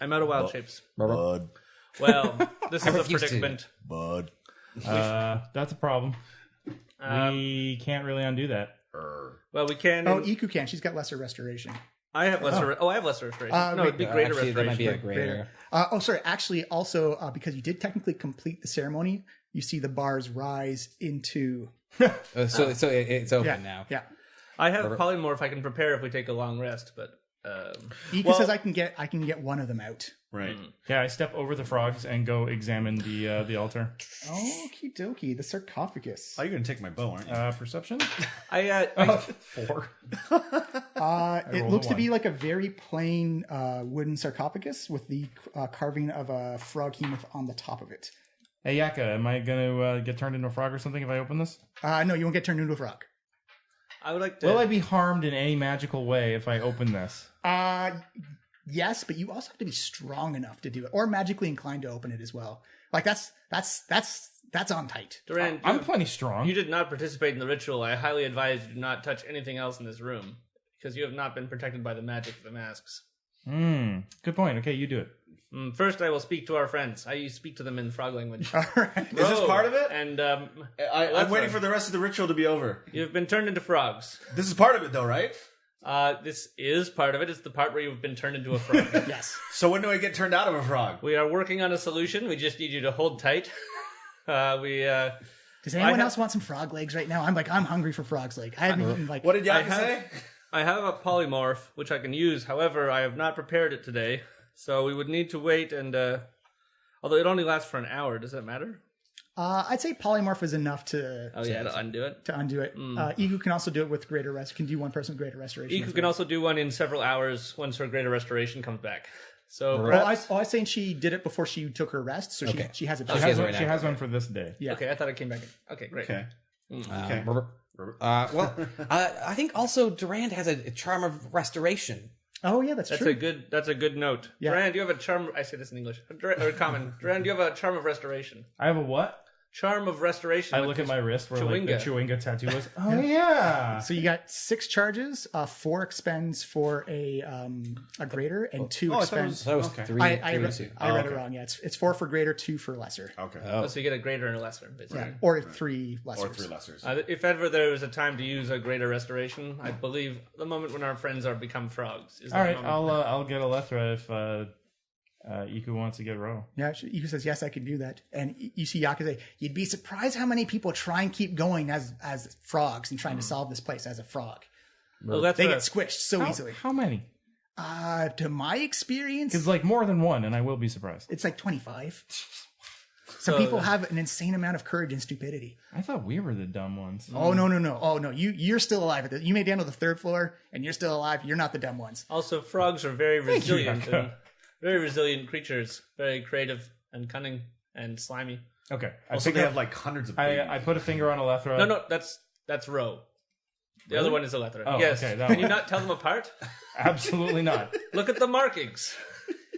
I'm out of wild shapes. Bud. Well, this is a refuse to. predicament. Bud. That's a problem. We can't really undo that. Well, we can. Iku can. She's got lesser restoration. I have lesser. I have lesser restoration. No, it'd be greater Actually, that restoration. might be a greater. Sorry. Actually, also because you did technically complete the ceremony, you see the bars rise into. So it's open now. Yeah. I have polymorph. I can prepare if we take a long rest, but Iku says I can get one of them out. Right. Yeah, I step over the frogs and go examine the altar. Okie dokie, the sarcophagus. Oh, you're going to take my bow, aren't you? Perception? I 4. It rolled looks a to be 1. like a very plain wooden sarcophagus with the carving of a Froghemoth on the top of it. Hey, Yaka, am I going to get turned into a frog or something if I open this? No, you won't get turned into a frog. I would like to. Will I be harmed in any magical way if I open this? Yes, but you also have to be strong enough to do it, or magically inclined to open it as well. Like that's That's on tight. Durand, I'm plenty strong. you did not participate in the ritual. I highly advise you do not touch anything else in this room, because you have not been protected by the magic of the masks. Good point. Okay, you do it. First, I will speak to our friends. I speak to them in frog language. All right. Is this part of it? And I'm waiting for the rest of the ritual to be over. you've been turned into frogs. This is part of it, though, right? This is part of it. It's the part where you've been turned into a frog. Yes. So when do I get turned out of a frog? We are working on a solution. We just need you to hold tight. Does anyone else want some frog legs right now? I'm hungry for frog's leg. I haven't eaten What did Yak have- say? I have a polymorph which I can use. However, I have not prepared it today, so we would need to wait. And although it only lasts for an hour, does that matter? I'd say polymorph is enough to To undo it. to undo it. Igu can also do it with greater rest. Can do one person with greater restoration. Iku can also do one in several hours once her greater restoration comes back. So Oh, I was saying she did it before she took her rest, so she has it. She back. has, it one, right she now. has one for this day. Yeah. okay, I thought it came back in. Okay, great. Okay. I think also Durand has a charm of restoration. Oh yeah, that's That's true. a good note. Yeah. Durand, do you have a charm? I say this in English or common. Durand, do you have a charm of restoration? I have a what? Charm of restoration. I like look at this my wrist where like the Chewinga. Chewinga tattoo was. Oh yeah. So you got 6 charges, 4 expends for a greater, and 2 I thought it expends. was- That was Okay. three. I three read, two. I read it wrong. Yeah, it's 4 for greater, 2 for lesser. Okay. Oh, so you get a greater and a lesser. Basically. Yeah, or 3 lessers. Or 3 lessers. If ever there was a time to use a greater restoration, I believe the moment when our friends are become frogs. Is All that right, moment. I'll get a Lethra if Iku wants to get Ro. Yeah, Iku says yes, I can do that. And you see Yaka say, "You'd be surprised how many people try and keep going as frogs and trying to solve this place as a frog. Well, that's They a- get squished so easily." How many? To my experience, Because like more than one, and I will be surprised. it's like 25. Some people have an insane amount of courage and stupidity. I thought we were the dumb ones. Oh no! Oh no! You're still alive. You made it down to the 3rd floor, and you're still alive. You're not the dumb ones. Also, frogs are very resilient, Yaka. and very resilient creatures, very creative and cunning and slimy. Okay, Also, they have like hundreds of babies. I put a finger on a Lethra. No, that's Ro. The other one is Elethra. Oh, yes. okay, that Can one. you not tell them apart? Absolutely not. Look at the markings.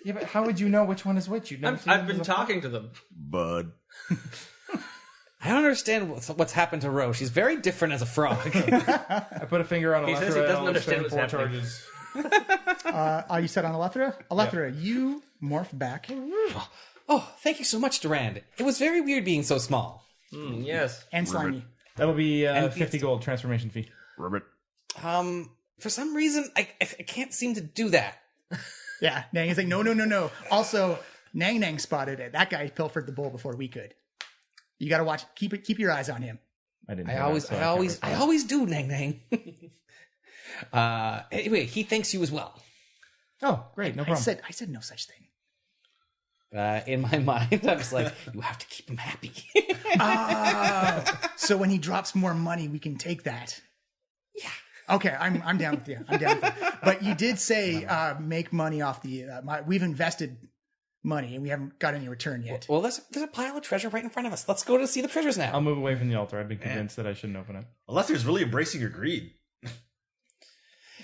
Yeah, but how would you know which one is which? You've never seen I've them been as a talking to them. Bud. I don't understand what's happened to Rose. She's very different as a frog. I put a finger on a He Lethra says he and doesn't I'll understand expend what's 4 happening. charges. You said on Elethra? Elethra, you morph back. Oh, thank you so much, Durand. It was very weird being so small. Yes. And slimy. That'll be 50 gold transformation fee. Ribbit. For some reason, I can't seem to do that. Yeah, Nang is like, no. Also, Nang spotted it. That guy pilfered the bowl before we could. You got to watch. Keep your eyes on him. I didn't. I hear always, that, so I can't always, respond. I always do, Nang Nang. Anyway, he thanks you as well. Oh, great, no I problem. said no such thing. In my mind, I'm just like, you have to keep him happy. So when he drops more money, we can take that. Yeah. Okay, I'm down with you. I'm down with you. But you did say make money off the. We've invested money and we haven't got any return yet. Well, there's a pile of treasure right in front of us. Let's go to see the treasures now. I'll move away from the altar. I've been convinced that I shouldn't open it. Lester's really embracing your greed.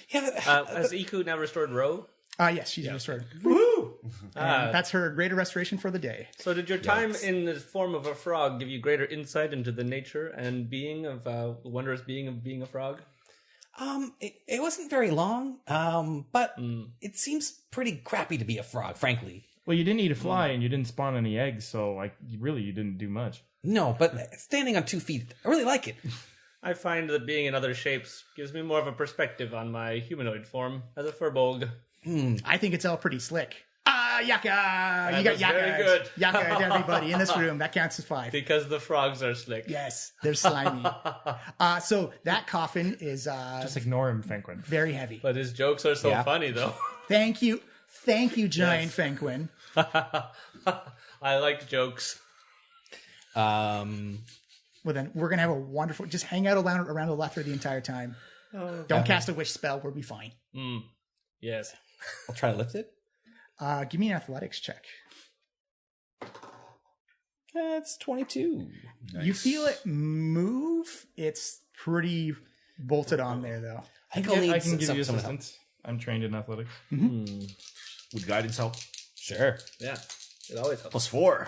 Yeah, Has Iku now restored Ro? Yes, she's restored. Woo! And that's her greater restoration for the day. So did your time in the form of a frog give you greater insight into the nature and being of the wondrous being of being a frog? it wasn't very long. But it seems pretty crappy to be a frog, frankly. Well, you didn't eat a fly and you didn't spawn any eggs, so like you didn't do much. No, but standing on 2 feet, I really like it. I find that being in other shapes gives me more of a perspective on my humanoid form as a furbolg. I think it's all pretty slick. Yaka! You got was Yaka. very good. Yaka to everybody in this room. That counts as 5. Because the frogs are slick. Yes, they're slimy. So that coffin is Just ignore him, Fenquin. very heavy. But his jokes are so Yeah. funny, though. Thank you, Giant Fenquin. I like jokes. Well, then we're gonna have a wonderful. Just hang out around Elethra the entire time. Don't cast a wish spell. We'll be fine. Yes. I'll try to lift it. Give me an athletics check. That's 22. You feel it move. It's pretty bolted on there, though. I think I'll need I can give you some help. assistance. I'm trained in athletics. Would guidance help? Sure. Yeah. It always helps. +4.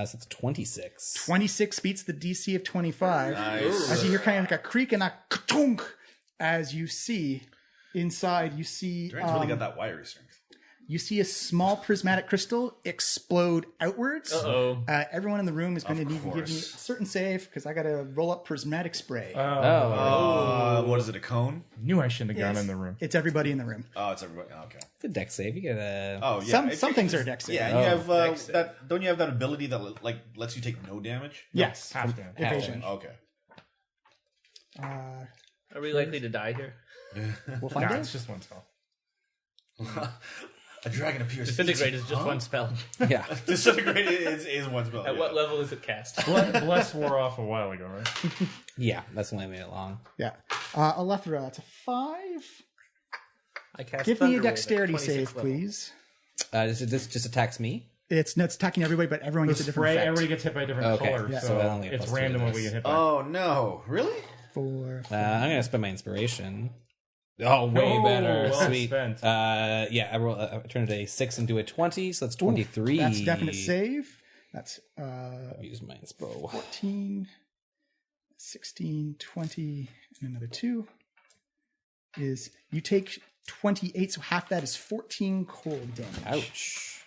So it's 26. 26 beats the DC of 25. Nice. As you hear kind of like a creak and a ka-tunk, as you see inside, you see Duran's really got that wiry strength. you see a small prismatic crystal explode outwards. Uh-oh. Everyone in the room is going to need to give me a course. certain save because I got to roll up prismatic spray. What is it? A cone? Knew I shouldn't have gone in the room. It's everybody in the room. Oh, it's everybody. Okay. It's a deck save. You get a. Oh yeah. Some things are dex save. Yeah, and you have dex save. that. Don't you have that ability that like lets you take no damage? Yes. Half damage. Evasion. Okay. Are we likely to die here? We'll find Nah, out. it's just one spell. A dragon appears. Disintegrate is just one spell. Yeah. Disintegrate is one spell. At what level is it cast? Bless wore off a while ago, right? Yeah, that's the only made it long. Yeah. Alethra, that's a 5. I cast Give me a Thunder Wave at dexterity 26 save, level. please. This just attacks me? It's attacking everybody, but everyone The gets a different spray, effect. everybody gets hit by a different Okay, color, yeah. so So I only get it's plus 3 random to what we this. get hit by. Oh no! Really? 4. I'm going to spend my inspiration. Oh, way Oh, better. well Sweet. spent. Yeah, I turned a 6 into a 20, so that's 23. That's definite save. That's Use my inspo. 14, 16, 20, and another 2. Is you take 28, so half that is 14 cold damage. Ouch.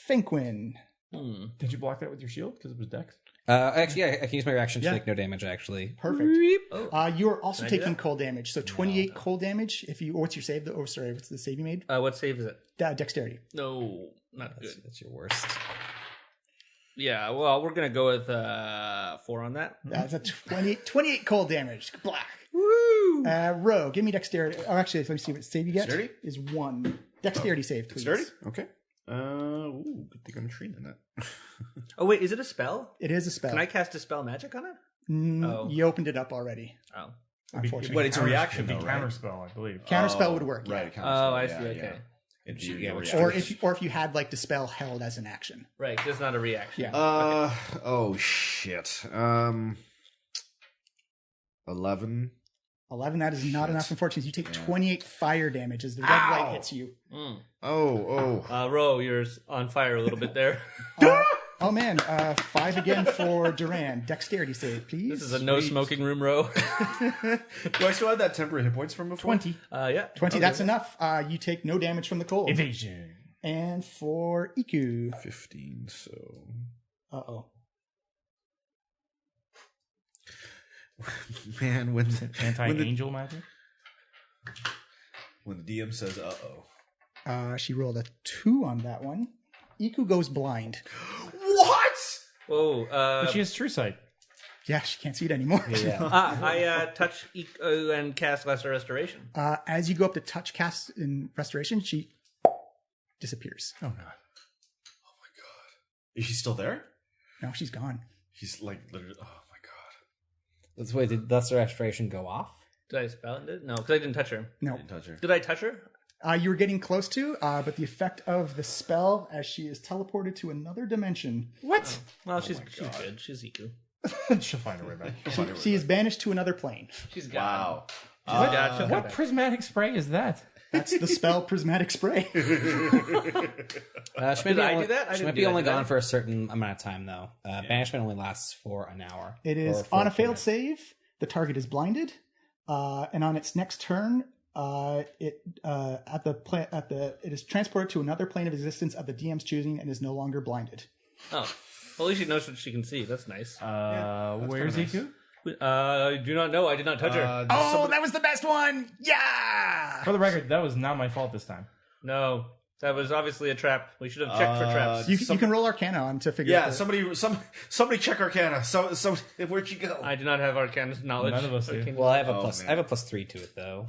Finkwin. Did you block that with your shield because it was dex? Actually, yeah, I can use my reaction to Yeah. take no damage, actually. Perfect. Oh. You are also Can I do taking that? cold damage, so 28 cold damage. If you, what's your save? Oh, sorry, what's the save you made? What save is it? Dexterity. No, not good. That's your worst. Yeah, well, we're gonna go with 4 on that. That's a 28 cold damage. Black. Woo! Ro, give me dexterity. Oh, actually, let me see what save you get. Dexterity? Is 1. Dexterity save, please. Sturdy? Okay. Good thing I'm training that. Oh wait, is it a spell? It is a spell. Can I cast Dispel Magic on it? Oh. You opened it up already, Oh. unfortunately. But it's a reaction, It'd be though, right? counterspell, I believe. Counterspell would work. Right. Oh, I see. Okay. It'd be Yeah, a which- reaction. Or if you had like dispel held as an action. Right, it's not a reaction. Yeah. Oh shit. 11. 11, that is not enough, unfortunately. You take 28 fire damage as the red light hits you. Ro, you're on fire a little bit there. Oh man, 5 again for Duran. Dexterity save, please. This is a no smoking room, Ro. Do I still have that temporary hit points from before? 20. Yeah. 20, that's enough. You take no damage from the cold. Evasion. And for Iku. 15, so... Uh-oh. Man, when Anti-angel magic? when the DM says uh-oh. She rolled a 2 on that one. Iku goes blind. What? Whoa. But she has true sight. Yeah, she can't see it anymore. I touch and cast Lesser Restoration. As you go up to touch cast in Restoration, she disappears. Oh, God. Is she still there? No, she's gone. He's like literally. Oh my god! That's why did Lesser Restoration go off? Did I spell it? No, because I didn't touch her. No. Didn't touch her. Did I touch her? You were getting close to, but the effect of the spell as she is teleported to another dimension. What? Well, she's good. She's Iku. She'll find her way back. She is banished to another plane. She's gone. Wow. Yeah, she'll come What back. prismatic spray is that? That's the spell Prismatic Spray. She might Did I do that? I She didn't might do be that, only did I? gone for a certain amount of time, though. Banishment only lasts for an hour. It is Or for on a 2 failed minutes. save. The target is blinded, and on its next turn, it is transported to another plane of existence of the DM's choosing and is no longer blinded. Oh. Well, at least she knows what she can see. That's nice. Where's Iku? I do not know. I did not touch her. Oh, that was the best one! Yeah. For the record, that was not my fault this time. No. That was obviously a trap. We should have checked for traps. You can roll Arcana on to figure out. Yeah, somebody check Arcana. So where'd she go? I do not have Arcana knowledge. None of us do. Arcana- Well, I have a Oh, plus. man. I have a +3 to it, though,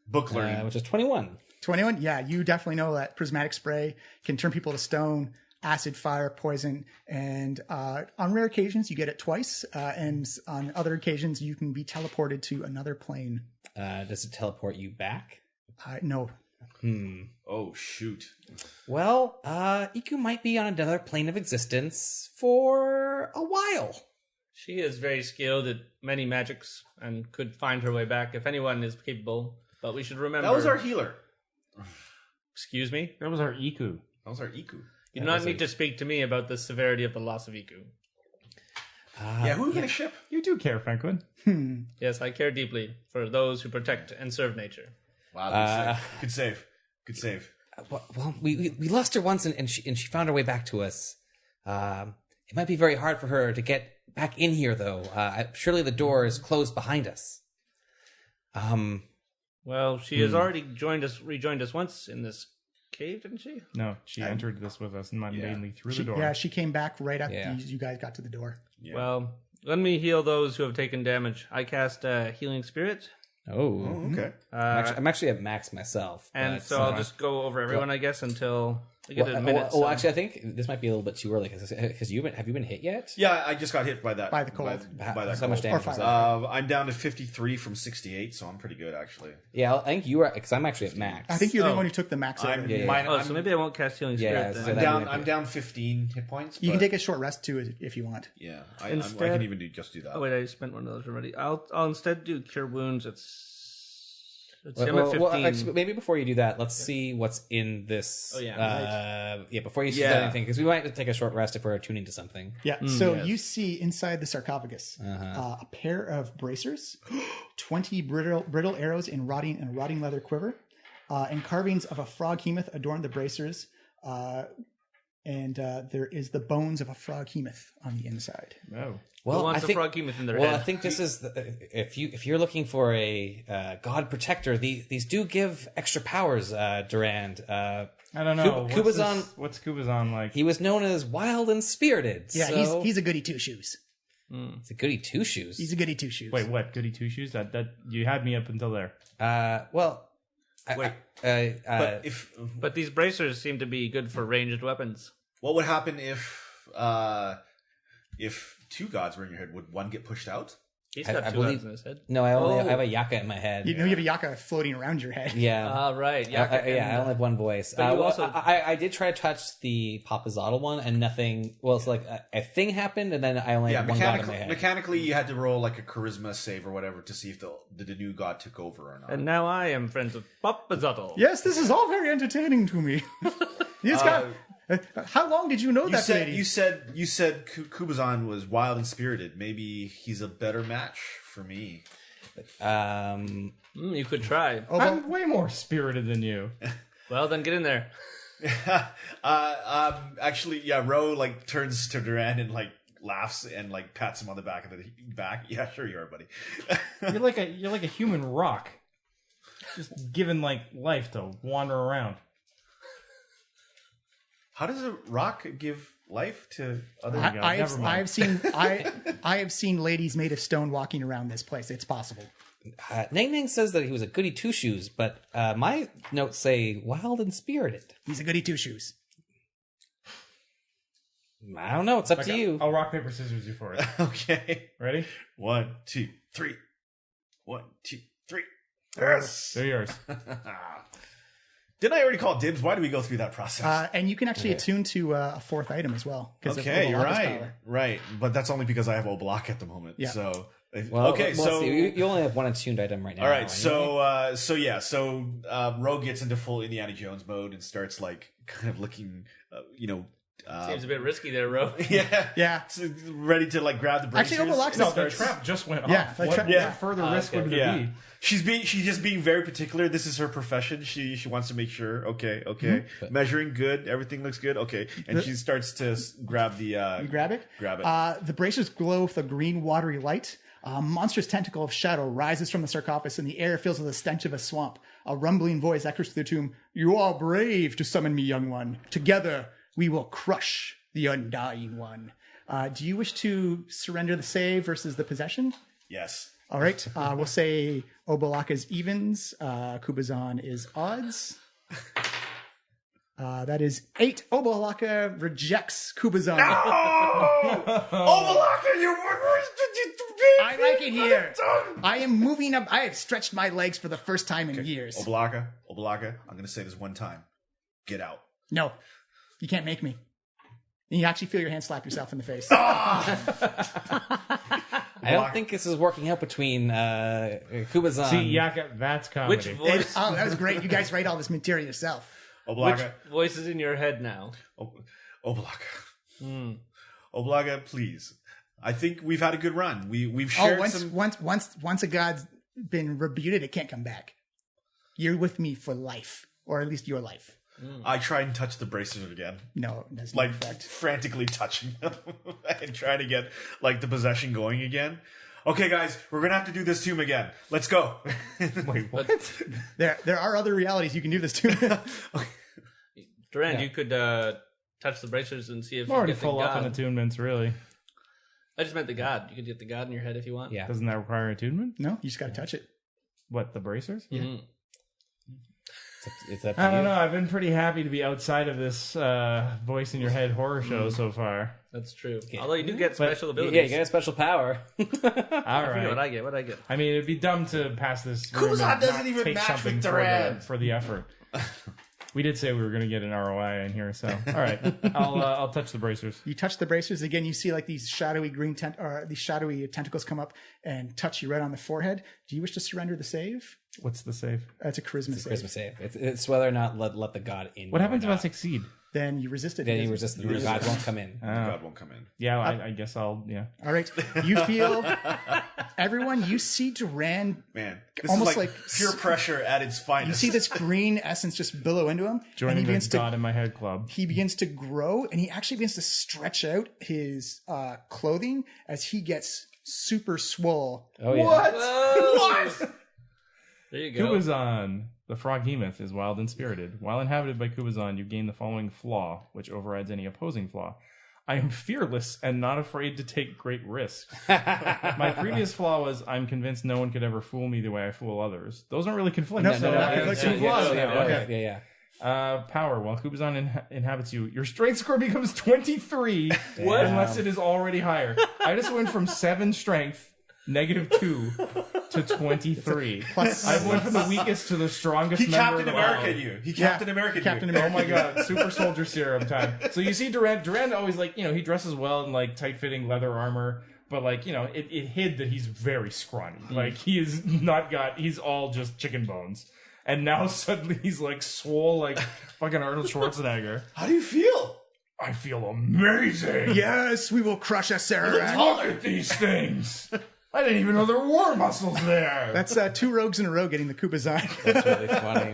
Book learning. which is 21. 21. Yeah, you definitely know that Prismatic Spray can turn people to stone, acid, fire, poison, and on rare occasions you get it twice, and on other occasions you can be teleported to another plane. Does it teleport you back? No. Oh shoot! Well, Iku might be on another plane of existence for a while. She is very skilled at many magics and could find her way back if anyone is capable. But we should remember. That was our healer. Excuse me? That was our Iku. That was our Iku. You do not need to speak to me about the severity of the loss of Iku. Yeah, who are we going to ship? You do care, Franklin. Yes, I care deeply for those who protect and serve nature. Wow, good save. Good save. Well, we lost her once, and she found her way back to us. It might be very hard for her to get back in here, though. Surely the door is closed behind us. Well, she has already rejoined us once in this cave, didn't she? No, she entered this with us, mainly through the door. Yeah, she came back right after you guys got to the door. Yeah. Well, let me heal those who have taken damage. I cast Healing Spirit. Oh, okay. I'm actually at max myself. And but- so I'll just go over everyone, I guess, until I get a minute. Well, actually, I think this might be a little bit too early because have you been hit yet? Yeah, I just got hit by that. By the cold. By that How cold. much damage was that? I'm down to 53 from 68, so I'm pretty good, actually. Yeah, I think you are because I'm actually at max. I think you're the one who took the max. I'm, over. Yeah. So maybe I won't cast Healing Spirit so then. that- I'm down 15 hit points. You can but- take a short rest too if you want. Yeah, I Instead- can even just do that. Oh wait, I spent one of those already. I'll instead do Cure Wounds. I'm at Well, 15. actually, maybe before you do that, let's see what's in this. Oh, yeah, Before you see Yeah. anything, because we might take a short rest if we're tuning to something. Yeah. So yes. you see inside the sarcophagus a pair of bracers, 20 brittle arrows in rotting leather quiver, and carvings of a froghemoth adorn the bracers. And there is the bones of a froghemoth on the inside. Oh. Well, Who wants I a think, froghemoth in their well, head? I think this is if you're looking for a god protector, these do give extra powers. Durand. I don't know. What's Kubazan like? He was known as wild and spirited. Yeah, so he's a goody two shoes. it's a goody two shoes. He's a goody two shoes. Wait, what? Goody two shoes? That you had me up until there. Well, Wait, but But these bracers seem to be good for ranged weapons. what would happen if two gods were in your head? Would one get pushed out? He's I got two believe- guns in his head. no, I have a yaka in my head. You know you have a yaka floating around your head. Yeah. Ah, right. I only have one voice. But you Well, also- I did try to touch the Papazotl one, and nothing. Well, it's like a thing happened, and then I only Yeah, had one god in my head. mechanically, you had to roll like a charisma save or whatever to see if the new god took over or not. And now I am friends with Papazotl. Yes, this is all very entertaining to me. He's got. How long did you know that lady? You said Kubazan was wild and spirited. Maybe he's a better match for me. You could try. Oh, well, I'm way more spirited than you. Well, then get in there. Actually, yeah. Ro like turns to Durand and like laughs and like pats him on the back of the back. Yeah, sure you are, buddy. You're like a human rock, just given like life to wander around. How does a rock give life to other? go. Never mind. I have seen ladies made of stone walking around this place. It's possible. Nang Nang says that he was a goody two shoes, but my notes say wild and spirited. He's a goody two shoes. I don't know. It's up to you. I'll rock paper scissors you for it. Okay. Ready? 1, 2, 3. 1, 2, 3. Yes. They're yours. Didn't I already call dibs? Why do we go through that process? And you can actually attune to a fourth item as well. 'Cause of Okay, you're Obalaka's right. power. Right. But that's only because I have Oblak at the moment. Yeah. So, Well, okay, let's so. see. You only have one attuned item right now. All right, anyway. so Ro gets into full Indiana Jones mode and starts like kind of looking, Seems a bit risky there, Ro. yeah, Yeah. ready to like grab the bracers. Actually, Obalak's No, not the trap just went Yeah, off. the What, trap- what yeah. further risk would there Yeah, be? she's just being very particular. This is her profession. She wants to make sure. Okay, Mm-hmm. measuring good. Everything looks good. Okay, and she starts to grab the. You grab it? Grab it. The bracers glow with a green, watery light. A monstrous tentacle of shadow rises from the sarcophagus, and the air fills with the stench of a swamp. A rumbling voice echoes through the tomb. You are brave to summon me, young one. Together, we will crush the undying one. Do you wish to surrender the save versus the possession? Yes. All right. We'll say Obalaka's evens. Kubazan is odds. That is 8. Obalaka rejects Kubazan. Obalaka, you. I like it here. I am moving up. I have stretched my legs for the first time in years. Obalaka, I'm going to say this one time. Get out. No, you can't make me. And you actually feel your hand slap yourself in the face. I don't think this is working out between Kubazan. See, Yaka, that's comedy. Which voice? Oh, that was great. You guys write all this material yourself. Which Obalaka. voice is in your head now? Oblaga. Oblaga, please. I think we've had a good run. We've shared some. Once a god's been rebuted, it can't come back. You're with me for life, or at least your life. I try and touch the bracers again. No, that's no Like effect. frantically touching them and trying to get like the possession going again. Okay, guys, we're gonna have to do this tomb again. Let's go. Wait, what? There are other realities you can do this to. Durand, you could touch the bracers and see if I'm already you get full the up in god. attunements, really. I just meant the god. You could get the god in your head if you want. Yeah. Doesn't that require attunement? No, you just got to touch it. What, the bracers? Mhm. It's up to I don't you. know. I've been pretty happy to be outside of this voice in your head horror show so far. That's true. Although you do get special abilities. Yeah, you get a special power. All I forget right. what I get. What I get. I mean, it'd be dumb to pass this. room Kuzan and doesn't not even take match something with for Durand. for the effort. We did say we were going to get an ROI in here, so all right. I'll touch the bracers. You touch the bracers again. You see like these shadowy these shadowy tentacles come up and touch you right on the forehead. Do you wish to surrender the save? What's the save? That's a charisma save. Christmas save. It's whether or not let the god in. What happens if or I not. succeed? Then you resist it. Then you Because- resist. The god won't come in. God won't come in. Yeah, I guess I'll. Yeah. All right. You feel everyone. You see Durand. Man, this Almost is like like pure pressure at its You finest. see this green essence just billow into him, and Joining he the begins God to in my head club. grow, and he actually begins to stretch out his clothing as he gets super swole. Oh yeah. What? There you go. Kubazan, the froghemoth, is wild and spirited. While inhabited by Kubazan, you gain the following flaw, which overrides any opposing flaw. I am fearless and not afraid to take great risks. My previous flaw was I'm convinced no one could ever fool me the way I fool others. Those don't really conflict. No, so no, I no, have yeah, two yeah, flaws yeah, now. yeah, Okay. Yeah. Power. While Kubazan inhabits you, your strength score becomes 23 What? unless it is already higher. I just went from 7 strength, -2, to 23. Plus- I went from the weakest to the strongest He member Captain of the America world. you. He Yeah, Captain America Captain you. Oh America. my god, super soldier serum time. So you see Durand always like, he dresses well in like tight-fitting leather armor, but like, it hid that he's very scrawny. Like he's all just chicken bones. And now suddenly he's like swole like fucking Arnold Schwarzenegger. How do you feel? I feel amazing. Yes, we will crush a Sararak. Look at these things. I didn't even know there were muscles there. That's 2 rogues in a row getting the Kubazan. That's really funny.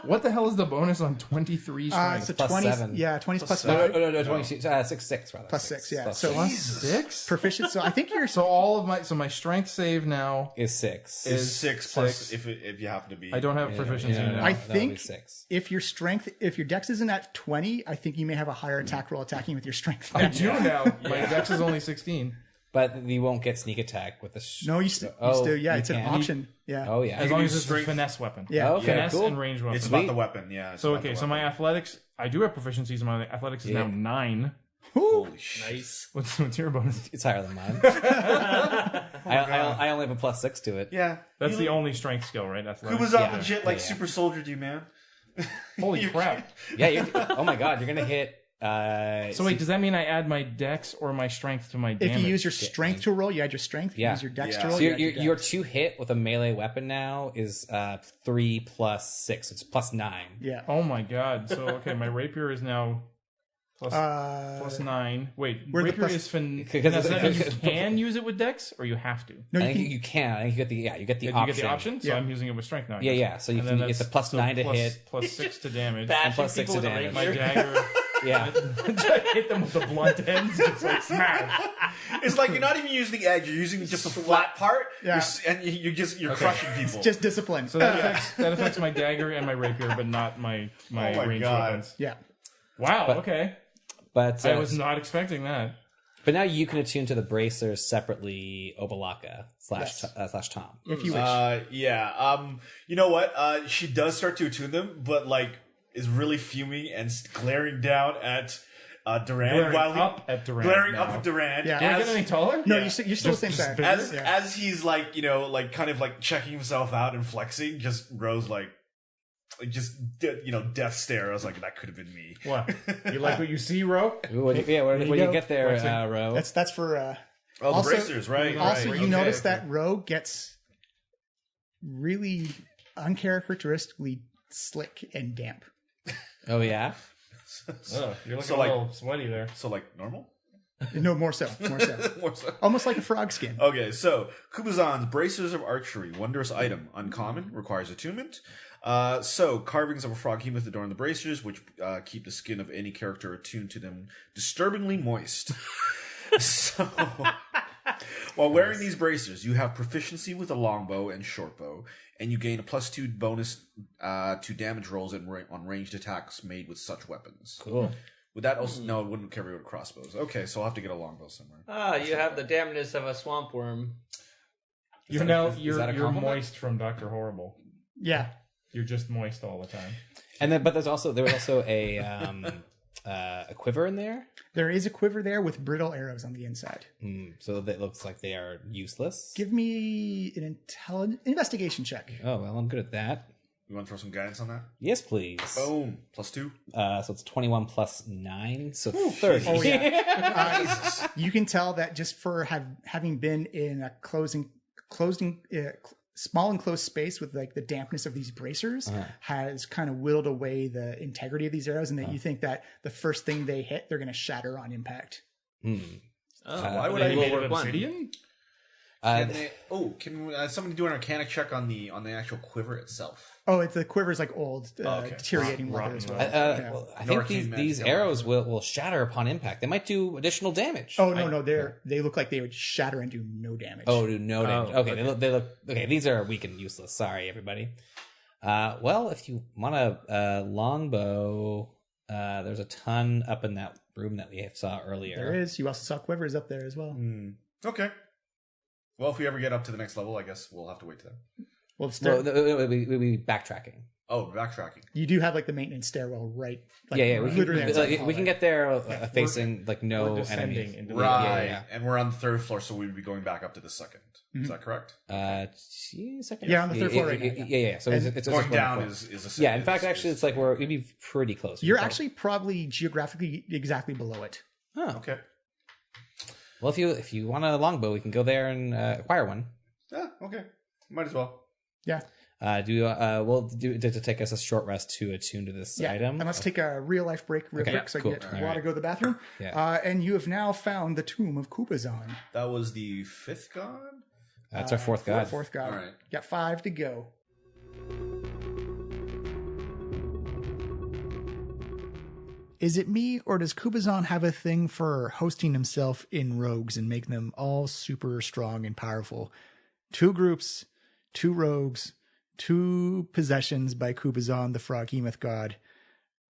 What the hell is the bonus on 23 strength? So Plus 20, 7. yeah, 20 plus No, 5. no, 26, 6 rather. Plus 6, yeah. Plus So six. 6? proficient. So I think you're. So all of my strength save now Is 6. is 6 plus if you happen to be. I don't have proficiency now. I that would be think 6. if your dex isn't at 20, I think you may have a higher attack roll attacking with your strength. I do now. My dex is only 16. But you won't get sneak attack with the. No, you still. Yeah, you it's an can. option. Yeah. Oh yeah. As long as use it's a strength. finesse weapon. Yeah. Okay, Finesse cool. and range weapon. It's about the weapon, yeah. it's So about okay, the so my weapon. athletics, I do have proficiencies. My athletics is now 9. Holy shit. Nice. What's your bonus? It's higher than mine. I only have a plus 6 to it. Yeah. That's the only strength skill, right? Athletics. Kubazan Yeah. legit like Yeah. super soldiered you, man. Holy crap! Yeah. Oh my god, you're gonna hit. So wait, does that mean I add my dex or my strength to my damage? If you use your strength to roll, you add your strength. If you Yeah. use your dex Yeah. to roll, So you add your your dex. 2 hit with a melee weapon now is 3 plus 6. It's plus 9. Yeah. Oh my god! So okay, my rapier is now plus Plus 9. Wait, where'd the rapier plus- is fin. Because Does that mean you it's- can use it with dex, or you have to? No, I you think can. you can. I think you get the You option. get the option, so Yeah. I'm using it with strength now. I Yeah, guess. yeah. So you And can then get the that's- plus so 9 to plus- hit. plus 6 to damage. Bashing plus 6 people to with a damage. My rapier. dagger. Yeah. Hit them with the blunt ends, just like smash. It's like you're not even using the edge, you're using just the flat part. Yeah. You're crushing people. Just discipline. So that affects my dagger and my rapier, but not my Oh my ranged God. weapons. yeah. Wow. But- okay. But I was not expecting that. But now you can attune to the bracers separately, Obalaka Yes. slash Tom. If you wish. Yeah. You know what? She does start to attune them, but like is really fuming and glaring down at Durand Glaring while he up at Durand glaring now. up at Durand. Yeah. Can I as- get any taller? no, yeah. you're still the same just size. bigger? as Yeah. as he's like kind of like checking himself out and flexing, just Rose like just death stare. I was like, that could have been me. What? You like what you see, Ro? Ooh, what do you go. get there, Flexing. Ro? That's for. Oh, the Also- bracers, right? Also, right. you Okay, notice okay. that Rogue gets really uncharacteristically slick and damp. Oh yeah. Oh, you're looking So, a like- little sweaty there. So like normal? No, more so. More so. Almost like a frog skin. Okay, so Kubazan's Bracers of Archery, wondrous item, uncommon, requires attunement. So carvings of a froghemoth adorn the bracers, which keep the skin of any character attuned to them disturbingly moist. So, while wearing these bracers, you have proficiency with a longbow and shortbow, and you gain a +2 bonus to damage rolls on ranged attacks made with such weapons. Cool. Would that also... No, it wouldn't carry with crossbows. Okay, so I'll have to get a longbow somewhere. You have the dampness of a swamp worm. You're that a you're compliment? moist from Dr. Horrible. Yeah. You're just moist all the time. And then, but there was also a quiver in there. There is a quiver there with brittle arrows on the inside. So that looks like they are useless. Give me an investigation check. Oh well, I'm good at that. You want to throw some guidance on that? Yes, please. Boom. +2. So it's 21 plus 9, so 30. Oh yeah. You can tell that just for having been in a small enclosed space with like the dampness of these bracers has kind of whittled away the integrity of these arrows, and that you think that the first thing they hit, they're going to shatter on impact. Why would They I... made of obsidian? Can somebody do an Arcana check on the actual quiver itself? Oh, the quiver's like old, okay. deteriorating leather as well. Well, I think arcane these magic arrows will shatter upon impact. They might do additional damage. Oh no, they look like they would shatter and do no damage. Oh, do no damage. Oh, Okay, they look okay. These are weak and useless. Sorry, everybody. Well, if you want a longbow, there's a ton up in that room that we saw earlier. There is. You also saw quivers up there as well. Okay. Well, if we ever get up to the next level, I guess we'll have to wait to that. Well, Well, we'll be backtracking. Oh, backtracking. you do have like the maintenance stairwell right. Like, Yeah. literally outside the We can hallway. get there facing like We're no descending enemies. into the Right. Yeah. And we're on the 3rd floor, so we would be going back up to the 2nd. Is that correct? Second. Yeah, on the 3rd floor right now, Yeah. So And it's Going just down one is a... floor. Yeah. In fact, actually, it's like we'd be pretty close. You're actually probably geographically exactly below it. Oh. Okay. Well, if you want a longbow, we can go there and acquire one. Yeah, okay. Might as well. Yeah. We'll do to take us a short rest to attune to this Yeah. item. And let's take a real life break real Okay, quick so cool. I can get All water, right. go to the bathroom. Yeah. And you have now found the tomb of Kupazan. That was the 5th god? That's our fourth god. Fourth god. All right. Got 5 to go. Is it me, or does Kubazan have a thing for hosting himself in rogues and making them all super strong and powerful? 2 groups, 2 rogues, 2 possessions by Kubazan, the Froghemoth god.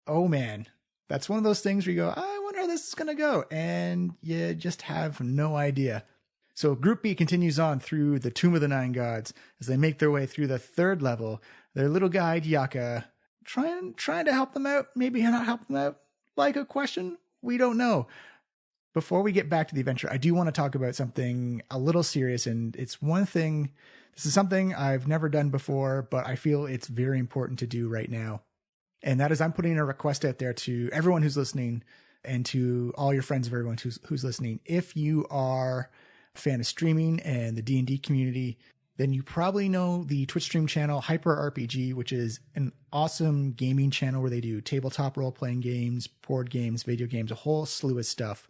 Oh man, that's one of those things where you go, I wonder how this is going to go. And you just have no idea. So Group B continues on through the Tomb of the Nine Gods as they make their way through the 3rd level. Their little guide, Yaka, trying to help them out, maybe not help them out. Like a question? We don't know. Before we get back to the adventure, I do want to talk about something a little serious, and it's one thing. This is something I've never done before, but I feel it's very important to do right now. And that is I'm putting a request out there to everyone who's listening and to all your friends of everyone who's listening. If you are a fan of streaming and the D&D community, then you probably know the Twitch stream channel Hyper RPG, which is an awesome gaming channel where they do tabletop role-playing games, board games, video games, a whole slew of stuff.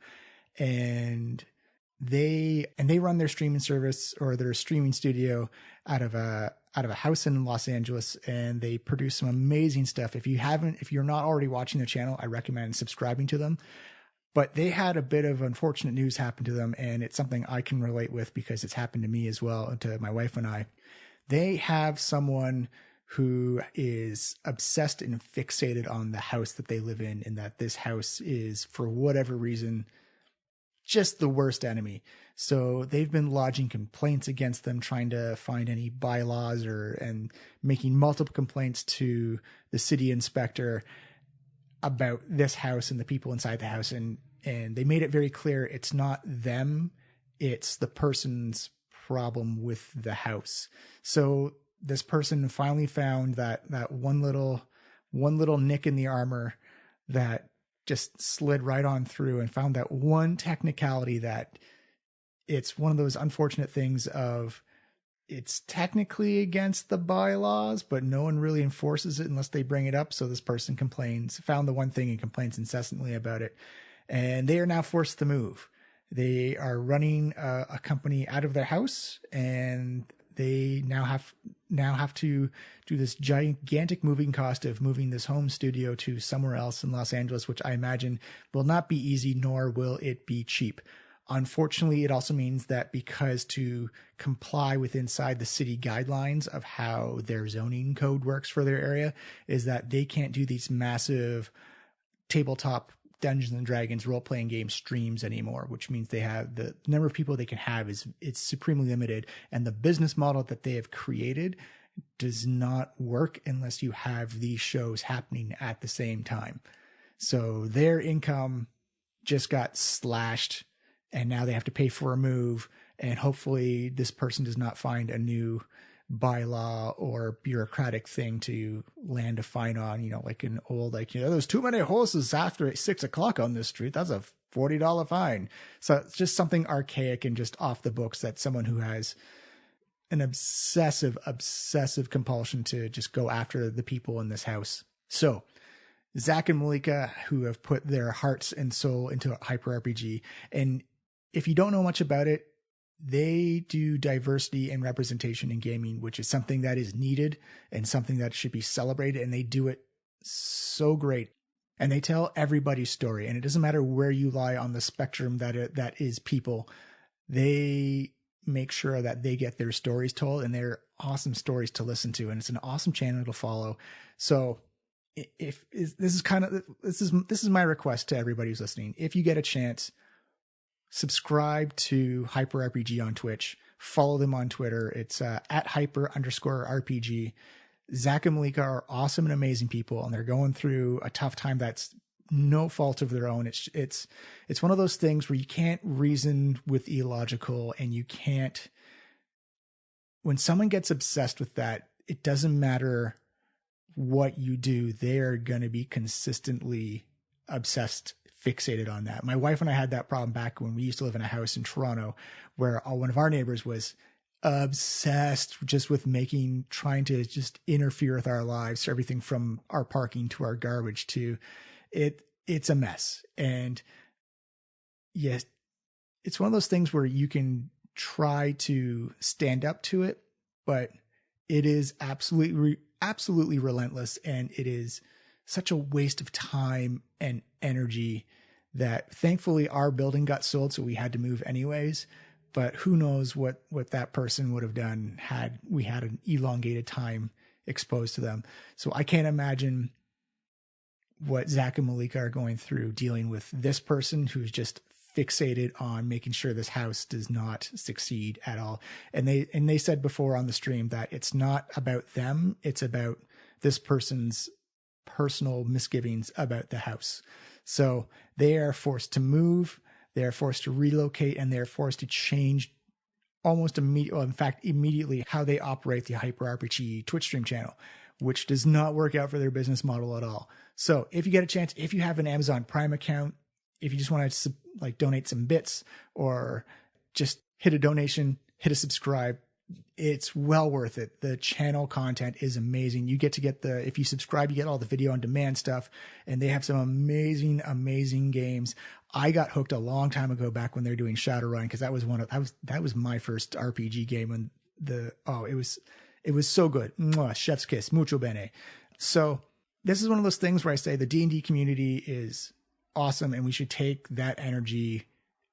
And they run their streaming service or their streaming studio out of a house in Los Angeles, and they produce some amazing stuff. If you're not already watching their channel, I recommend subscribing to them. But they had a bit of unfortunate news happen to them, and it's something I can relate with because it's happened to me as well, and to my wife and I. They have someone who is obsessed and fixated on the house that they live in, and that this house is, for whatever reason, just the worst enemy. So they've been lodging complaints against them, trying to find any bylaws and making multiple complaints to the city inspector about this house and the people inside the house. And they made it very clear it's not them, it's the person's problem with the house. So this person finally found that one little nick in the armor that just slid right on through, and found that one technicality that it's one of those unfortunate things of it's technically against the bylaws, but no one really enforces it unless they bring it up. So this person found the one thing and complains incessantly about it. And they are now forced to move. They are running a company out of their house, and they now have to do this gigantic moving cost of moving this home studio to somewhere else in Los Angeles, which I imagine will not be easy, nor will it be cheap. Unfortunately, it also means that because to comply with inside the city guidelines of how their zoning code works for their area is that they can't do these massive tabletop Dungeons and Dragons role-playing game streams anymore, which means they have the number of people they can have it's supremely limited. And the business model that they have created does not work unless you have these shows happening at the same time. So their income just got slashed, and now they have to pay for a move. And hopefully this person does not find a new bylaw or bureaucratic thing to land a fine on, like an old, there's too many horses after 6:00 on this street. That's a $40 fine. So it's just something archaic and just off the books that someone who has an obsessive compulsion to just go after the people in this house. So Zach and Malika, who have put their hearts and soul into Hyper RPG, and if you don't know much about it, they do diversity and representation in gaming, which is something that is needed and something that should be celebrated. And they do it so great. And they tell everybody's story. And it doesn't matter where you lie on the spectrum that is people. They make sure that they get their stories told, and they're awesome stories to listen to. And it's an awesome channel to follow. So this is my request to everybody who's listening. If you get a chance, subscribe to Hyper RPG on Twitch. Follow them on Twitter. It's at hyper_RPG. Zach and Malika are awesome and amazing people, and they're going through a tough time that's no fault of their own. It's one of those things where you can't reason with illogical, and you can't. When someone gets obsessed with that, it doesn't matter what you do. They're going to be consistently obsessed, fixated on that. My wife and I had that problem back when we used to live in a house in Toronto where one of our neighbors was obsessed just with trying to just interfere with our lives, everything from our parking to our garbage to it. It's a mess. And yes, it's one of those things where you can try to stand up to it, but it is absolutely relentless. And it is such a waste of time and energy that thankfully our building got sold, so we had to move anyways. But who knows what that person would have done had we had an elongated time exposed to them. So I can't imagine what Zach and Malika are going through dealing with this person who's just fixated on making sure this house does not succeed at all. And they said before on the stream that it's not about them, it's about this person's personal misgivings about the house. So they are forced to move, they are forced to relocate, and they're forced to change almost immediately how they operate the Hyper RPG Twitch stream channel, which does not work out for their business model at all. So if you get a chance, if you have an Amazon Prime account, if you just want to donate some bits or just hit a donation, hit a subscribe, it's well worth it. The channel content is amazing. You get if you subscribe, you get all the video on demand stuff, and they have some amazing games. I got hooked a long time ago back when they were doing Shadowrun, because that was my first RPG game, and it was so good. Mwah, chef's kiss, mucho bene. So this is one of those things where I say the D&D community is awesome, and we should take that energy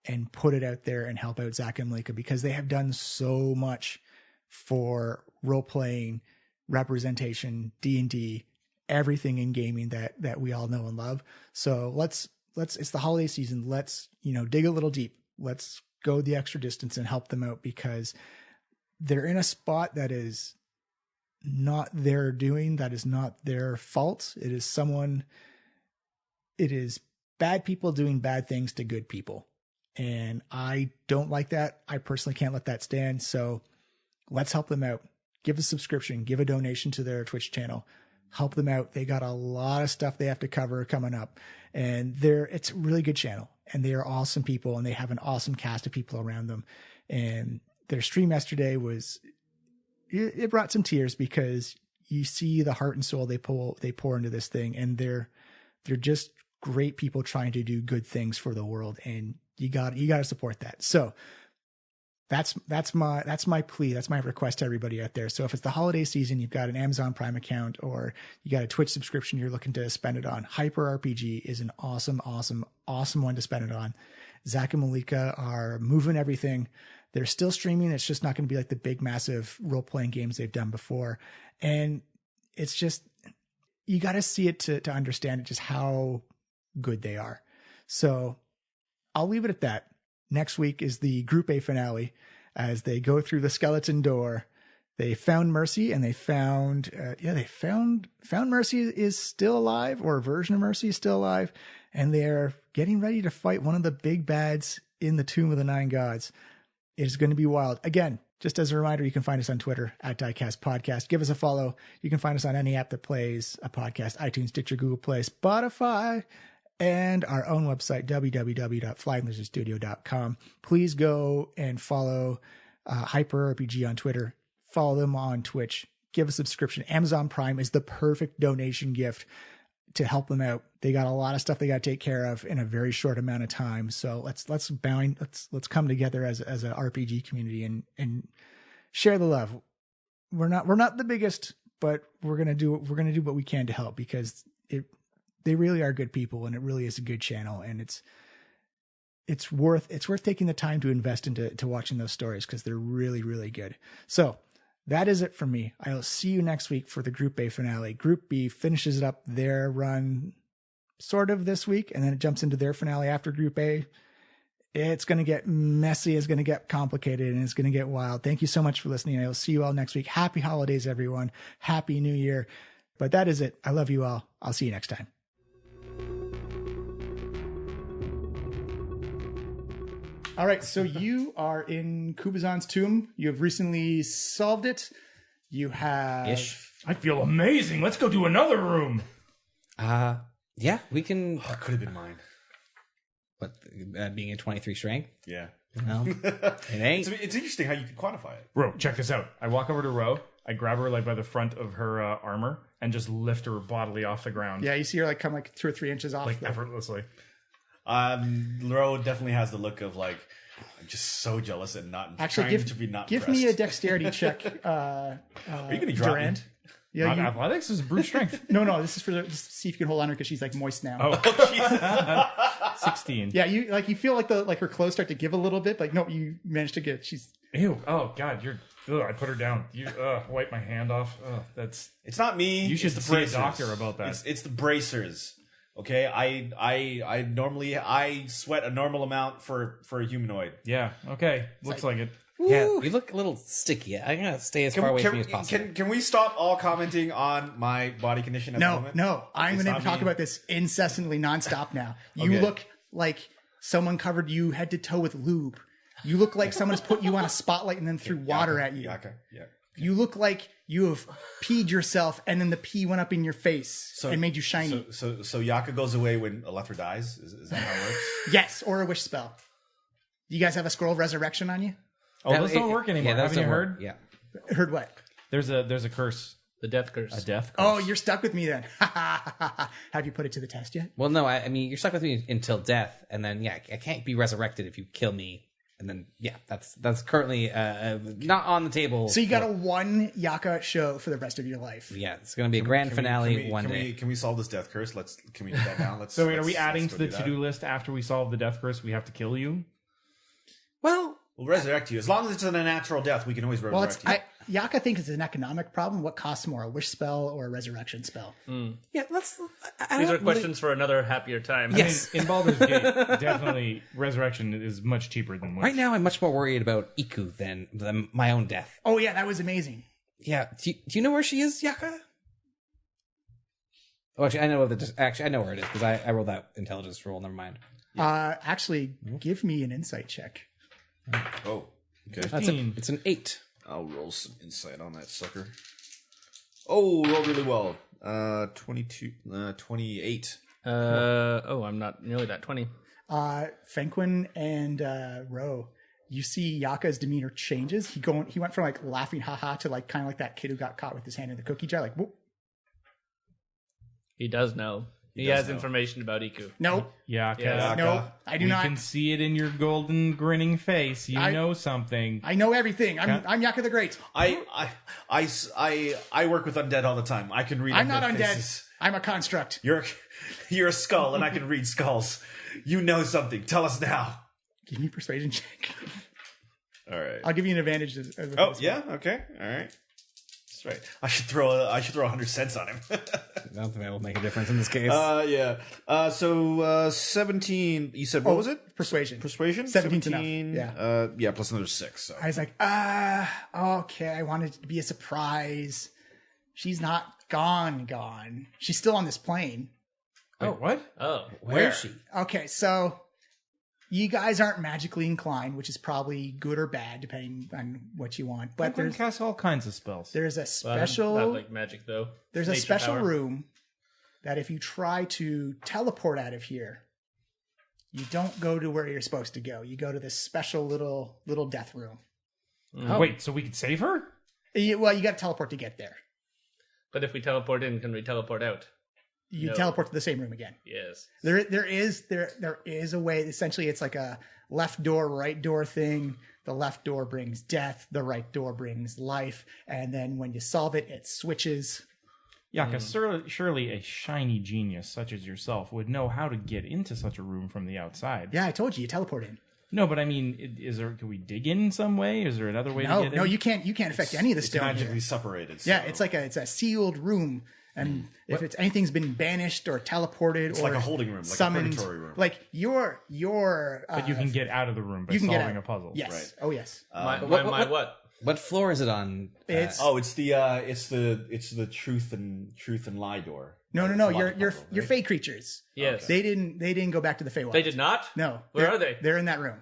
and put it out there and help out Zach and Malika, because they have done so much for role-playing, representation, D&D, everything in gaming that we all know and love. So let's it's the holiday season. Let's, dig a little deep. Let's go the extra distance and help them out, because they're in a spot that is not their doing. That is not their fault. It is bad people doing bad things to good people. And I don't like that. I personally can't let that stand. So let's help them out. Give a subscription, give a donation to their Twitch channel, help them out. They got a lot of stuff they have to cover coming up, and it's a really good channel, and they are awesome people, and they have an awesome cast of people around them. And their stream yesterday was it brought some tears because you see the heart and soul they pour into this thing, and they're just great people trying to do good things for the world, and you got to support that. So that's my plea. That's my request to everybody out there. So if it's the holiday season, you've got an Amazon Prime account or you got a Twitch subscription you're looking to spend it on, Hyper RPG is an awesome one to spend it on. Zach and Malika are moving everything. They're still streaming. It's just not going to be like the big, massive role-playing games they've done before. And it's just, you got to see it to understand just how good they are. So I'll leave it at that. Next week is the Group A finale as they go through the skeleton door. They found Mercy, and they found Mercy is still alive, or a version of Mercy is still alive. And they're getting ready to fight one of the big bads in the Tomb of the Nine Gods. It is going to be wild. Again, just as a reminder, you can find us on Twitter at Diecast Podcast. Give us a follow. You can find us on any app that plays a podcast: iTunes, Stitcher, Google Play, Spotify, and our own website, www.flyinglizardstudio.com. Please go and follow Hyper RPG on Twitter. Follow them on Twitch. Give a subscription. Amazon Prime is the perfect donation gift to help them out. They got a lot of stuff they got to take care of in a very short amount of time. So let's come together as an RPG community and share the love. We're not the biggest, but we're gonna do what we can to help, because they really are good people, and it really is a good channel, and it's worth taking the time to invest into watching those stories, because they're really, really good. So that is it from me. I'll see you next week for the Group A finale. Group B finishes up their run sort of this week, and then it jumps into their finale after Group A. It's going to get messy. It's going to get complicated, and it's going to get wild. Thank you so much for listening. I'll see you all next week. Happy holidays, everyone. Happy New Year. But that is it. I love you all. I'll see you next time. All right, so you are in Kubazan's tomb. You have recently solved it. You have... Ish. I feel amazing. Let's go to another room. Yeah, we can. Oh, could have been mine. What, being a 23 strength? Yeah. No, it ain't. It's interesting how you can quantify it. Ro, check this out. I walk over to Ro. I grab her like by the front of her armor and just lift her bodily off the ground. Yeah, you see her like come like 2 or 3 inches off. Like effortlessly. Ro definitely has the look of like, I'm just so jealous and not Actually, trying to be not give impressed. me a dexterity check. Are you going to drop Durant. me? Yeah, Not athletics, this is brute strength. No, this is just to see if you can hold on her because she's like moist now. Oh, 16. Yeah, you feel like her clothes start to give a little bit, but no, you managed to get. She's Ew. Oh, God, you're... Ugh, I put her down. You wipe my hand off. Ugh, that's... It's not me. You should it's the see a bracers. doctor about that. It's the bracers. Okay, I normally sweat a normal amount for a humanoid. Yeah, okay. Looks like it. Yeah, you look a little sticky. I'm gonna stay as far away from you as possible. Can we stop all commenting on my body condition at the moment? No. I'm It's going to not talk me. about this incessantly, nonstop now. You Okay. look like someone covered you head to toe with lube. You look like someone's put you on a spotlight and then threw water at you. Yaka, yeah. You look like you have peed yourself and then the pee went up in your face and made you shiny. So Yaka goes away when Alethra dies? Is that how it works? Yes, or a wish spell. You guys have a scroll of resurrection on you? Oh, those don't work anymore. Yeah, those Haven't you don't heard? work. Yeah. Heard what? There's a curse. The death curse. A death curse. Oh, you're stuck with me then. Have you put it to the test yet? Well, no, I mean, you're stuck with me until death, and then I can't be resurrected if you kill me, and then that's currently not on the table. So you got a one Yaka show for the rest of your life. Yeah, it's gonna be a grand finale one can day. Can we solve this death curse? Can we do that now? So wait, are we let's adding go to the do that. to-do list after we solve the death curse? We have to kill you? Well, We'll resurrect you. As long as it's a natural death, we can always Well, resurrect you. Yaka thinks it's an economic problem. What costs more, a wish spell or a resurrection spell? yeah, let's. I These don't are questions for another happier time. Yes. In Baldur's Gate, definitely resurrection is much cheaper than wish. Right now, I'm much more worried about Iku than my own death. Oh yeah, that was amazing. Yeah, do you know where she is, Yaka? Oh, actually, I know where it is because I rolled that intelligence roll. Never mind. Actually, give me an insight check. Oh, okay. It's an 8. I'll roll some insight on that sucker. Oh, rolled really well. 28. I'm not nearly that 20. Fenquin and Ro, you see Yaka's demeanor changes. He went from like laughing haha to like kind of like that kid who got caught with his hand in the cookie jar. Like, whoop. He does know. He does has know. information about Iku. Nope. Yeah, Yeah. Nope. I do we not. can see it in your golden grinning face. You know something. I know everything. I'm Yaka the Great. I work with undead all the time. I can read. I'm not undead undead. faces. I'm a construct. You're a skull, and I can read skulls. You know something. Tell us now. Give me a persuasion check. All right. I'll give you an advantage. Oh yeah. Okay. All right. That's right. I should throw 100 cents on him. I don't think that will make a difference in this case. Yeah. So 17. You said what was it? Persuasion. Persuasion. 17's enough. Yeah. Yeah. Plus another 6. So. I was like, okay. I wanted it to be a surprise. She's not gone. She's still on this plane. Oh, what? Oh. Where is she? Okay, so you guys aren't magically inclined, which is probably good or bad depending on what you want. I But can cast all kinds of spells. there's a Well, special not like magic, though. there's a Nature special power. room that if you try to teleport out of here, you don't go to where you're supposed to go. You go to this special little death room. Wait, so we could save her? Well, you got to teleport to get there. But if we teleport in, can we teleport out? You No. teleport to the same room again. Yes. There is a way. Essentially, it's like a left door, right door thing. The left door brings death. The right door brings life. And then when you solve it, it switches. Yaka, surely a shiny genius such as yourself would know how to get into such a room from the outside. Yeah, I told you, you teleport in. No, but I mean, can we dig in some way? Is there another way to get in? No, you can't affect any of the It's stone magically here. separated. So. Yeah, it's a sealed room. And if anything's been banished or teleported It's or like a holding room, like summoned, a purgatory room. like your But you can get out of the room by you can get solving out. a puzzle. Yes. Right. Oh yes. What? What floor is it on? It's it's the truth and lie door. no. It's a logic You're puzzle, you're right? Fey creatures. Yes. They didn't go back to the Feywild. They did not? No. Where are they? They're in that room.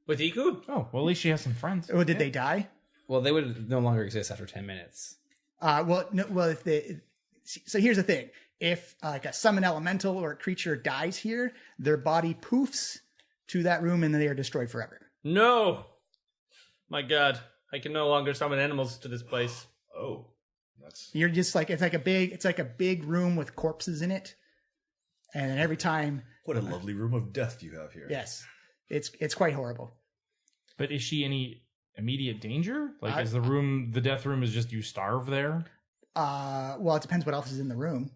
With Iku? Oh, well, at least she has some friends. Oh, did they die? Well, they would no longer exist after 10 minutes. If they, so here's the thing: if like a summon elemental or a creature dies here, their body poofs to that room and then they are destroyed forever. No! My god. I can no longer summon animals to this place. Oh, that's You're just like it's like a big room with corpses in it, and then every time, what a lovely room of death you have here. yes, it's quite horrible. But is she any immediate danger? Like, is the death room is just you starve there? Well, it depends what else is in the room.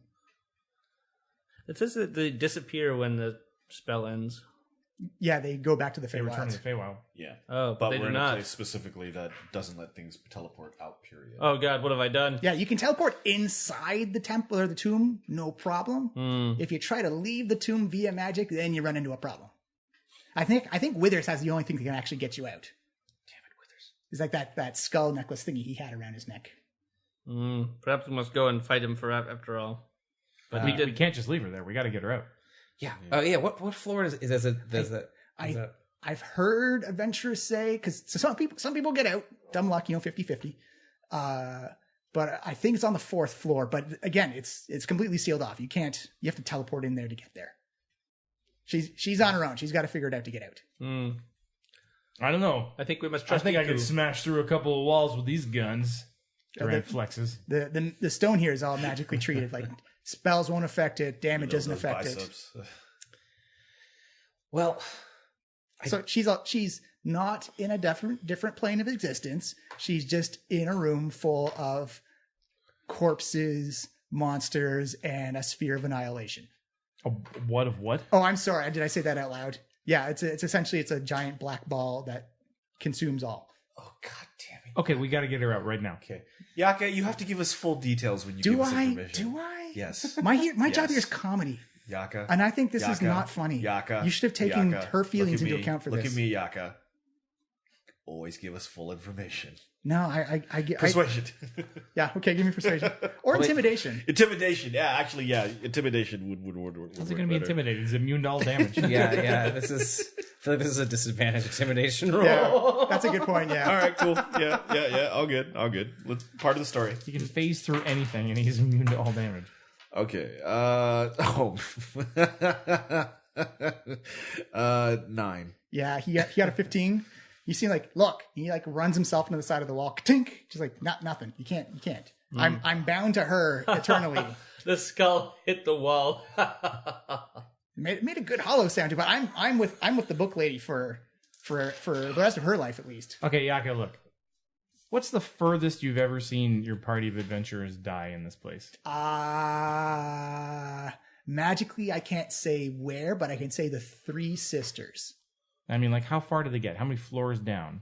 It says that they disappear when the spell ends. Yeah, they go back to the They return to Feywilds. the Feywild. Yeah. Oh, But they we're do in a not. place specifically that doesn't let things teleport out, period. Oh god, what have I done? Yeah, you can teleport inside the temple or the tomb, no problem. Hmm. If you try to leave the tomb via magic, then you run into a problem. I think Withers has the only thing that can actually get you out. Damn it, Withers! It's like that skull necklace thingy he had around his neck. Perhaps we must go and fight him after all. But We can't just leave her there. We got to get her out. Yeah. Oh, yeah. What floor is it? I've heard adventurers say, because some people get out, dumb luck, 50-50. But I think it's on the 4th floor. But again, it's completely sealed off. You have to teleport in there to get there. She's on her own. She's got to figure it out to get out. I don't know. I think we must I trust think I Iku. could smash through a couple of walls with these guns. Durant flexes. The stone here is all magically treated. Like spells won't affect it, damage doesn't Those affect biceps. it. Well, So she's not in a different plane of existence. She's just in a room full of corpses, monsters, and a sphere of annihilation. What of what? Oh, I'm sorry. Did I say that out loud? Yeah, it's essentially a giant black ball that consumes all. Oh, god damn it. Okay, we got to get her out right now. Okay. Yaka, you have to give us full details when you give us information. Do I? Yes. My job Yes. here is comedy. Yaka. And I think this is Yaka, not funny. Yaka. You should have taken Yaka, her feelings look at into me, account for look this. at me, Yaka. Always give us full information. No, I get Persuasion. yeah, okay, give me persuasion. Or intimidation. Intimidation. Yeah, actually, yeah. Intimidation would How's it going to be intimidated? He's immune to all damage. yeah. I feel like this is a disadvantage intimidation roll. Yeah, that's a good point, yeah. All right, cool. Yeah. All good. Let's part of the story. He can phase through anything, and he's immune to all damage. Okay. 9. Yeah, he got a 15. You see, like, look, he like runs himself into the side of the wall. Tink, just like nothing. You can't. I'm bound to her eternally. The skull hit the wall. Made a good hollow sound too, but I'm with the book lady for the rest of her life at least. Okay, Yaka, look. What's the furthest you've ever seen your party of adventurers die in this place? Magically, I can't say where, but I can say the Three Sisters. I mean, like, how far do they get? How many floors down?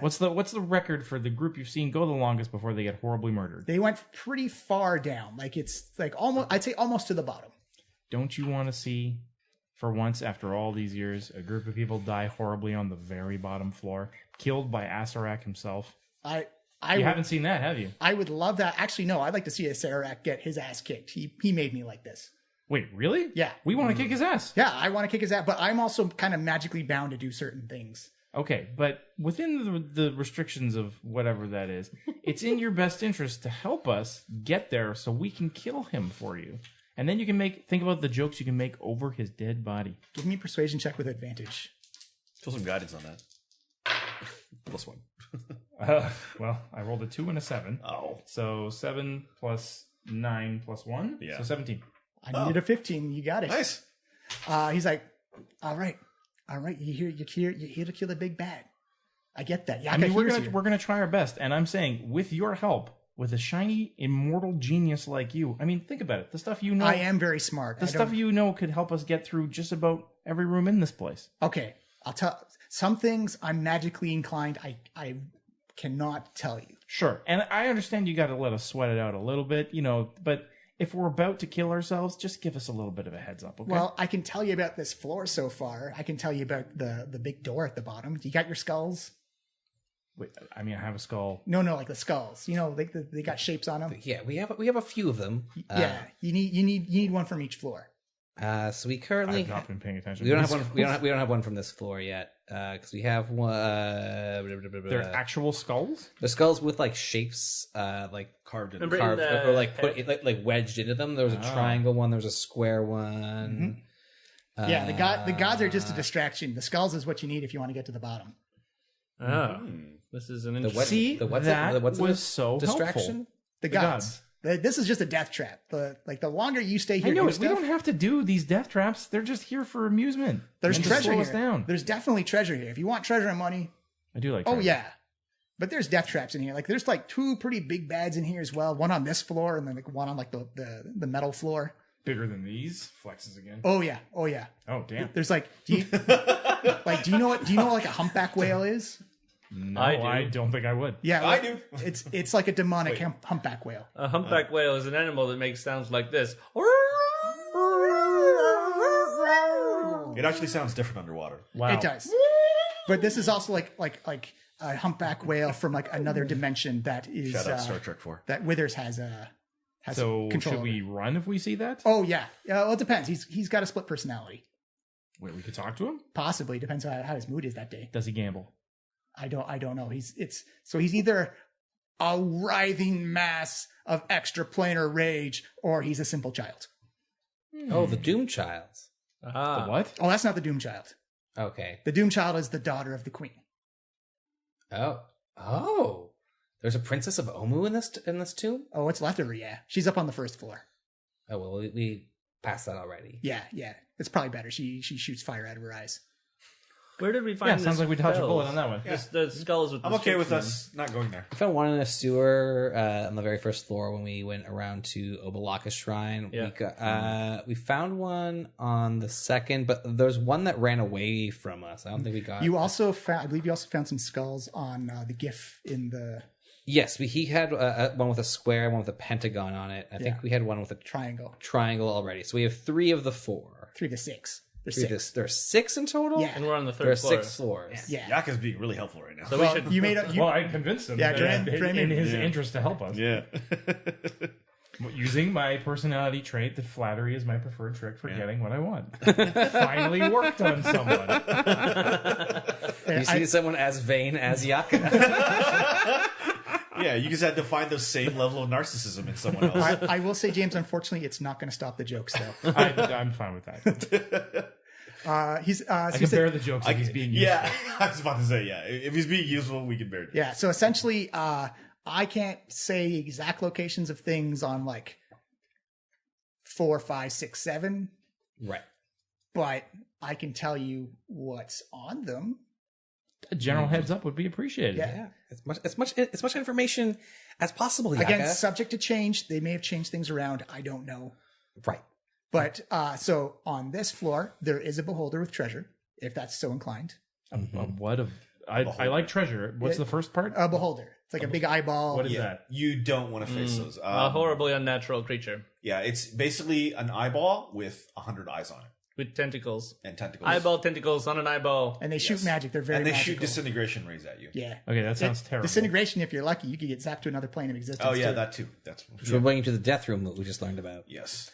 What's the record for the group you've seen go the longest before they get horribly murdered? They went pretty far down. Like, it's like almost, I'd say almost to the bottom. Don't you want to see, for once after all these years, a group of people die horribly on the very bottom floor, killed by Asarak himself? You haven't seen that, have you? I would love that. Actually, no, I'd like to see Asarak get his ass kicked. He made me like this. Wait, really? Yeah. We want to kick his ass. Yeah, I want to kick his ass, but I'm also kind of magically bound to do certain things. Okay, but within the restrictions of whatever that is, it's in your best interest to help us get there so we can kill him for you. And then you can think about the jokes you can make over his dead body. Give me a persuasion check with advantage. Feel some guidance on that. +1. Well, I rolled a 2 and a 7. Oh. So 7 plus 9 plus 1. Yeah. So 17. I needed a 15. You got it. Nice. He's like, all right. You're here to kill the big bad. I get that. I mean, we're gonna try our best, and I'm saying, with your help, with a shiny, immortal genius like you, I mean, think about it. The stuff you know. I am very smart. The stuff you know could help us get through just about every room in this place. Okay, I'll tell. Some things I'm magically inclined. I cannot tell you. Sure, and I understand you got to let us sweat it out a little bit, but if we're about to kill ourselves, just give us a little bit of a heads up, okay? Well, I can tell you about this floor so far. I can tell you about the big door at the bottom. You got your skulls? Wait, I mean, I have a skull. No, like the skulls. They got shapes on them. Yeah, we have a few of them. Yeah, you need one from each floor. So we currently I've not been paying attention. we don't have one. We don't have one from this floor yet because we have one. They're actual skulls. The skulls with like shapes, like Carved in. Remember- carved the or like put like wedged into them. There was a triangle one. There was a square one. Yeah, the gods are just a distraction. The skulls is what you need if you want to get to the bottom. Oh, this is an The interesting. what- See, the what's that it- what's was it? so Distraction. helpful. The gods. This is just a death trap. The longer you stay here, I know doing it. We stuff, don't have to do these death traps. They're just here for amusement. there's and to treasure slow here. us down. There's definitely treasure here. If you want treasure and money, I do like. oh treasure. yeah. But there's death traps in here. Like there's like 2 pretty big bads in here as well. One on this floor and then like one on like the metal floor. Bigger than these flexes again. Oh yeah. Oh damn. There's like do you know what like a humpback whale is? No, I do. I don't think I would. Yeah, I like, do. It's like a demonic humpback whale. A humpback whale is an animal that makes sounds like this. It actually sounds different underwater. Wow. It does. But this is also like a humpback whale from like another dimension that is Shout out Star Trek 4. that Withers has So control should over. we run if we see that? Oh yeah. Well, it depends. He's got a split personality. Wait, we could talk to him. Possibly depends on how his mood is that day. Does he gamble? I don't know. He's either a writhing mass of extraplanar rage or he's a simple child. Oh, the Doom Child. The what? Oh, that's not the Doom Child. Okay. The Doom Child is the daughter of the queen. Oh. There's a Princess of Omu in this tomb. Oh, what's left of her? Yeah, she's up on the first floor. Oh well, we passed that already. Yeah. It's probably better. She shoots fire out of her eyes. Where did we find Yeah, this sounds like we dodged a spells? bullet on that one. Just the skulls with I'm the okay with strips us not going there. We found one in a sewer on the very first floor when we went around to Obalaka's shrine. Yeah. We found one on the second, but there's one that ran away from us. I don't think we got. You also found, I believe, you also found some skulls on the GIF in the Yes, he had one with a square, one with a pentagon on it. I think we had one with a triangle already. So we have 3 of the 4. 3 to 6. There's Three 6. There are 6 in total. Yeah. And we're on the There are third floor. 6 floors. Yeah. Yaka's being really helpful right now. So Well, we should. you made a. Well, I convinced him Yeah, that Drain- in his yeah. interest to help us. Yeah. Using my personality trait that flattery is my preferred trick for getting what I want. Finally worked on someone. You see someone as vain as Yaka. Yeah, you just had to find the same level of narcissism in someone else. I will say, James, unfortunately, it's not going to stop the jokes, though. I'm fine with that. He's I so can bear the jokes if he's being used. Yeah, I was about to say, yeah. If he's being useful, we can bear it. yeah. So essentially, I can't say exact locations of things on like 4, 5, 6, 7, Right. but I can tell you what's on them. A general heads up would be appreciated. Yeah. Yeah. As much information as possible. Yaka. Again, subject to change. They may have changed things around. I don't know. Right. But so on this floor, there is a beholder with treasure, if that's so inclined. I like treasure. What's the first part? A beholder. It's like a big eyeball. What is that? You don't want to face those. A horribly unnatural creature Yeah, it's basically an eyeball with 100 eyes on it with tentacles. and tentacles. Eyeball tentacles on an eyeball. And they shoot magic. They're very and they magical. shoot disintegration rays at you. Yeah. Okay, that sounds terrible. Disintegration, if you're lucky, you could get zapped to another plane of existence. Oh yeah, too. that too. That's So we're bringing you to the death room that we just learned about. yes.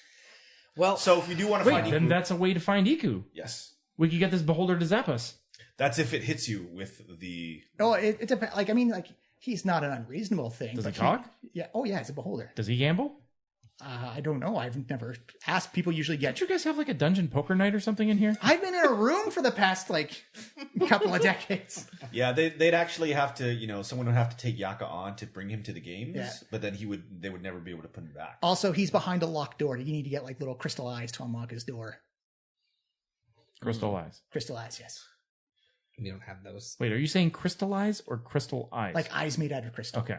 Well, So if you do want to find Wait, then Iku, that's a way to find Iku. yes, We could get this beholder to zap us. that's if it hits you with the. Oh, it depends. Like, I mean, like, he's not an unreasonable thing. Does but he talk? Yeah. Oh, yeah, it's a beholder. Does he gamble? I don't know. I've never asked. People usually get. Don't you guys have like a dungeon poker night or something in here? I've been in a room for the past, like, couple of decades. Yeah, they'd actually have to, someone would have to take Yaka on to bring him to the games, Yeah. but then they would never be able to put him back. Also, he's behind a locked door. You need to get, like, little crystal eyes to unlock his door. Crystal eyes. Crystal eyes, yes. we don't have those. Wait, are you saying crystal eyes or crystal eyes? Like eyes made out of crystal. Okay.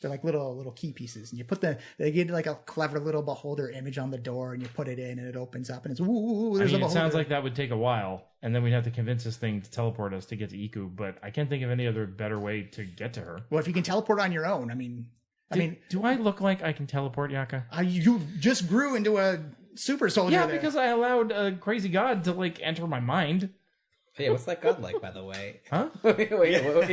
They're like little key pieces, and you put they get like a clever little beholder image on the door, and you put it in, and it opens up, and it's ooh, I there's mean, a it beholder. sounds like that would take a while, and then we'd have to convince this thing to teleport us to get to Iku, but I can't think of any other better way to get to her. Well, if you can teleport on your own, I mean, Do I look like I can teleport, Yaka? you just grew into a super soldier. Yeah, there. because I allowed a crazy god to like enter my mind. Yeah, what's that god like, by the way? Huh? wait,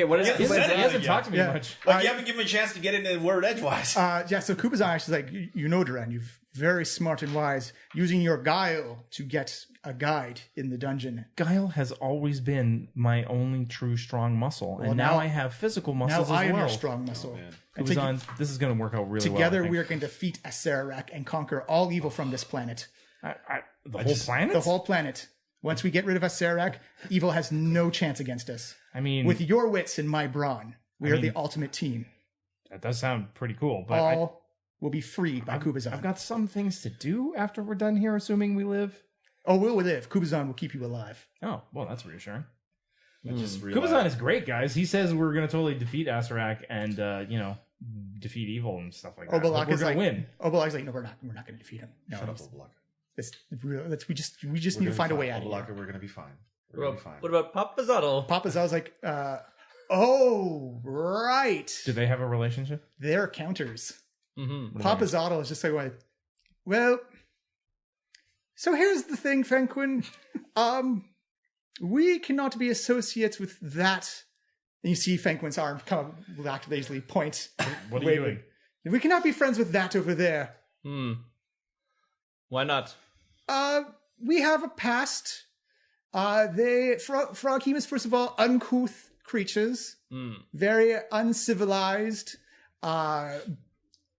what is Yeah, He said it, hasn't yeah. talked to me Yeah. much. Like you haven't given him a chance to get into the word edgewise. yeah. So Kubazan actually like you know, Duran, you're very smart and wise, using your guile to get a guide in the dungeon. Guile has always been my only true strong muscle, and now now- I have physical Now muscles I as am well. your strong muscle. And Kubazan, this is going to work out really together, well. we are going to defeat Acererak and conquer all evil from this planet. The whole planet? The whole planet. Once we get rid of Acererak, evil has no chance against us. I mean, With your wits and my brawn, we are mean, the ultimate team. that does sound pretty cool, but All will be freed by Kubazan. I've got some things to do after we're done here, assuming we live. Oh, we'll live. Kubazan will keep you alive. Oh, well, that's reassuring. I just realized- Kubazan is great, guys. He says we're going to totally defeat Acererak and, defeat evil and stuff like that. Obalak We're is going like, to win. Obalak's like, no, we're not going to defeat him. No, Shut up, it's- Obalaka. we just need to find a way out of Obalaka, here. we're gonna be fine. We're gonna be fine. What about Papazaddle? Papa's like, oh, right. Do they have a relationship? They're counters. Mm-hmm. Papazotto is just like, well, so here's the thing, Fenquin. We cannot be associates with that. And you see Fenquin's arm come up, basically point. What are you doing? We cannot be friends with that over there. Why not? We have a past. Froghemoths, first of all, uncouth creatures, very uncivilized,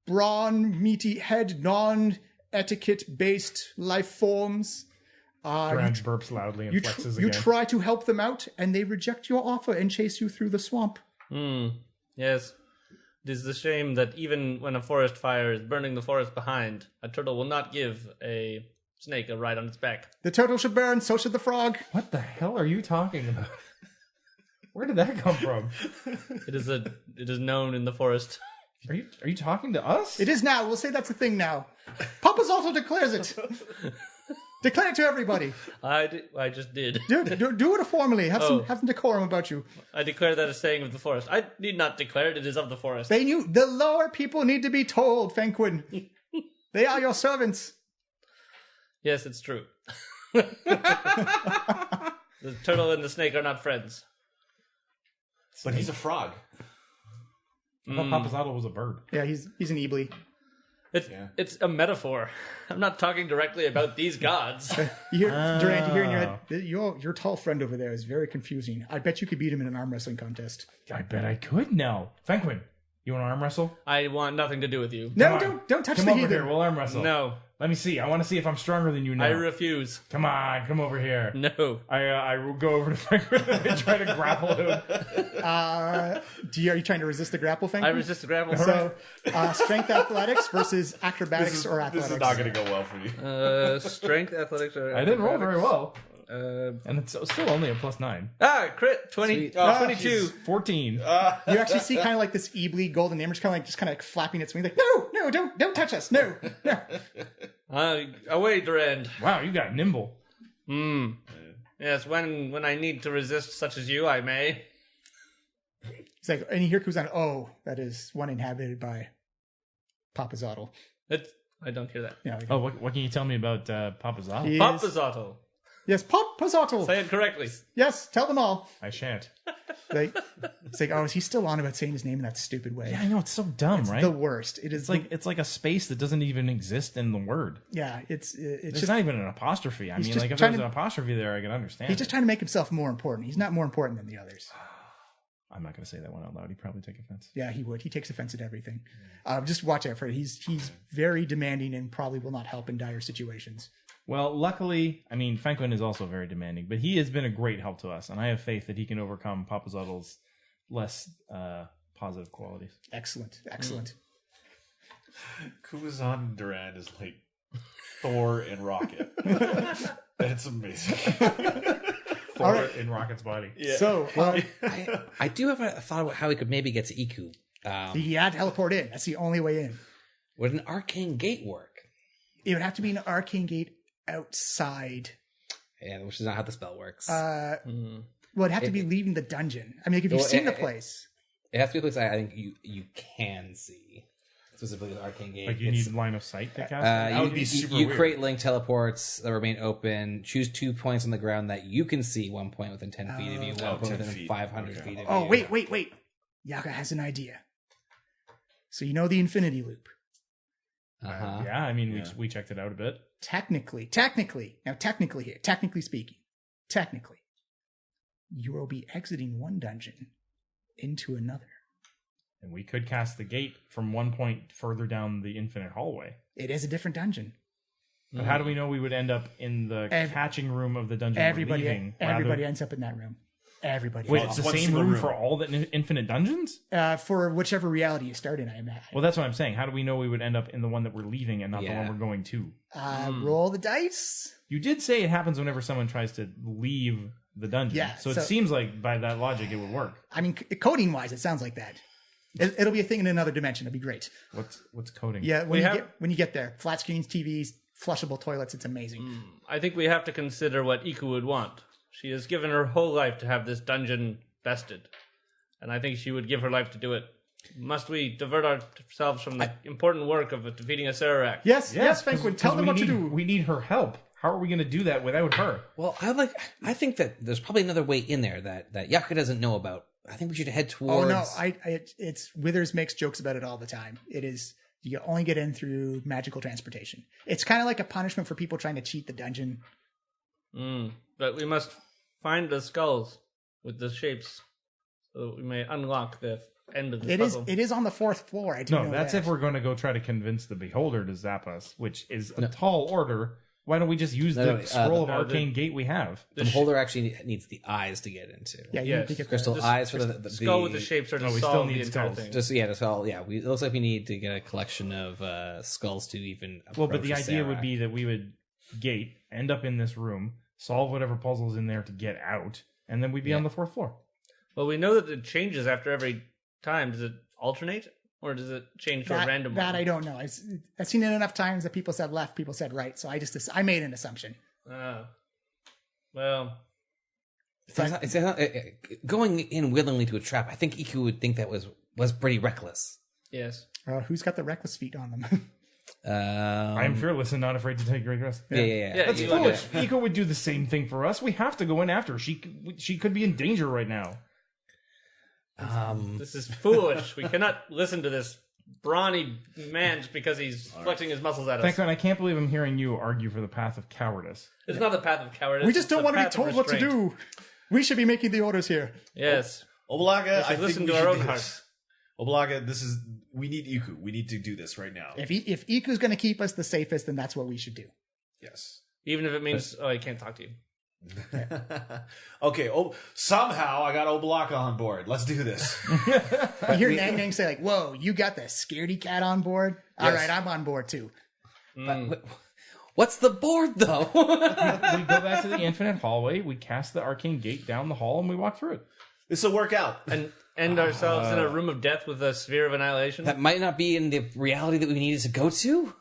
brawn, meaty head, non-etiquette based life forms. Duran burps loudly and You flexes you again. try to help them out, and they reject your offer and chase you through the swamp. Yes. It is a shame that even when a forest fire is burning the forest behind, a turtle will not give a snake a ride on its back. The turtle should burn, so should the frog. What the hell are you talking about? Where did that come from? It is known in the forest. Are you talking to us? It is now. We'll say that's a thing now. Papa's also declares it. Declare it to everybody. I just did. Do it formally. Have some decorum about you. I declare that a saying of the forest. I need not declare it. It is of the forest. They knew the lower people need to be told, Fenquin. They are your servants. Yes, it's true. The turtle and the snake are not friends. But he's a frog. I thought Papazotto was a bird. Yeah, he's an Ebly. It's a metaphor. I'm not talking directly about these gods. You hear, Durant, you hear in your head, your tall friend over there is very confusing. I bet you could beat him in an arm wrestling contest. I bet I could now. Fenquin, You want to arm wrestle? I want nothing to do with you. No, Come on. don't touch Come the over heathen. here. We'll arm wrestle. No, Let me see. I want to see if I'm stronger than you now. I refuse. Come on. Come over here. No. I will go over to Franklin and try to grapple him. Are you trying to resist the grapple thing? I resist the grapple. So, strength athletics versus acrobatics or athletics. This is not going to go well for you. Strength, athletics, or I didn't roll very well. Uh, And it's still only a +9. crit 20, Sweet. 22. 14. You actually see kind of like this Eebly golden image kind of like flapping its wings like, no, don't touch us. No. Away, Durand. Wow, you got nimble. Yes, when I need to resist such as you, I may. It's like, and you hear Kuzan, oh, that is one inhabited by Papa Zottle. I don't hear that. Yeah. Oh, what can you tell me about Papa Zal? He is- Papazotto. Yes, Papa Zottle. Say it correctly. Yes, tell them all. I shan't. It's like, oh, is he still on about saying his name in that stupid way? Yeah, I know, it's so dumb, right? The worst. It is It's like a space that doesn't even exist in the word. yeah, it's It's just not even an apostrophe. I mean, just like if trying there was to- an apostrophe there, I could understand. he's just trying to make himself more important. He's not more important than the others. I'm not going to say that one out loud. He'd probably take offense. Yeah, he would. He takes offense at everything. Just watch out for it. He's very demanding and probably will not help in dire situations. Well, luckily, I mean, Franklin is also very demanding, but he has been a great help to us, and I have faith that he can overcome Papa Zuddle's less positive qualities. Excellent. Kuzan Durand is like Thor and Rocket. That's amazing. Thor All right. in Rocket's body. Yeah. So I do have a thought about how we could maybe get to Iku. he had to teleport in. That's the only way in. Would an arcane gate work? It would have to be an arcane gate outside. Yeah, which is not how the spell works. Well, it'd have to be leaving the dungeon. I mean, like, if you've Well, seen the place. It has to be a place I think you can see. Specifically with arcane gate. Like you It's- need line of sight to cast it? That would be super you weird. create link teleports that remain open. Choose 2 points on the ground that you can see. 1 point within 10 feet of you. 1 point 10 within feet. 500 Okay. feet of Oh, you. wait. Yaga has an idea. So you know the infinity loop. Uh-huh. Yeah, I mean, we checked it out a bit. Technically speaking, you will be exiting one dungeon into another. And we could cast the gate from 1 point further down the infinite hallway. It is a different dungeon. But how do we know we would end up in the catching room of the dungeon we're leaving? Everybody ends up in that room. Everybody. Wait, it's the one same single room room. for all the infinite dungeons? For whichever reality you start in, I imagine. Well, that's what I'm saying. How do we know we would end up in the one that we're leaving and not the Yeah. one we're going to? Roll the dice. You did say it happens whenever someone tries to leave the dungeon. Yeah, So it so- seems like by that logic it would work. I mean, coding wise, it sounds like that. It'll be a thing in another dimension. It'll be great. What's coding? Yeah, We have- when you get there, flat screens, TVs, flushable toilets. It's amazing. I think we have to consider what Iku would want. She has given her whole life to have this dungeon bested, and I think she would give her life to do it. Must we divert ourselves from the important work of defeating a Sararak? Yes, Franklin. Tell them what to do. We need her help. How are we going to do that without her? Well, I think that there's probably another way in there that Yaka doesn't know about. I think we should head Oh towards. no, it's Withers makes jokes about it all the time. It is you only get in through magical transportation. It's kind of like a punishment for people trying to cheat the dungeon. But we must find the skulls with the shapes so that we may unlock the end of the puzzle. It is on the 4th floor. I do No, know that's that. if we're going to go try to convince the beholder to zap us, which is a tall order. Why don't we just use the scroll of arcane gate we have? The holder actually needs the eyes to get into. Yeah, you Yes. need to get Crystal the, eyes for the skull with the shapes are to we still solve need the entire skulls. thing. Just that's all. Yeah, it looks like we need to get a collection of skulls to even. Well, but approach the idea would Sarac. be that we would gate, end up in this room, solve whatever puzzle's in there to get out, and then we'd be on the 4th floor. Well, we know that it changes after every time. Does it alternate, or does it change to a random that one? I don't know. I've seen it enough times that people said left, people said right. So I made an assumption. Well, It's not, going in willingly to a trap. I think Iku would think that was pretty reckless. yes. Who's got the reckless feet on them? I am fearless and not afraid to take great risks. Yeah. That's you- foolish. Iko would do the same thing for us. We have to go in after her. She could be in danger right now. This is foolish. We cannot listen to this brawny man just because he's flexing his muscles at us. Thank God, I can't believe I'm hearing you argue for the path of cowardice. It's not the path of cowardice. We just it's don't the want to be path of told what to restraint. do. We should be making the orders here. Yes. Obalaga, I think listen we to our should own do hearts. this. Oblaga, we need Iku. We need to do this right now. If Iku's going to keep us the safest, then that's what we should do. Yes. Even if it means I can't talk to you. Okay. Oh, somehow I got Oblaka on board. Let's do this. You hear Nang Nang say like, "Whoa, you got the scaredy cat on board? All right, I'm on board too." But what's the board, though? We go back to the infinite hallway, we cast the arcane gate down the hall, and we walk through it. This will work out. And end ourselves in a room of death with a sphere of annihilation. That might not be in the reality that we needed to go to.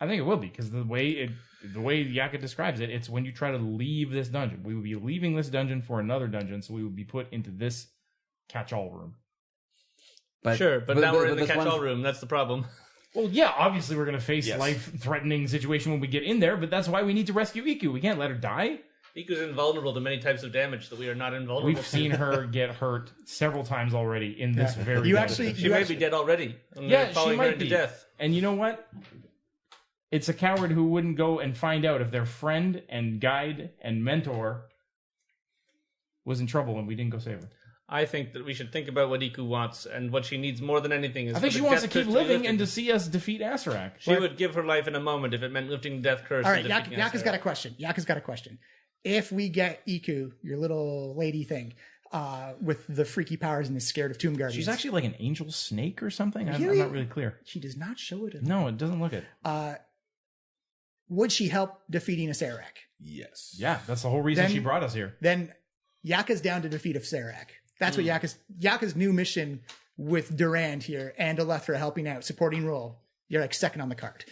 I think it will be, because the way Yaka describes it, it's when you try to leave this dungeon. We would be leaving this dungeon for another dungeon, so we would be put into this catch-all room. But, Sure, but now we're in the this catch-all one- room. That's the problem. Well, yeah, obviously we're going to face Yes. life-threatening situation when we get in there, but that's why we need to rescue Iku. We can't let her die. Iku's invulnerable to many types of damage that we are not invulnerable We've to. seen her get hurt several times already in this very You dungeon. actually- She may be dead already. And Yeah, we're she following her might into be. death. And you know what? It's a coward who wouldn't go and find out if their friend and guide and mentor was in trouble and we didn't go save her. I think that we should think about what Iku wants, and what she needs more than anything is. I think for she the wants to death keep curse be living lifted. and to see us defeat Asarak. She would give her life in a moment if it meant lifting the death curse. All right, and defeating Yaka's Asarak. got a question. If we get Iku, your little lady thing, with the freaky powers and is scared of Tomb Guardians, She's actually like an angel snake or something. I'm Really? not really clear. she does not show it. No, it doesn't look it. Would she help defeating Asarak? Yes. Yeah, that's the whole reason Then- she brought us here. Then Yaka's down to defeat Asarak. That's what Yaka's new mission with Durand here and Alethra helping out, supporting role. You're like second on the card.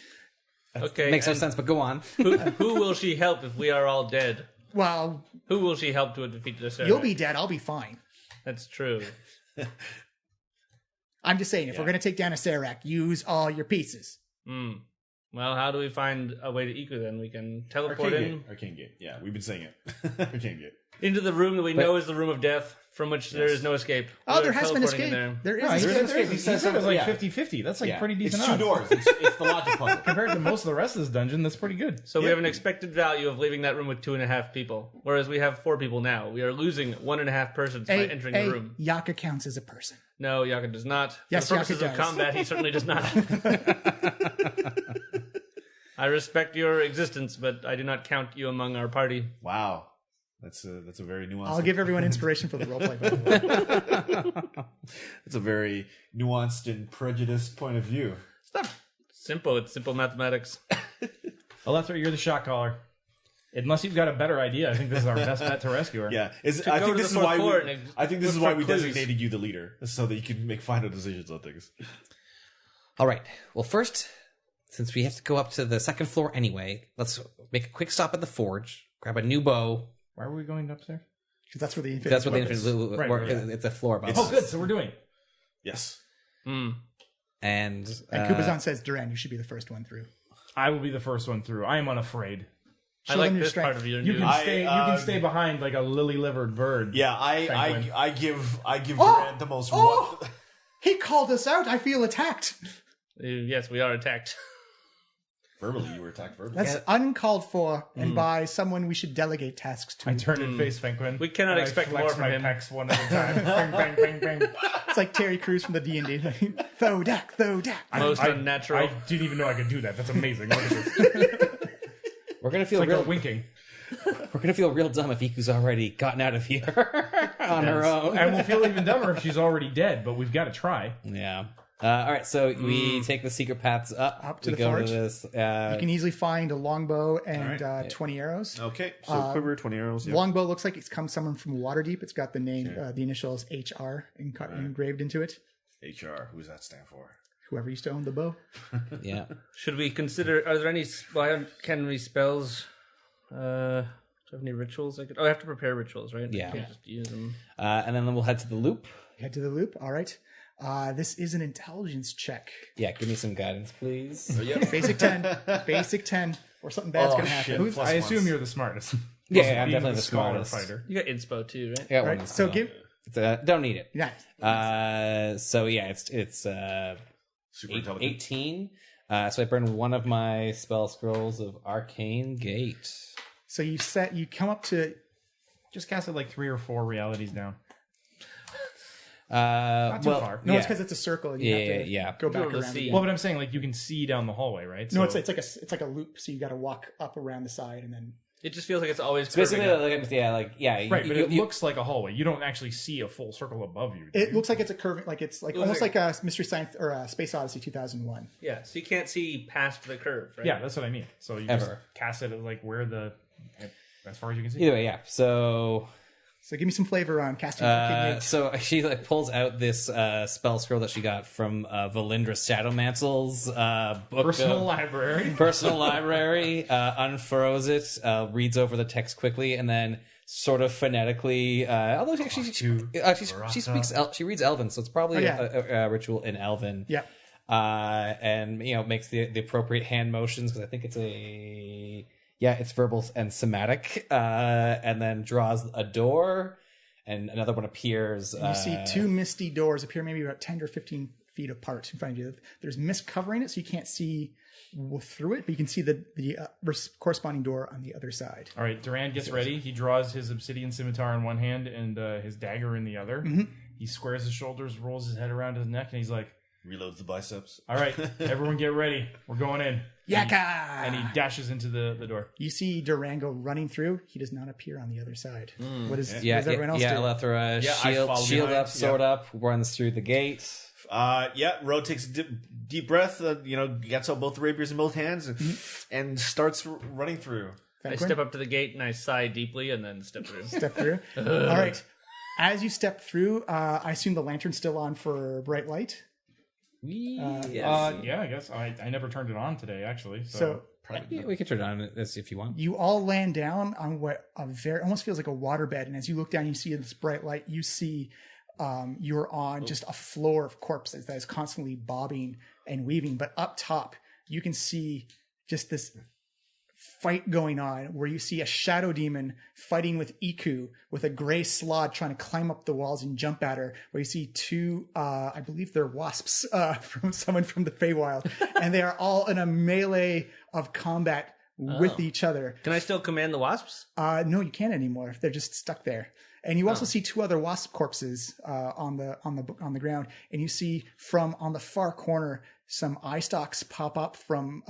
Okay, Makes no and sense, but go on. who will she help if we are all dead? Well, Who will she help to defeat the Asarak? you'll be dead. I'll be fine. That's true. I'm just saying, if we're going to take down Asarak, use all your pieces. Well, how do we find a way to Iku then? We can teleport Arcane Gate. Yeah, we've been saying it. Arcane Gate. into the room that we know is the room of death, from which there is no escape. Oh, We're there has been teleporting in escape. there. There is No, escape. there is. He said it was like 50-50. That's like Yeah. pretty decent It's two odds. doors. It's the logic puzzle. Compared to most of the rest of this dungeon, that's pretty good. So we have an expected value of leaving that room with 2.5 people, whereas we have 4 people now. We are losing 1.5 persons by entering the room. Yaka counts as a person. No, Yaka does not. Yes, For the purposes Yaka of does. combat, he certainly does not. I respect your existence, but I do not count you among our party. Wow. That's a very nuanced. I'll give everyone inspiration for the roleplay. by the way. It's a very nuanced and prejudiced point of view. It's not simple. It's simple mathematics. Alethra, you're the shot caller. Unless you've got a better idea, I think this is our best bet to rescue her. Yeah, I go think to this the is why fourth floor we. and I think this is look why for we clues. designated you the leader, so that you can make final decisions on things. All right. Well, first, since we have to go up to the second floor anyway, let's make a quick stop at the forge, grab a new bow. Why were we going upstairs? Because that's where the infinite. That's what the weapons- infinite Right, yeah. it's a floor above. Oh, good. So we're doing it. Yes. And And Kupazan says, Duran, you should be the first one through. I will be the first one through. I am unafraid. I Show like them your this strength. part of your You news. can stay. You can stay behind like a lily-livered bird. Yeah, Franklin. I give Durant the most. He called us out. I feel attacked. Yes, we are attacked. Verbally, you were attacked verbally. That's uncalled for, and by someone we should delegate tasks to. I turn and face Franklin. We cannot and I expect flex more from my him. pecs one at a time. bang, bang, bang, bang. It's like Terry Crews from the D&D. Thodak, Thodak. Most I unnatural. didn't even know I could do that. That's amazing. Look at this. we're gonna feel Like real. a winking. We're gonna feel real dumb if Iku's already gotten out of here on her own. And we'll feel even dumber if she's already dead, but we've got to try. Yeah. All right. So we take the secret paths up. to we the go forge. to this. You can easily find a longbow and 20 arrows. Okay, so quiver 20 arrows. Yeah. Longbow looks like it's come someone from Waterdeep. It's got the name, the initials HR engraved into it. HR. Who does that stand for? Whoever used to own the bow. Yeah. Should we consider? Are there any? Can we spells? Do I have any rituals? I have to prepare rituals, right? Yeah. I can't just use them. And then we'll head to the loop. Head to the loop. All right. This is an intelligence check. Yeah. Give me some guidance, please. Basic 10. Basic 10. Or something bad's going to happen. Plus I assume ones. you're the smartest. Yeah, I'm Being definitely the scholar smartest. fighter. You got inspo too, right? I got Right. one. So give. Don't need it. Nice. So yeah, it's Super intelligent. 18. So I burn one of my spell scrolls of Arcane Gate. So you come up to. Just casted like 3 or 4 realities down. Not too far. No, it's because it's a circle. And you have to go back Be able to around. see. again. Well, but I'm saying like you can see down the hallway, right? No, So- it's like a loop. So you got to walk up around the side and then. It just feels like it's always It's basically curving up. right, but it looks like a hallway. You don't actually see a full circle above you. do It you? looks like it's a curve, like it's like almost like a Mystery Science or a Space Odyssey 2001. Yeah, so you can't see past the curve, right? Yeah, that's what I mean. So you just cast it at like where as far as you can see. Either way, yeah. So So give me some flavor on casting. so she like pulls out this spell scroll that she got from Valindra Shadowmancel's book Personal of- library. personal library, unfurrows it, reads over the text quickly, and then sort of phonetically, although she speaks, she reads Elven, so it's probably a ritual in Elven. Yeah. And makes the appropriate hand motions because I think it's verbal and somatic, and then draws a door, and another one appears. You see two misty doors appear maybe about 10 or 15 feet apart in front of you. There's mist covering it, so you can't see through it, but you can see the corresponding door on the other side. All right, Durand gets ready. He draws his obsidian scimitar in one hand and his dagger in the other. Mm-hmm. He squares his shoulders, rolls his head around his neck, and he's like, Reloads the biceps. all right, everyone get ready. We're going in. Yaka! And he dashes into the door. You see Durango running through. He does not appear on the other side. What does everyone else do? Elethra, I follow shield behind. up, sword up, runs through the gate. Ro takes a deep breath, gets out both rapiers in both hands and starts running through. I Vanquin? step up to the gate and I sigh deeply and then step through. Step through. All right. As you step through, I assume the lantern's still on for bright light. Yeah, I guess. I never turned it on today, actually. So Yeah, we can turn it on as if you want. you all land down on what almost feels like a waterbed, and as you look down, you see this bright light. You see you're on just a floor of corpses that is constantly bobbing and weaving. But up top, you can see just this fight going on where you see a shadow demon fighting with Iku with a gray slod trying to climb up the walls and jump at her, where you see two I believe they're wasps from someone from the Feywild, and they are all in a melee of combat with each other. Can I still command the wasps? No, you can't anymore. They're just stuck there. And you also see two other wasp corpses on the ground, and you see from on the far corner some eye stalks pop up from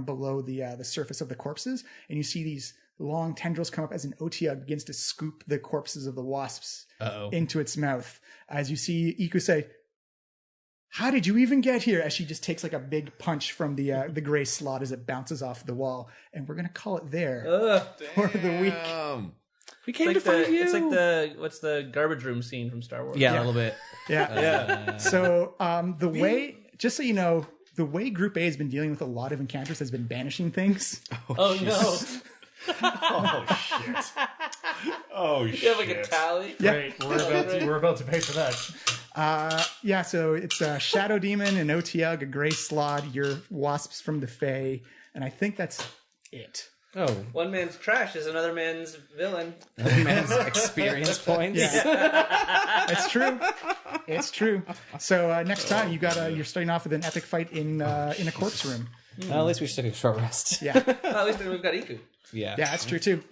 below the surface of the corpses, and you see these long tendrils come up as an Otiug begins to scoop the corpses of the wasps into its mouth. As you see Iku say, "How did you even get here?" As she just takes like a big punch from the gray slot as it bounces off the wall. And we're gonna call it there for the week. We came to find you. It's like what's the garbage room scene from Star Wars? Yeah, a little bit. Yeah. So the way, just so you know, the way Group A has been dealing with a lot of encounters has been banishing things. Oh no! Oh You have like a tally. Yeah. Great. We're about to pay for that. So it's a shadow demon, an Otiug, a gray slod, your wasps from the Fae, and I think that's it. Oh, One man's trash is another man's villain. another man's experience points. It's true. It's true. So next time you're starting off with an epic fight in a corpse room. Well, at least we should take a short rest. Yeah. Well, at least we've got Iku. Yeah. Yeah, that's true too.